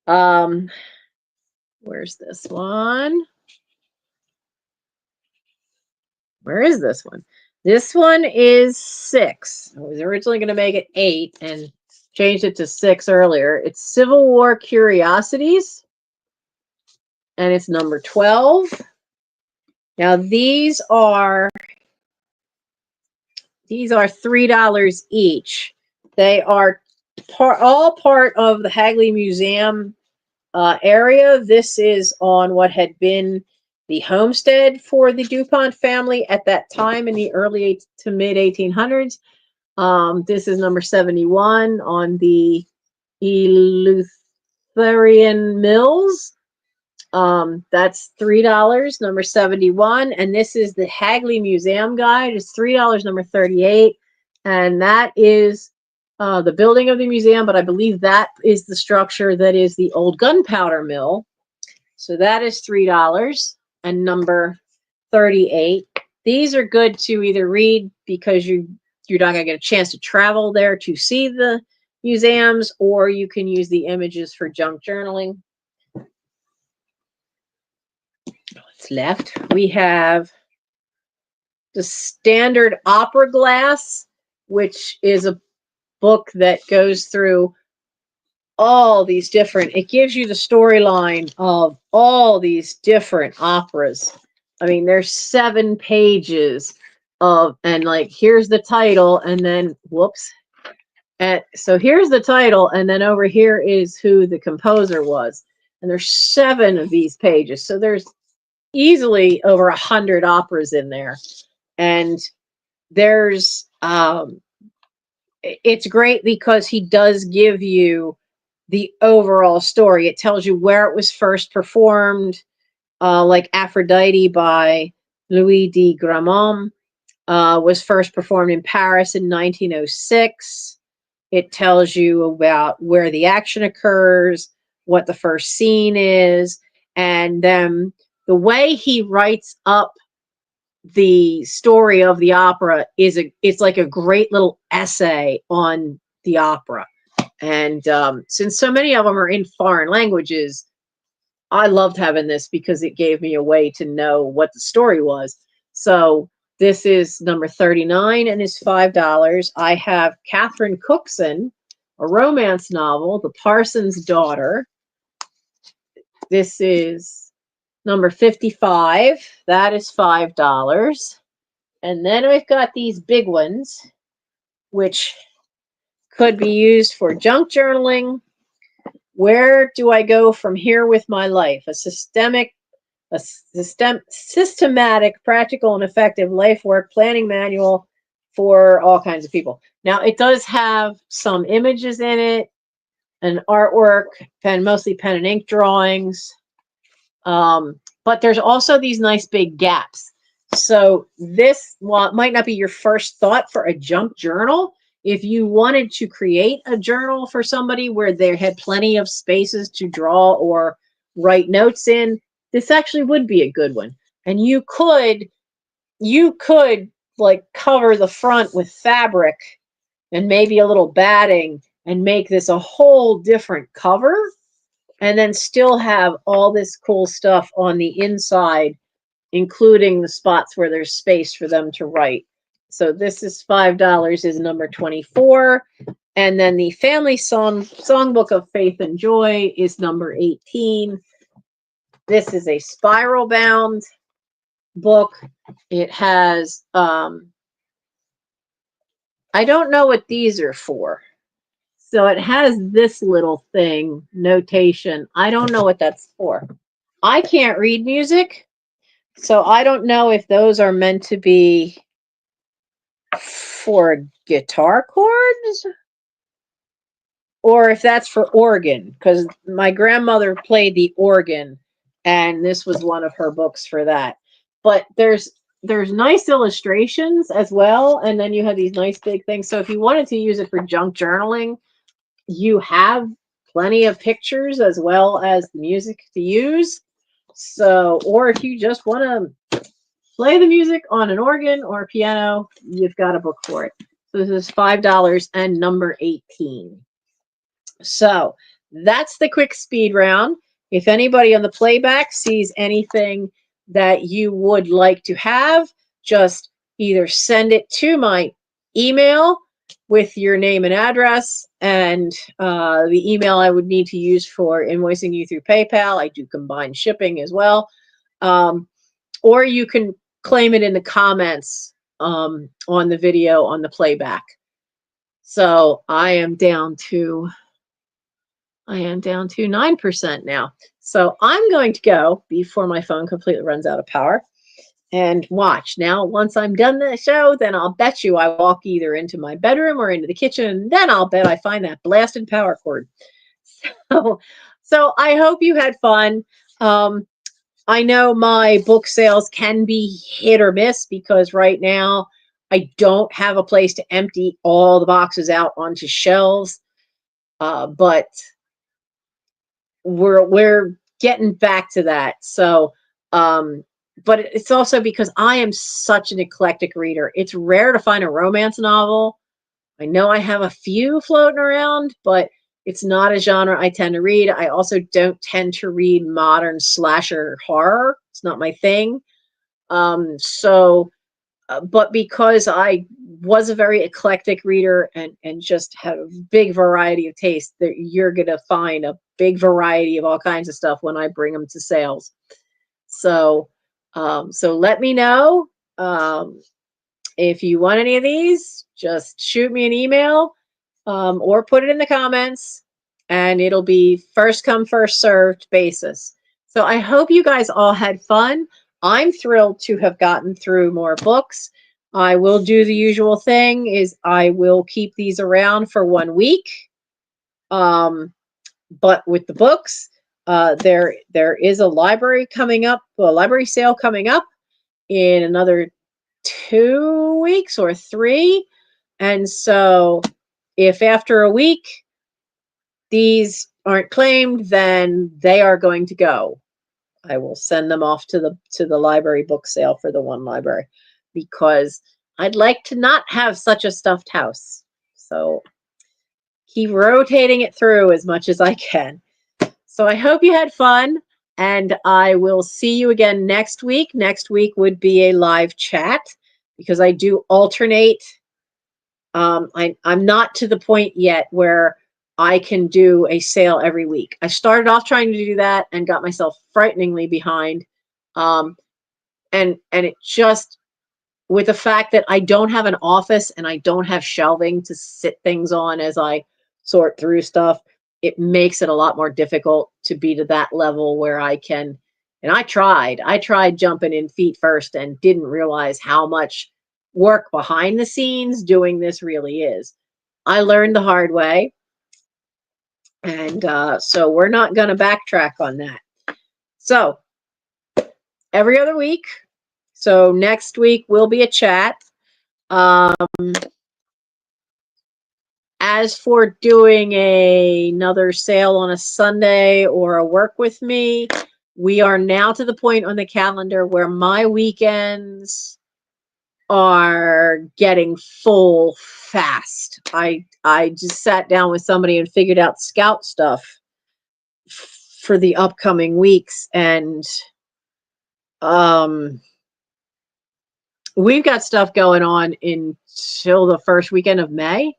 Where's this one? Where is this one? This one is 6. I was originally going to make it 8 and changed it to 6 earlier. It's Civil War Curiosities, and it's number 12. Now these are $3 each. They are all part of the Hagley Museum area. This is on what had been the homestead for the DuPont family at that time in the early to mid 1800s. This is number 71 on the Eleutherian Mills. That's $3, number 71. And this is the Hagley Museum Guide. It's $3, number 38. And that is the building of the museum, but I believe that is the structure that is the old gunpowder mill. So that is $3 and number 38. These are good to either read because you're not going to get a chance to travel there to see the museums, or you can use the images for junk journaling. What's left? We have the Standard Opera Glass, which is a book that goes through all these different, it gives you the storyline of all these different operas. I mean, there's 7 pages of, and like, here's the title, and then, whoops. And so here's the title, and then over here is who the composer was. And there's 7 of these pages. So there's easily over 100 operas in there. And there's, it's great because he does give you the overall story. It tells you where it was first performed, like Aphrodite by Louis de Gramont was first performed in Paris in 1906. It tells you about where the action occurs, what the first scene is, and then the way he writes up the story of the opera it's like a great little essay on the opera. And since so many of them are in foreign languages, I loved having this because it gave me a way to know what the story was. So this is number 39 and is $5. I have Catherine Cookson, a romance novel, The Parson's Daughter. This is number 55. That is $5. And then we've got these big ones, which could be used for junk journaling. Where do I go from here with my life? A systematic, practical, and effective life work planning manual for all kinds of people. Now, it does have some images in it, and artwork, mostly pen and ink drawings. But there's also these nice big gaps. So this might not be your first thought for a junk journal. If you wanted to create a journal for somebody where they had plenty of spaces to draw or write notes in, this actually would be a good one. And you could like cover the front with fabric and maybe a little batting and make this a whole different cover, and then still have all this cool stuff on the inside, including the spots where there's space for them to write. So this is $5, is number 24. And then the Family Songbook of Faith and Joy is number 18. This is a spiral bound book. It has, I don't know what these are for. So it has this little thing, notation. I don't know what that's for. I can't read music, so I don't know if those are meant to be for guitar chords or if that's for organ, because my grandmother played the organ and this was one of her books for that. But there's nice illustrations as well, and then you have these nice big things. So if you wanted to use it for junk journaling, you have plenty of pictures as well as the music to use. So, or if you just want to play the music on an organ or a piano, you've got a book for it. So this is $5 and number 18. So that's the quick speed round. If anybody on the playback sees anything that you would like to have, just either send it to my email with your name and address, and the email I would need to use for invoicing you through PayPal. I do combined shipping as well. Or you can claim it in the comments on the video on the playback. So I am down to 9% now. So I'm going to go before my phone completely runs out of power and watch. Now, once I'm done the show, then I'll bet you I walk either into my bedroom or into the kitchen, and then I'll bet I find that blasted power cord. So I hope you had fun. I know my book sales can be hit or miss because right now I don't have a place to empty all the boxes out onto shelves, but we're getting back to that. So, but it's also because I am such an eclectic reader. It's rare to find a romance novel. I know I have a few floating around, but it's not a genre I tend to read. I also don't tend to read modern slasher horror. It's not my thing. But because I was a very eclectic reader and just have a big variety of taste, that you're going to find a big variety of all kinds of stuff when I bring them to sales. So, so let me know. If you want any of these, just shoot me an email or put it in the comments, and it'll be first come, first served basis. So I hope you guys all had fun. I'm thrilled to have gotten through more books. I will do the usual thing, is I will keep these around for 1 week. But with the books, there is a library coming up, a library sale coming up in another 2 weeks or 3. And so if after a week these aren't claimed, then they are going to go. I will send them off to the library book sale for the one library, because I'd like to not have such a stuffed house. So keep rotating it through as much as I can. So I hope you had fun, and I will see you again next week. Next week would be a live chat because I do alternate. I'm not to the point yet where I can do a sale every week. I started off trying to do that and got myself frighteningly behind. And it just, with the fact that I don't have an office and I don't have shelving to sit things on as I sort through stuff, it makes it a lot more difficult to be to that level where I can. And I tried jumping in feet first and didn't realize how much work behind the scenes doing this really is. I learned the hard way. And so we're not going to backtrack on that. So every other week. So next week will be a chat. as for doing another sale on a Sunday or a work with me, we are now to the point on the calendar where my weekends are getting full fast. I just sat down with somebody and figured out scout stuff for the upcoming weeks, and we've got stuff going on until the first weekend of May,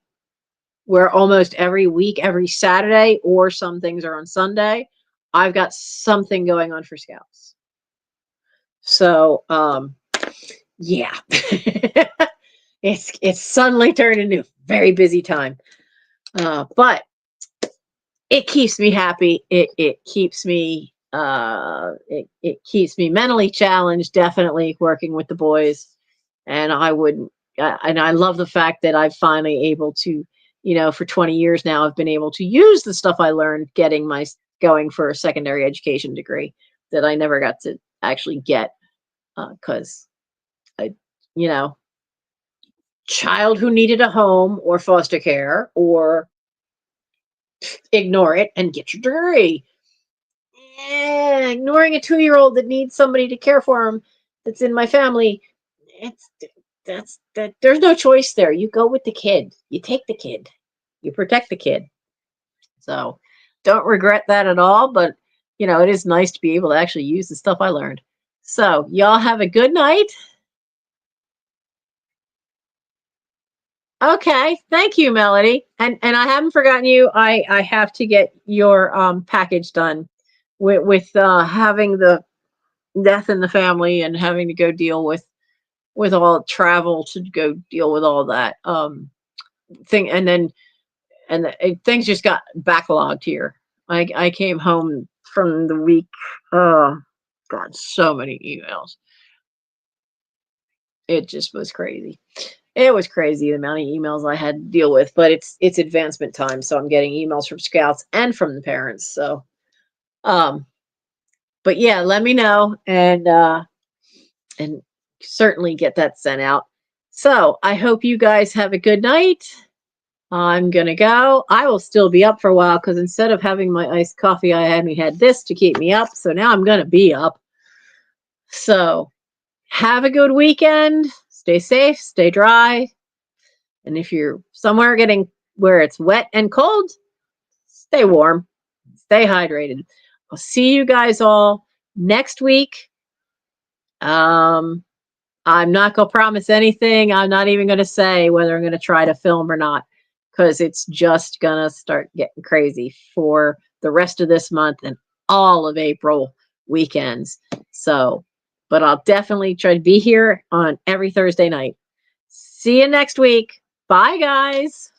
where almost every week, every Saturday, or some things are on Sunday, I've got something going on for scouts. So yeah. It's suddenly turned into a very busy time, but it keeps me happy. It keeps me it keeps me mentally challenged. Definitely working with the boys, and I love the fact that I've finally able to, for 20 years now, I've been able to use the stuff I learned going for a secondary education degree that I never got to actually get because I, you know, child who needed a home or foster care, or ignore it and get your degree. Ignoring a 2-year-old that needs somebody to care for him that's in my family, it's that there's no choice there. You go with the kid. You take the kid. You protect the kid. So don't regret that at all, but it is nice to be able to actually use the stuff I learned. So y'all have a good night. Okay, thank you, Melody. And I haven't forgotten you. I have to get your package done with having the death in the family and having to go deal with all travel to go deal with all that thing, and then things just got backlogged here. I came home from the week. Oh God, so many emails. It just was crazy. It was crazy the amount of emails I had to deal with, but it's advancement time, so I'm getting emails from scouts and from the parents. So, but yeah, let me know and certainly get that sent out. So I hope you guys have a good night. I'm gonna go. I will still be up for a while because instead of having my iced coffee, I had this to keep me up. So now I'm gonna be up. So have a good weekend. Stay safe, stay dry. And if you're somewhere getting where it's wet and cold, stay warm, stay hydrated. I'll see you guys all next week. I'm not going to promise anything. I'm not even going to say whether I'm going to try to film or not, because it's just going to start getting crazy for the rest of this month and all of April weekends. So, but I'll definitely try to be here on every Thursday night. See you next week. Bye, guys.